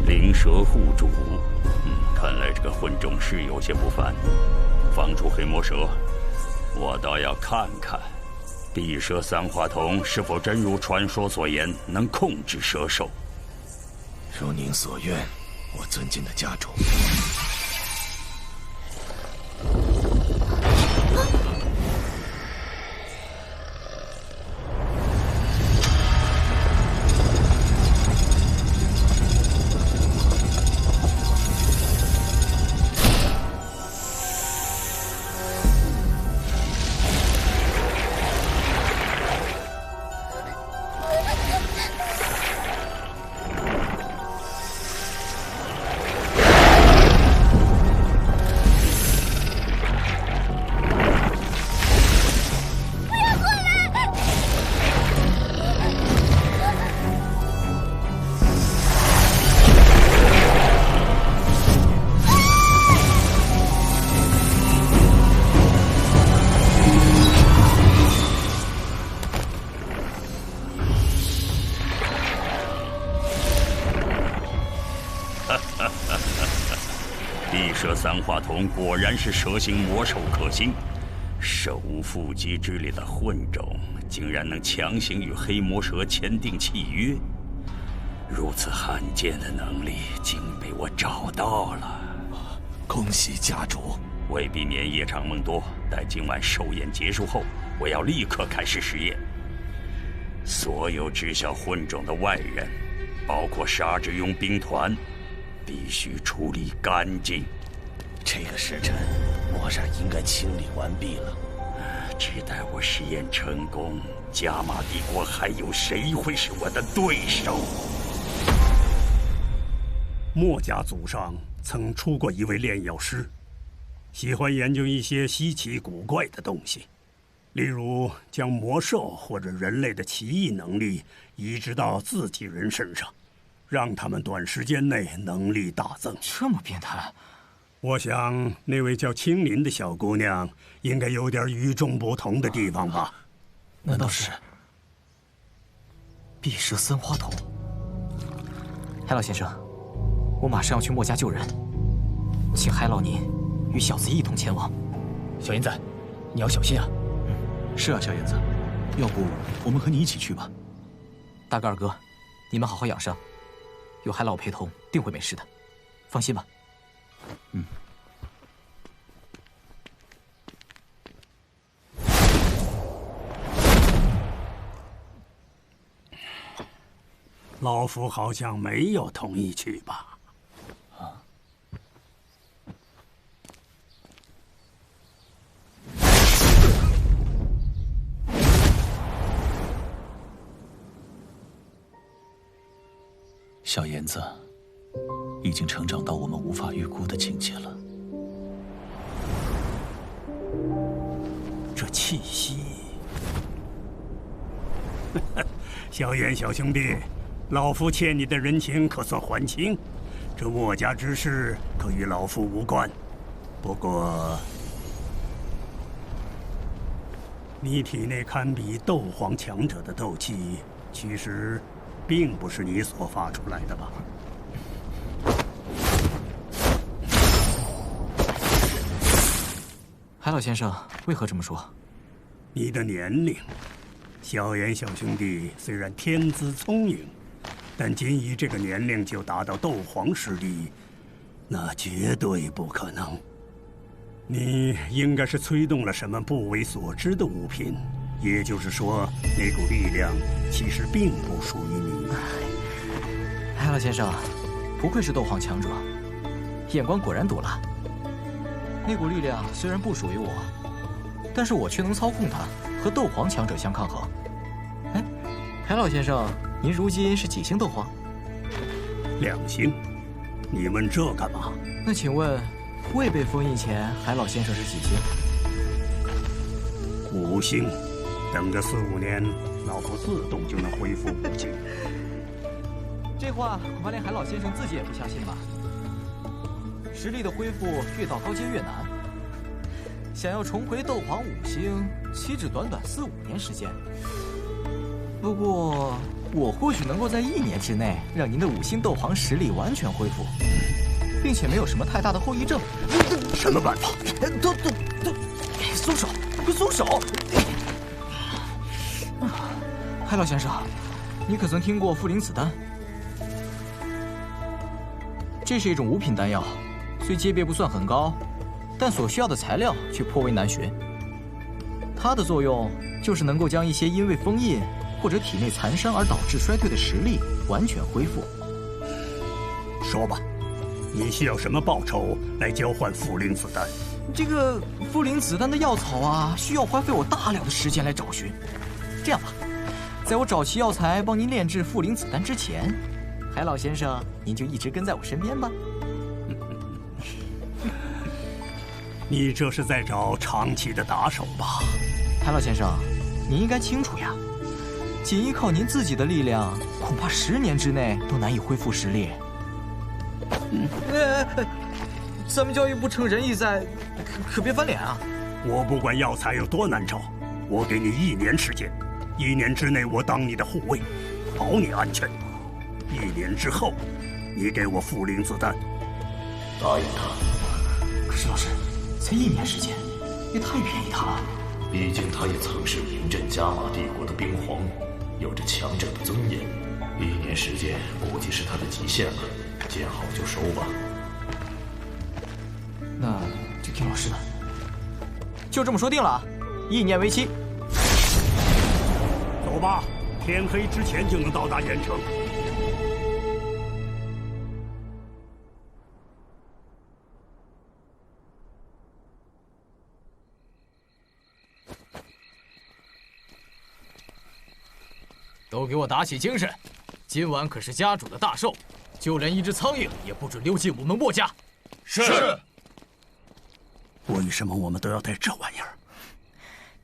灵蛇护主，看来这个混种是有些不凡。放出黑魔蛇，我倒要看看，地蛇三花瞳是否真如传说所言，能控制蛇兽。如您所愿，我尊敬的家主。地蛇三花瞳果然是蛇形魔兽克星，手无缚鸡之力的混种，竟然能强行与黑魔蛇签订契约。如此罕见的能力，竟被我找到了。恭喜家主！为避免夜长梦多，待今晚寿宴结束后，我要立刻开始实验。所有知晓混种的外人，包括沙之庸兵团，必须处理干净。这个时辰，墨染应该清理完毕了。只待我实验成功，加玛帝国还有谁会是我的对手？墨家祖上曾出过一位炼药师，喜欢研究一些稀奇古怪的东西，例如将魔兽或者人类的奇异能力移植到自己人身上，让他们短时间内能力大增。这么变态？我想那位叫青林的小姑娘应该有点与众不同的地方吧？难道是碧蛇三花瞳？海老先生，我马上要去墨家救人，请海老您与小子一同前往。小燕子，你要小心啊！是啊，小燕子，要不我们和你一起去吧？大哥二哥，你们好好养伤，有海老陪同，定会没事的，放心吧。老夫好像没有同意去吧？小燕子已经成长到我们无法预估的境界了。这气息，小燕小兄弟，老夫欠你的人情可算还清。这墨家之事可与老夫无关。不过，你体内堪比斗皇强者的斗气，其实并不是你所发出来的吧？海老先生为何这么说？你的年龄，萧炎小兄弟虽然天资聪颖，但仅以这个年龄就达到斗皇实力，那绝对不可能。你应该是催动了什么不为所知的物品，也就是说，那股力量其实并不属于你。海老先生，不愧是斗皇强者，眼光果然毒辣。那股力量虽然不属于我，但是我却能操控它，和斗皇强者相抗衡。哎，海老先生，您如今是几星斗皇？2星。你问这干嘛？那请问，未被封印前，海老先生是几星？5星。等个4、5年，老夫自动就能恢复5星。这话恐怕连海老先生自己也不相信吧？实力的恢复越到高阶越难，想要重回斗皇5星，岂止短短4、5年时间。不过，我或许能够在1年之内让您的5星斗皇实力完全恢复，并且没有什么太大的后遗症。什么办法？都，松手！快松手！海老先生，你可曾听过复灵子丹？这是一种5品丹药，虽阶别不算很高，但所需要的材料却颇为难寻。它的作用就是能够将一些因为封印或者体内残伤而导致衰退的实力完全恢复。说吧，你需要什么报酬来交换复灵子丹？这个复灵子丹的药草啊，需要花费我大量的时间来找寻。这样吧，在我找齐药材帮您炼制复灵子丹之前，海老先生您就一直跟在我身边吧。你这是在找长期的打手吧？海老先生，您应该清楚呀，仅依靠您自己的力量，恐怕10年之内都难以恢复实力。咱们教育部趁仁义在，可别翻脸啊！我不管药材有多难找，我给你1年时间，1年之内我当你的护卫，保你安全。1年之后，你给我复灵子丹。答应他。可是老师，才1年时间，也太便宜他了。毕竟他也曾是名震加玛帝国的冰皇，有着强者的尊严。1年时间估计是他的极限了，见好就收吧。那就听老师的，就这么说定了，1年为期。走吧，天黑之前就能到达盐城。都给我打起精神！今晚可是家主的大寿，就连一只苍蝇也不准溜进我们墨家。是。为什么我们都要带这玩意儿？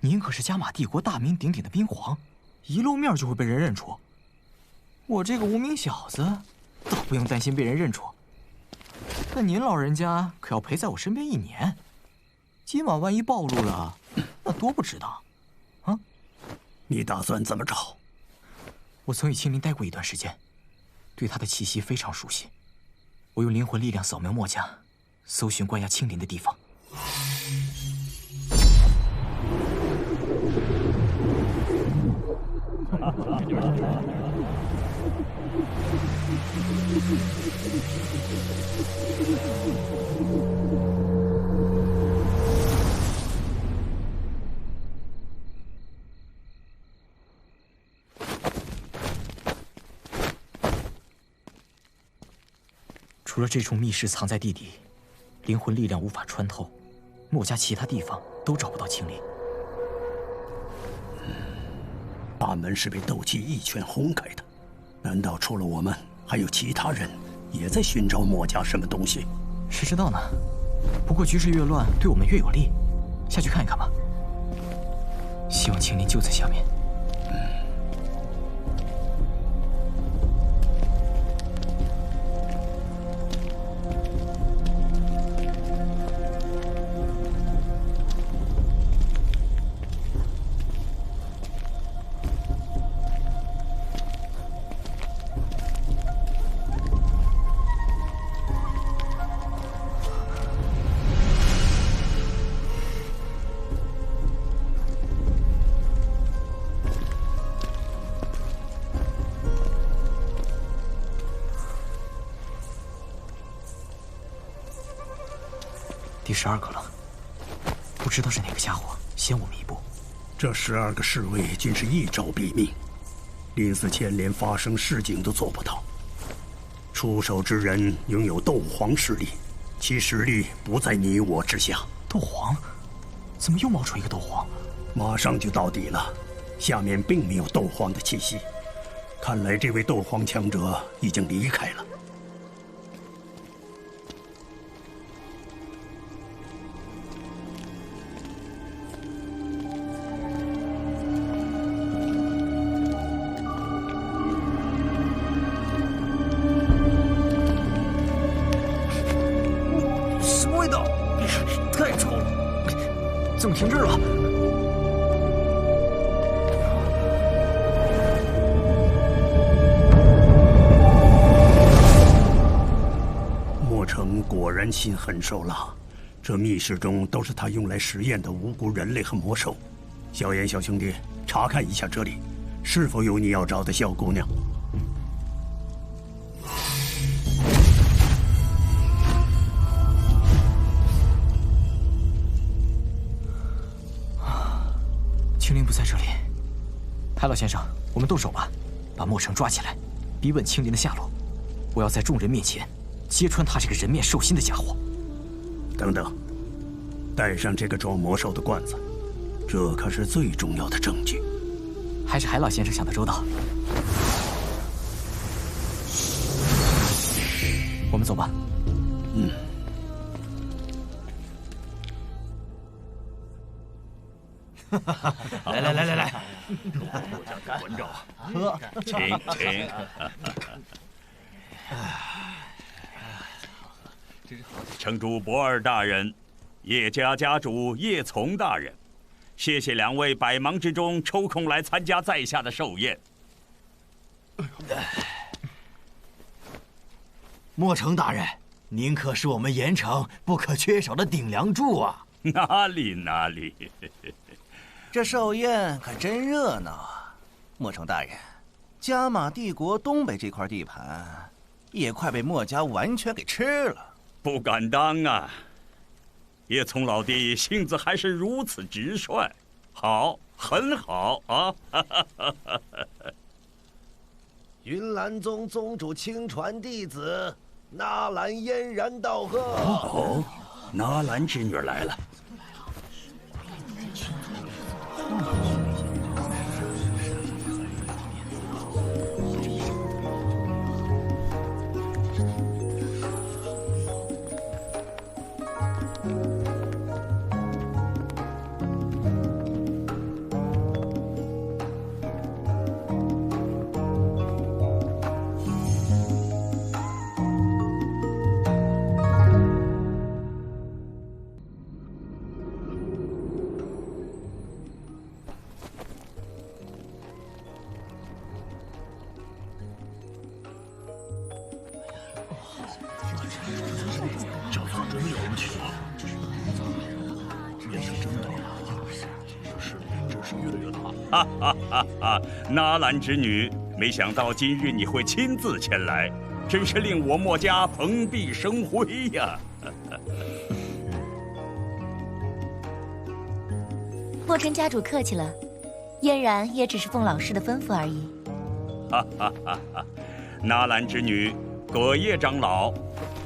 您可是加玛帝国大名鼎鼎的冰皇，一露面就会被人认出。我这个无名小子，倒不用担心被人认出。但您老人家可要陪在我身边1年，今晚万一暴露了，那多不值当，啊？你打算怎么找？我曾与青灵待过一段时间，对他的气息非常熟悉。我用灵魂力量扫描墨家，搜寻关押青灵的地方。除了这处密室藏在地底，灵魂力量无法穿透，墨家其他地方都找不到青灵。大门是被斗气一拳轰开的，难道除了我们，还有其他人也在寻找墨家什么东西？谁知道呢？不过局势越乱，对我们越有利，下去看一看吧。希望青灵就在下面。第12个了，不知道是哪个家伙先我们一步。这12个侍卫均是一朝毙命，临死前连发生示警都做不到。出手之人拥有斗皇实力，其实力不在你我之下。斗皇？怎么又冒出一个斗皇？马上就到底了，下面并没有斗皇的气息。看来这位斗皇强者已经离开了。什么味道？太臭了！怎么停滞了？莫城果然心狠手辣，这密室中都是他用来实验的无辜人类和魔兽。萧炎小兄弟，查看一下这里，是否有你要找的小姑娘？青灵不在这里。海老先生，我们动手吧，把莫城抓起来，逼问青灵的下落。我要在众人面前揭穿他这个人面兽心的家伙。等等，带上这个装魔兽的罐子，这可是最重要的证据。还是海老先生想得周到。我们走吧。嗯。来，关照，喝，请。城主博尔大人，叶家家主叶从大人，谢谢2位百忙之中抽空来参加在下的寿宴。莫城大人，您可是我们盐城不可缺少的顶梁柱啊！哪里，这寿宴可真热闹啊！莫城大人，加玛帝国东北这块地盘，也快被墨家完全给吃了。不敢当啊！叶从老弟性子还是如此直率，好，很好啊！云岚宗宗主亲传弟子纳兰嫣然道贺。哦，纳兰之女来了。这方真了不起啊！面积真大，这势力真是越来越大。哈！纳兰之女，没想到今日你会亲自前来，真是令我墨家蓬荜生辉呀！莫城家主客气了，嫣然也只是奉老师的吩咐而已。哈！纳兰之女，葛叶长老，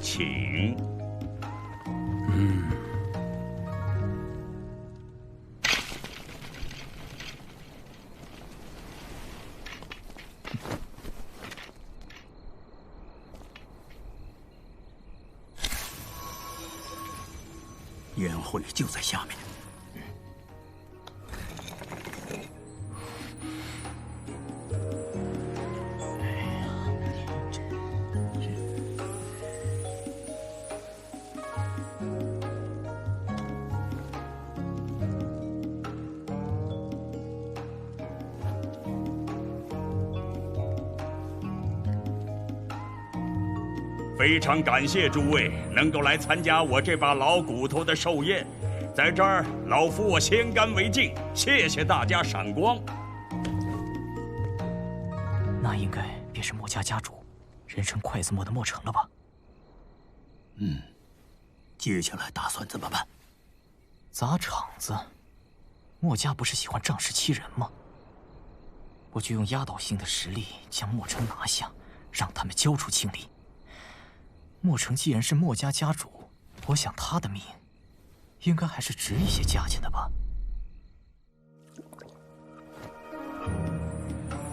请。宴会就在下面。非常感谢诸位能够来参加我这把老骨头的寿宴，在这儿老夫我先干为敬，谢谢大家赏光。那应该便是墨家家主，人称筷子墨的墨城了吧？接下来打算怎么办？砸场子。墨家不是喜欢仗势欺人吗？我就用压倒性的实力将墨城拿下，让他们交出青林。墨城既然是墨家家主，我想他的命应该还是值一些价钱的吧。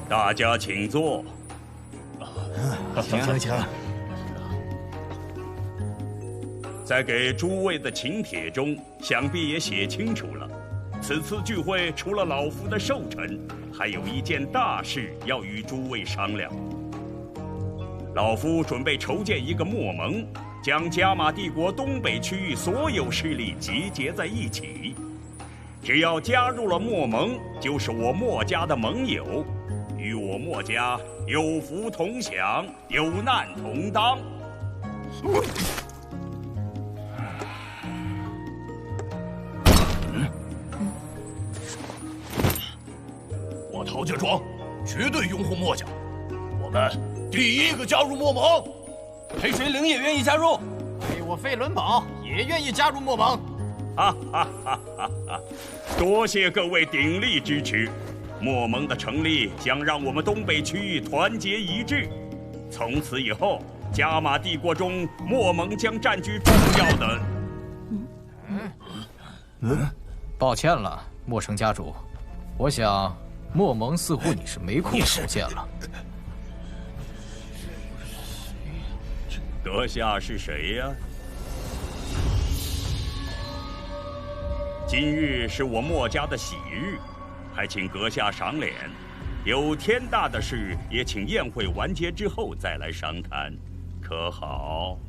大家请坐。请。在给诸位的请帖中，想必也写清楚了。此次聚会除了老夫的寿辰，还有一件大事要与诸位商量。老夫准备筹建一个墨盟，将加玛帝国东北区域所有势力集结在一起。只要加入了墨盟，就是我墨家的盟友，与我墨家有福同享，有难同当。我陶家庄绝对拥护墨家，我们第一个加入墨盟。黑水岭也愿意加入，我费伦堡也愿意加入墨盟。多谢各位鼎力支持，墨盟的成立将让我们东北区域团结一致。从此以后，加玛帝国中墨盟将占据重要的。抱歉了，墨城家主，我想墨盟似乎你是没空筹建了。阁下是谁呀？今日是我墨家的喜日，还请阁下赏脸。有天大的事，也请宴会完结之后再来商谈，可好？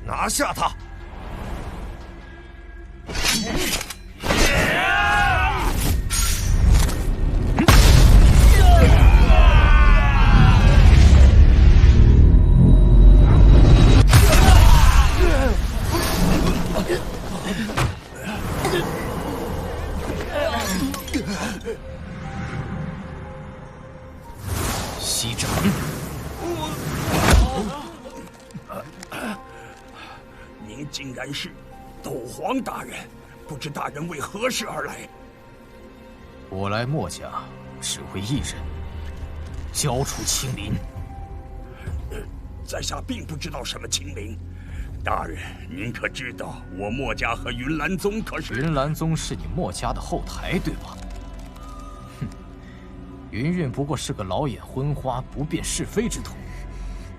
拿下他！西掌！您竟然是斗皇大人，不知大人为何事而来？我来墨家只为一人，交出青林。在下并不知道什么青林。大人，您可知道我墨家和云岚宗可是？云岚宗是你墨家的后台，对吧？哼，云韵不过是个老眼昏花、不辨是非之徒。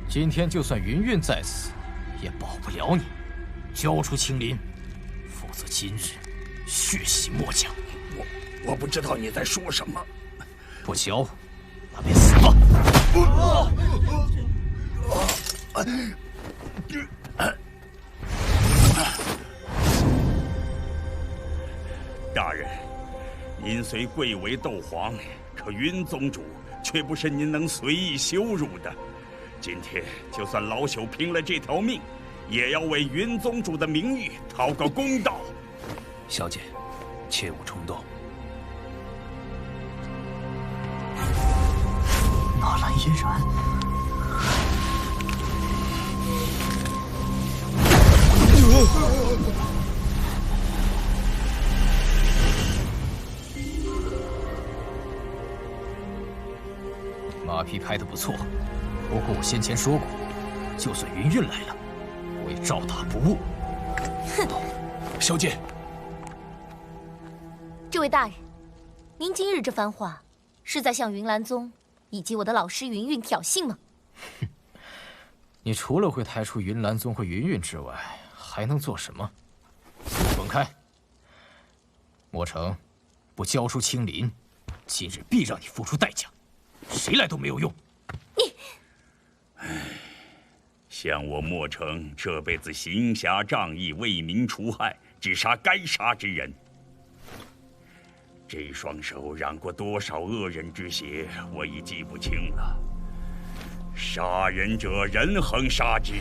今天就算云韵在此，也保不了你。交出青林，否则今日血洗墨家。我不知道你在说什么。不交，那便死吧！大人，您虽贵为斗皇，可云宗主却不是您能随意羞辱的。今天就算老朽拼了这条命，也要为云宗主的名誉讨个公道。小姐，切勿冲动。纳兰嫣然，马屁拍得不错，不过我先前说过，就算云韵来了，我也照打不误。哼！小姐，这位大人，您今日这番话，是在向云岚宗以及我的老师云韵挑衅吗？你除了会抬出云岚宗和云韵之外，还能做什么？滚开！墨城，不交出青林，今日必让你付出代价，谁来都没有用。你，像我墨城这辈子行侠仗义、为民除害，只杀该杀之人。这双手染过多少恶人之血，我已记不清了。杀人者人恒杀之，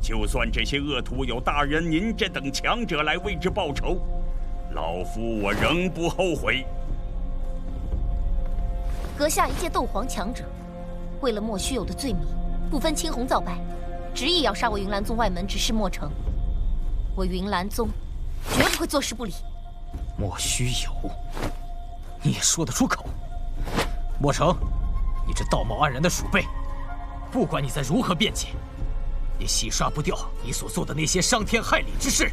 就算这些恶徒有大人您这等强者来为之报仇，老夫我仍不后悔。阁下一介斗皇强者，为了莫须有的罪名，不分青红皂白，执意要杀我云岚宗外门执事莫成。我云岚宗绝不会坐视不理。莫须有，你也说得出口？莫成，你这道貌岸然的鼠辈，不管你再如何辩解，也洗刷不掉你所做的那些伤天害理之事。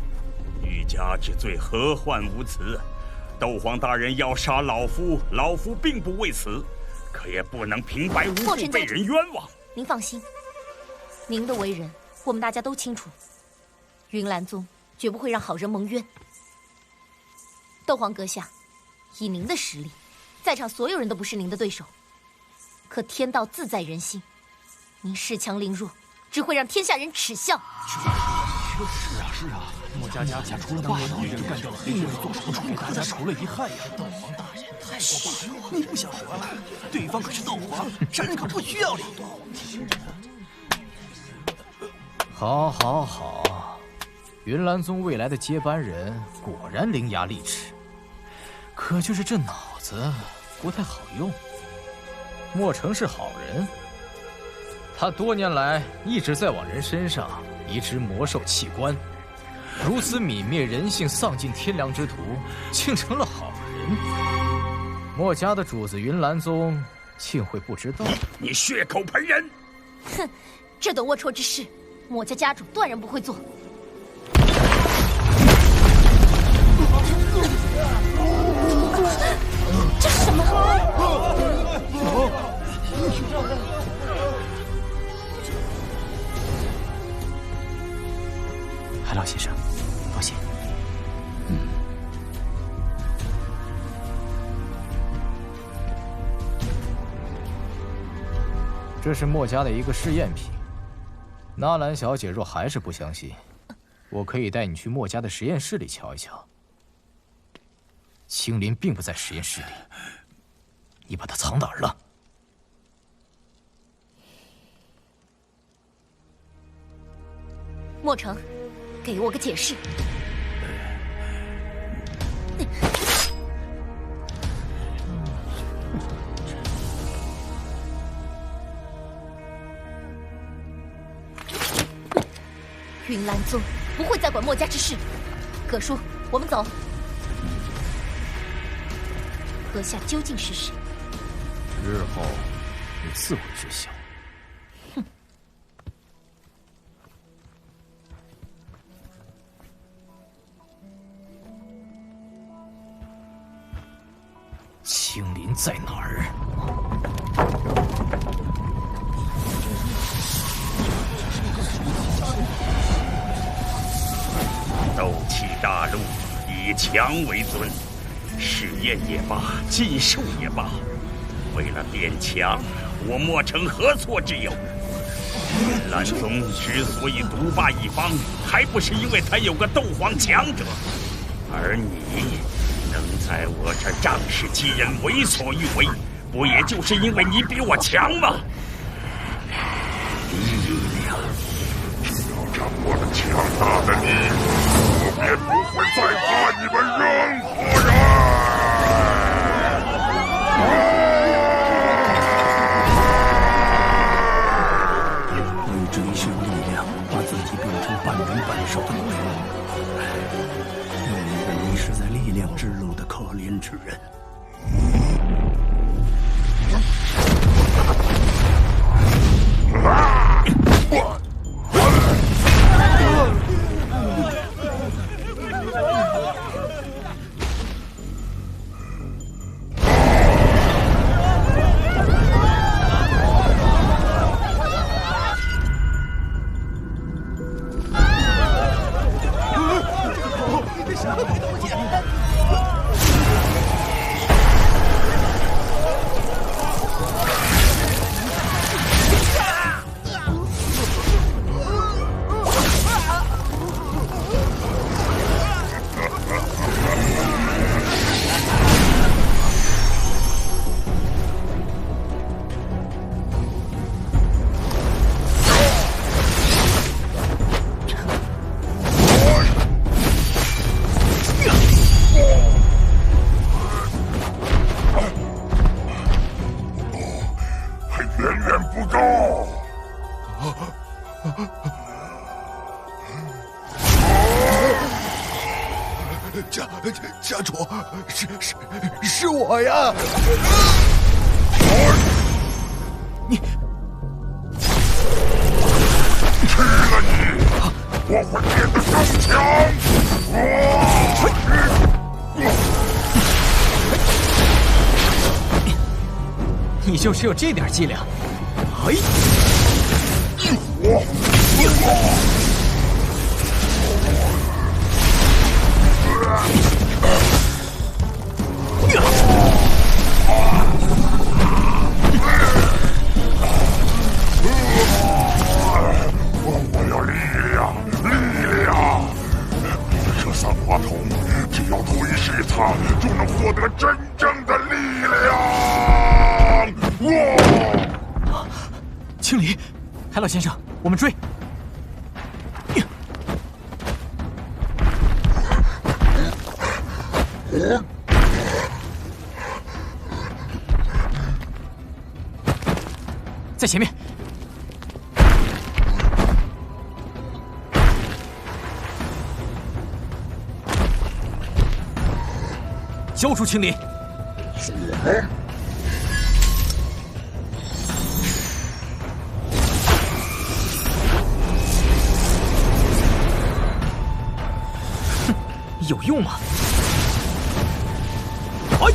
欲加之罪，何患无辞？斗皇大人要杀老夫，老夫并不为此，可也不能平白无故被人冤枉。您放心，您的为人，我们大家都清楚。云岚宗绝不会让好人蒙冤。斗皇阁下，以您的实力，在场所有人都不是您的对手。可天道自在人心，您恃强凌弱，只会让天下人耻笑。是啊，莫家除了霸道，一人干掉了另一位，做什么出大家除了遗憾呀？斗皇大人太过分了，你不想活了？对方可是斗皇，杀人可不需要理。好，云岚宗未来的接班人果然伶牙俐齿，可就是这脑子不太好用。莫成是好人，他多年来一直在往人身上移植魔兽器官，如此泯灭人性、丧尽天良之徒，竟成了好人。莫家的主子云岚宗竟会不知道？你血口喷人！哼，这等龌龊之事，莫家家主断然不会做。这是什么？海老先生，多谢。这是墨家的一个试验品。纳兰小姐若还是不相信，我可以带你去墨家的实验室里瞧一瞧。青林并不在实验室里，你把他藏哪儿了？莫成，给我个解释。云岚宗不会再管墨家之事。葛叔，我们走。阁下究竟是谁？日后你自会知晓。哼！青林在哪儿？斗气大陆以强为尊，试验也罢，禁术也罢，为了变强，我莫成何错之有？云岚宗之所以独霸一方，还不是因为他有个斗皇强者？而你能在我这仗势欺人、为所欲为，不也就是因为你比我强吗？力量，只要掌握了强大的你，我便不会再怕你们任何人。为追求力量，把自己变成半人半兽的鬼物。有一个迷失在力量之路的可怜之人。家主，是我呀！你吃了你，我会变得更强！你就只有这点伎俩？哎！我要力量，力量！这三花筒，只要吞噬它，就能获得真正的力量！青离，海老先生，我们追！在前面。交出青离。是。哼，有用吗？哎！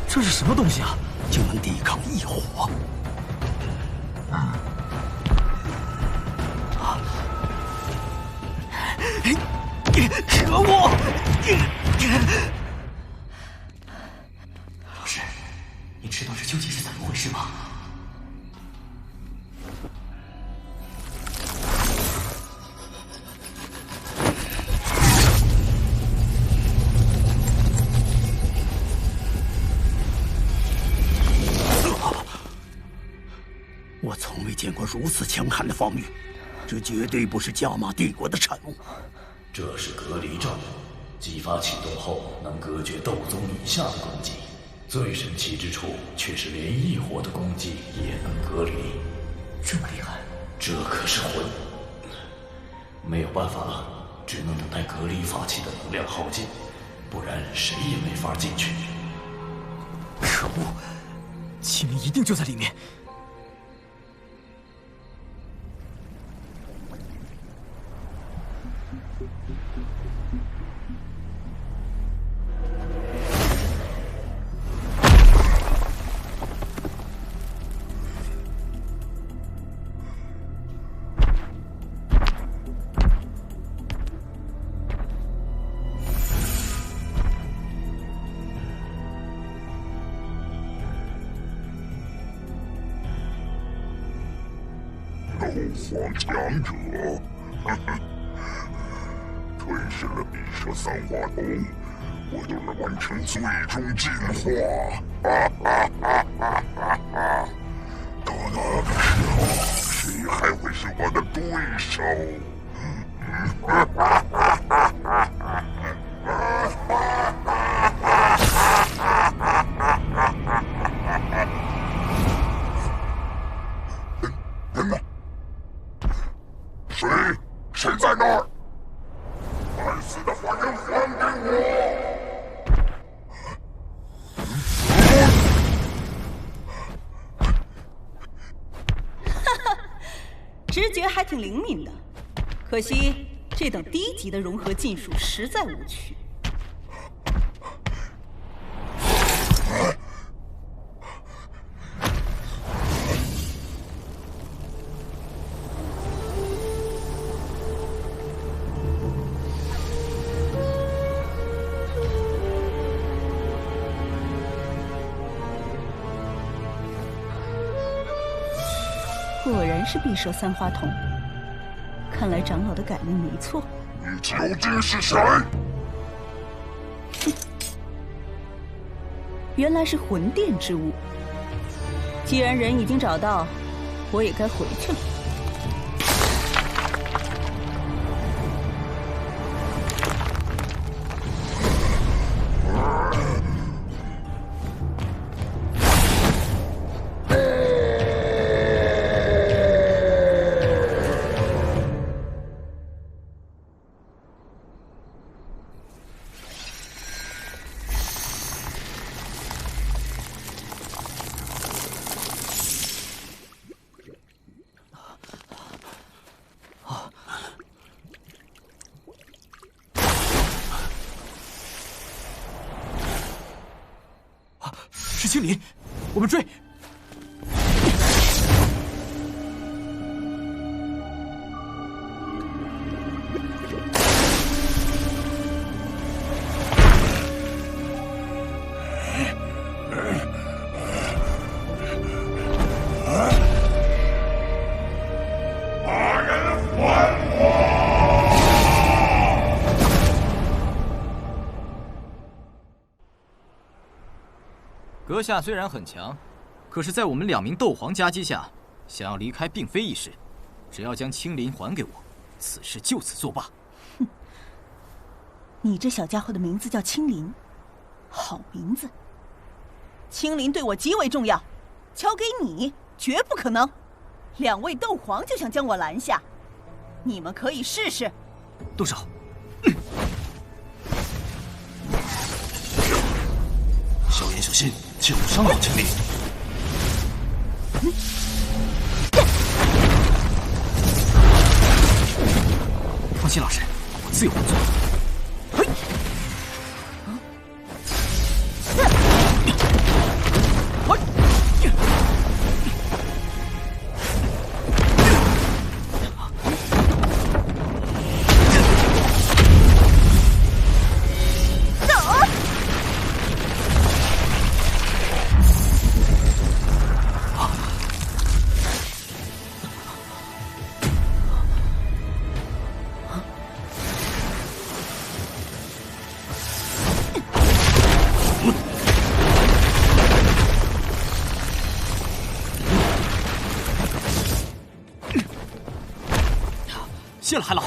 这是什么东西啊？竟能抵抗异火！可恶！老师，你知道这究竟是怎么回事吗？我从未见过如此强悍的防御，这绝对不是加玛帝国的产物。这是隔离罩，激发启动后能隔绝斗宗以下的攻击。最神奇之处却是连异火的攻击也能隔离。这么厉害？这可是魂。没有办法了，只能等待隔离法器的能量耗尽，不然谁也没法进去。可恶，青离一定就在里面。斗皇强者，吞噬了匕首三花筒，我就能完成最终进化。到那个时候，谁还会是我的对手？人呢？谁在那儿？该死的凡人，还给我！哈哈，直觉还挺灵敏的，可惜这等低级的融合禁术实在无趣。果然是匕首三花筒，看来长老的改命没错。你究竟是谁？原来是魂殿之物。既然人已经找到，我也该回去了。青林，我们追！阁下虽然很强，可是在我们2名斗皇夹击下，想要离开并非易事。只要将青林还给我，此事就此作罢。哼，你这小家伙的名字叫青林，好名字。青林对我极为重要，交给你绝不可能。2位斗皇就想将我拦下，你们可以试试。动手！萧炎，小心，切勿伤到青林。放心，老师，我自有分寸。谢了，海老。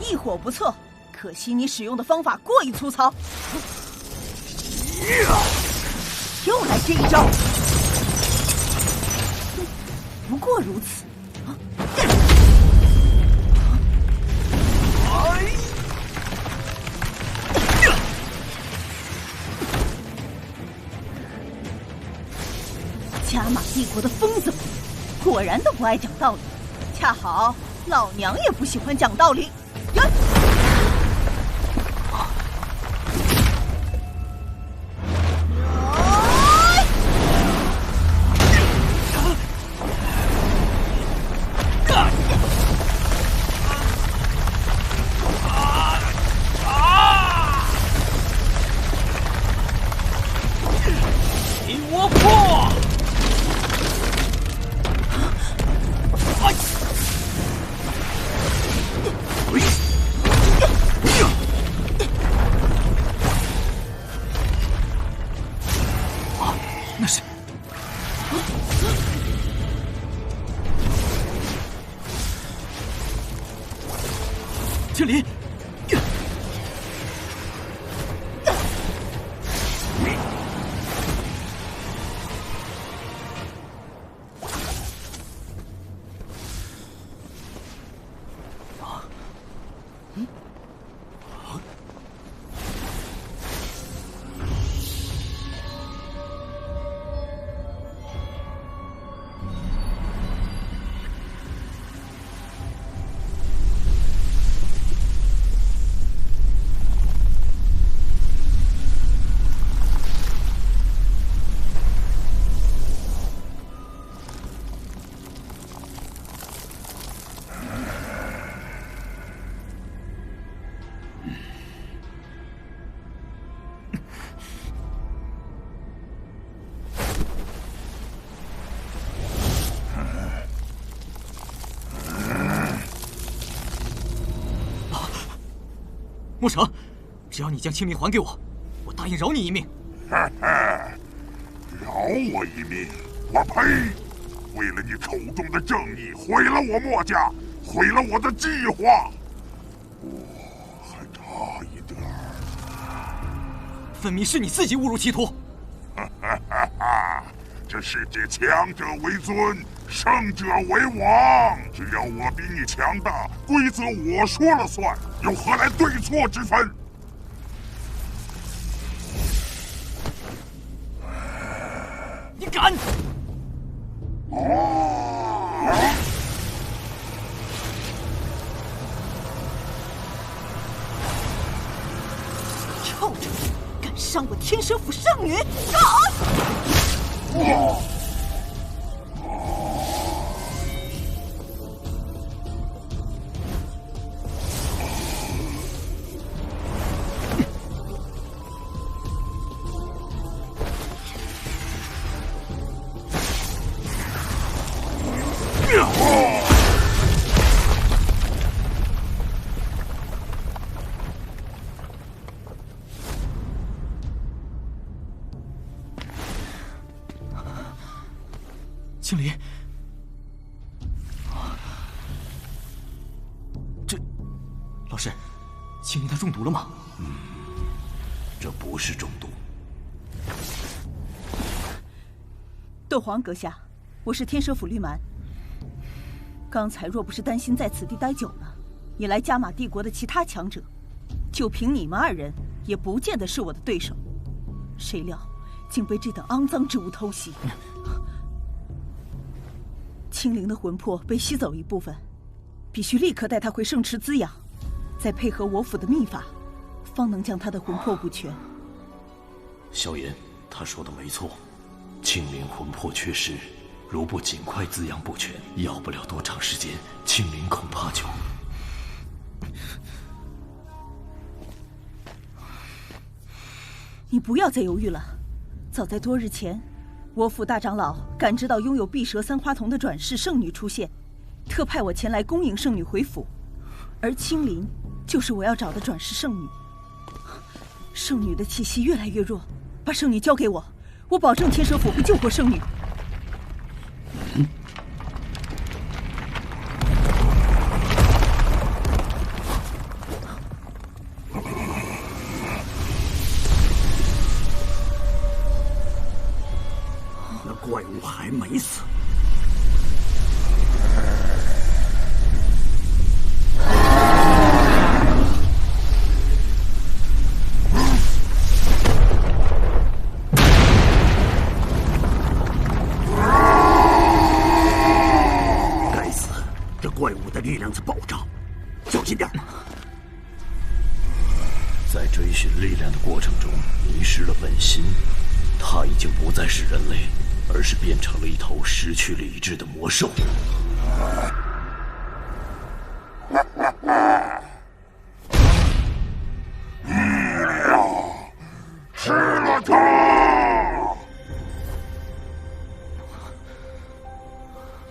一火不错，可惜你使用的方法过于粗糙。又来这一招，不过如此。加玛帝国的疯子们，果然都不爱讲道理。恰好老娘也不喜欢讲道理。青林，莫成，只要你将青林还给我，我答应饶你一命。饶我一命？我呸！为了你口中的正义，毁了我墨家，毁了我的计划。我还差一点儿。分明是你自己误入歧途。这世界强者为尊，胜者为王。只要我比你强大，规则我说了算，又何来对错之分？敢！臭者，敢伤我天蛇府圣女！敢！青林，这，老师，青林他中毒了吗？这不是中毒。斗皇阁下，我是天蛇府绿蛮。刚才若不是担心在此地待久了，引来加玛帝国的其他强者，就凭你们2人，也不见得是我的对手。谁料，竟被这等肮脏之物偷袭。青灵的魂魄被吸走一部分，必须立刻带他回圣池滋养，再配合我府的秘法，方能将他的魂魄补全。萧炎，他说的没错，青灵魂魄缺失，如不尽快滋养补全，要不了多长时间，青灵恐怕就……你不要再犹豫了，早在多日前，我府大长老感知到拥有碧蛇三花瞳的转世圣女出现，特派我前来恭迎圣女回府。而青灵就是我要找的转世圣女。圣女的气息越来越弱，把圣女交给我，我保证天蛇府会救活圣女。那怪物还没死。该死，这怪物的力量在暴涨，小心点。在追寻力量的过程中，迷失了本心。他已经不再是人类，而是变成了一头失去理智的魔兽。力量，吃了它！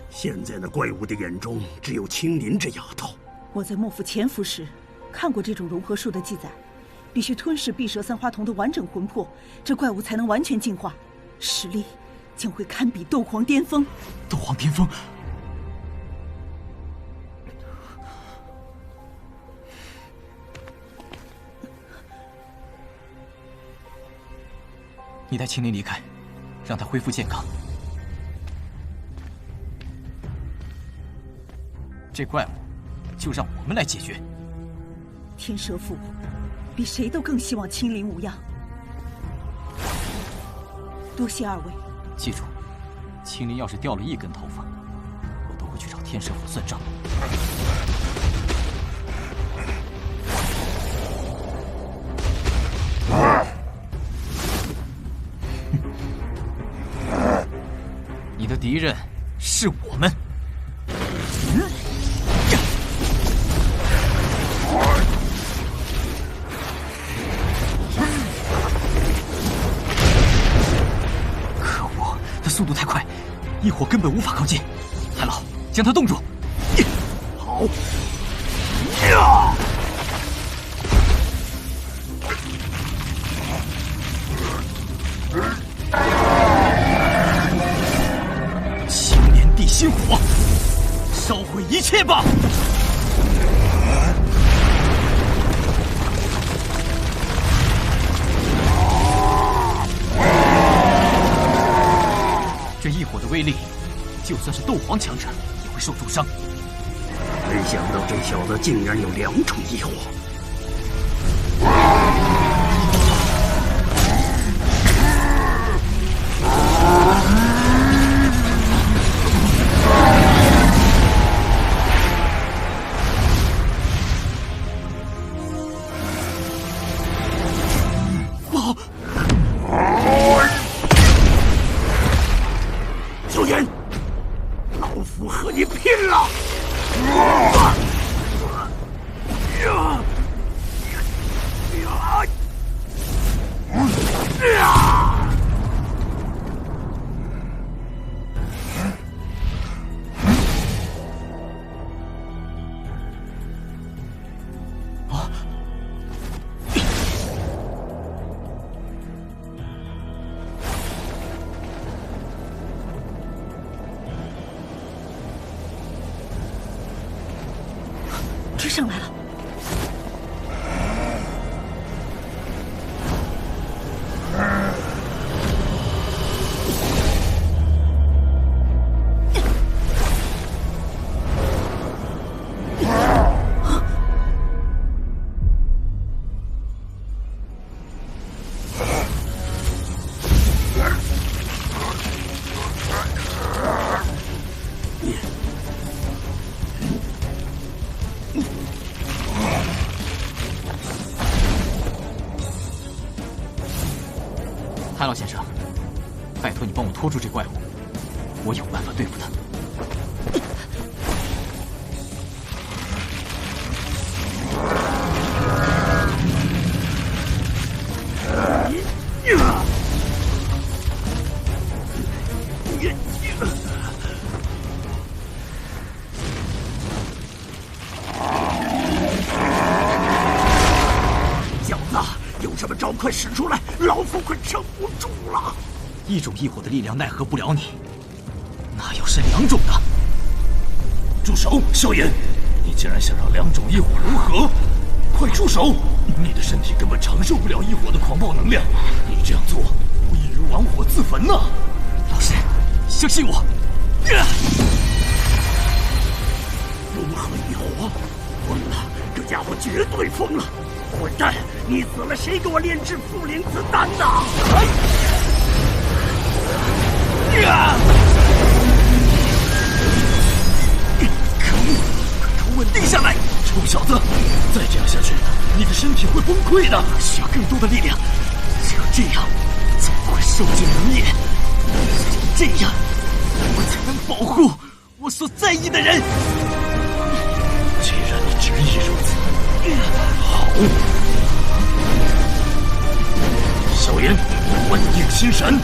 现在那怪物的眼中只有青林这丫头。我在幕府潜伏时看过这种融合术的记载。必须吞噬碧蛇三花瞳的完整魂魄，这怪物才能完全进化，实力将会堪比斗皇巅峰。斗皇巅峰？你带青灵离开，让他恢复健康。这怪物就让我们来解决。天蛇府比谁都更希望青灵无恙，多谢2位。记住，青灵要是掉了1根头发，我都会去找天蛇府算账。你的敌人是我们。速度太快，一伙根本无法靠近。太老，将他冻住。好。青莲地心火，烧毁一切吧！这一火的威力，就算是斗皇强者也会受重伤。没想到这小子竟然有2重异火。上来了。韩老先生，拜托你帮我拖住这怪物，我有办法对付他。小子，有什么招快使出来，老夫快撑不住了。一种异火的力量奈何不了你，那要是2种的？住手，萧炎！你竟然想让2种异火融合，快住手！你的身体根本承受不了异火的狂暴能量，你这样做无异于玩火自焚呐！老师，相信我。融合异火，疯了！这家伙绝对疯了！混蛋，你死了，谁给我炼制复灵子弹的？可恶！快稳定下来，臭小子！再这样下去，你的身体会崩溃的。需要更多的力量，只有这样才不会受尽冷眼，这样我才能保护我所在意的人。既然你执意如此，好，萧炎，稳定心神。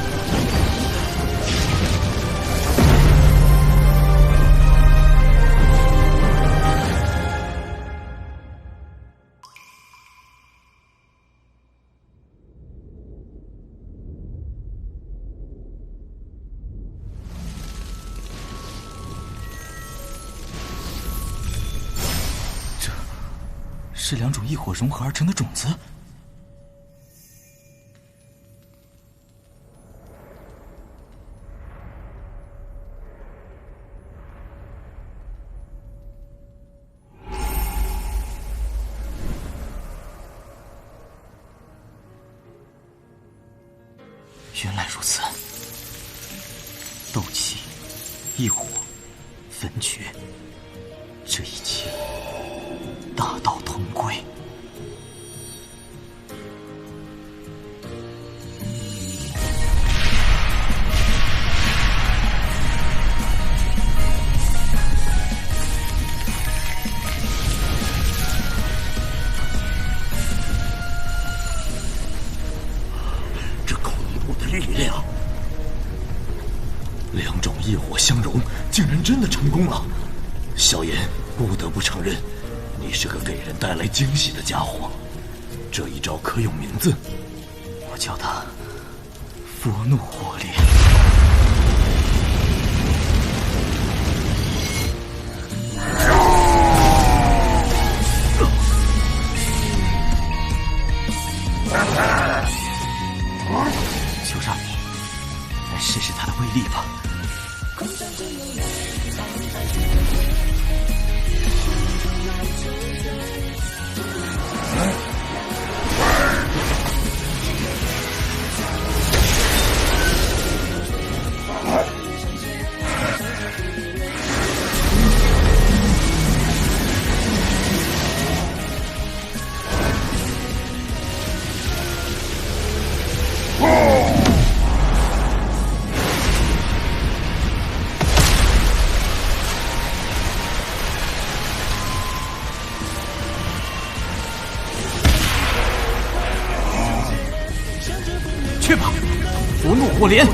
是2种异火融合而成的种子。原来如此，斗气、异火、焚诀，这一切大道同归。这恐怖的力量，2种异火相融，竟然真的成功了。萧炎，不得不承认，你是个给人带来惊喜的家伙。这一招可有名字？我叫它佛怒火莲。就让你来试试它的威力吧。去吧，佛怒火莲！以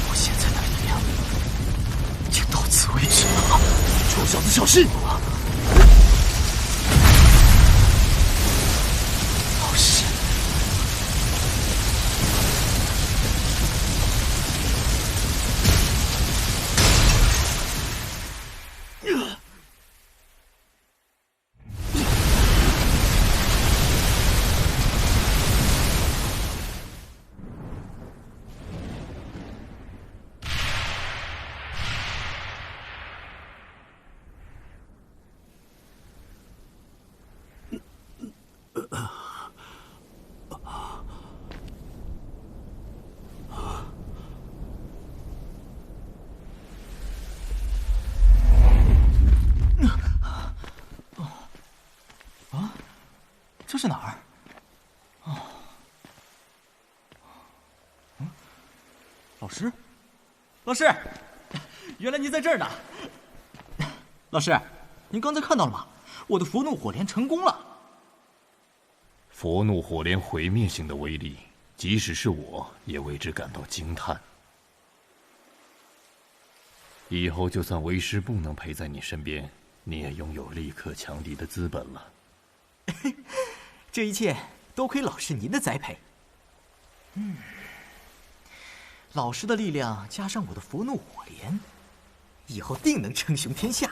我现在的力量，就到此为止了。老师，老师，原来您在这儿呢。老师，您刚才看到了吗？我的佛怒火莲成功了。佛怒火莲毁灭性的威力，即使是我也为之感到惊叹。以后就算为师不能陪在你身边，你也拥有立刻强敌的资本了。这一切都亏老师您的栽培。老师的力量加上我的佛怒火莲，以后定能称雄天下。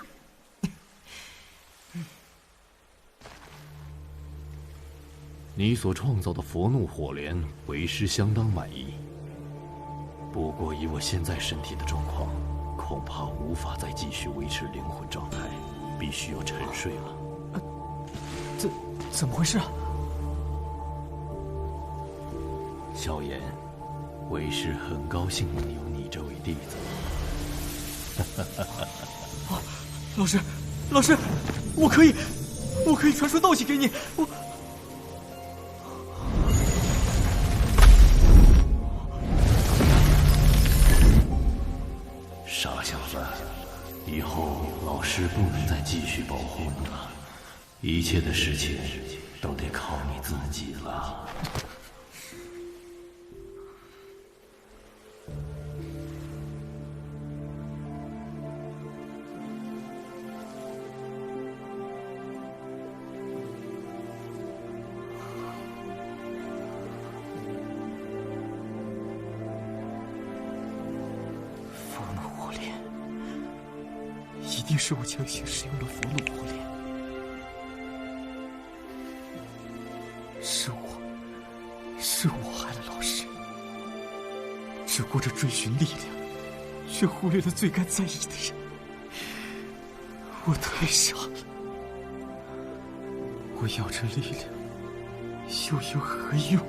你所创造的佛怒火莲，为师相当满意。不过以我现在身体的状况，恐怕无法再继续维持灵魂状态，必须要沉睡了。怎么回事啊？萧炎，为师很高兴能有你这位弟子。老师，我可以传授斗气给你。傻小子，以后老师不能再继续保护你了，一切的事情都得靠你自己了。一定是我强行使用了佛怒火莲，是我害了老师，只顾着追寻力量，却忽略了最该在意的人。我太傻了，我要这力量又有何用？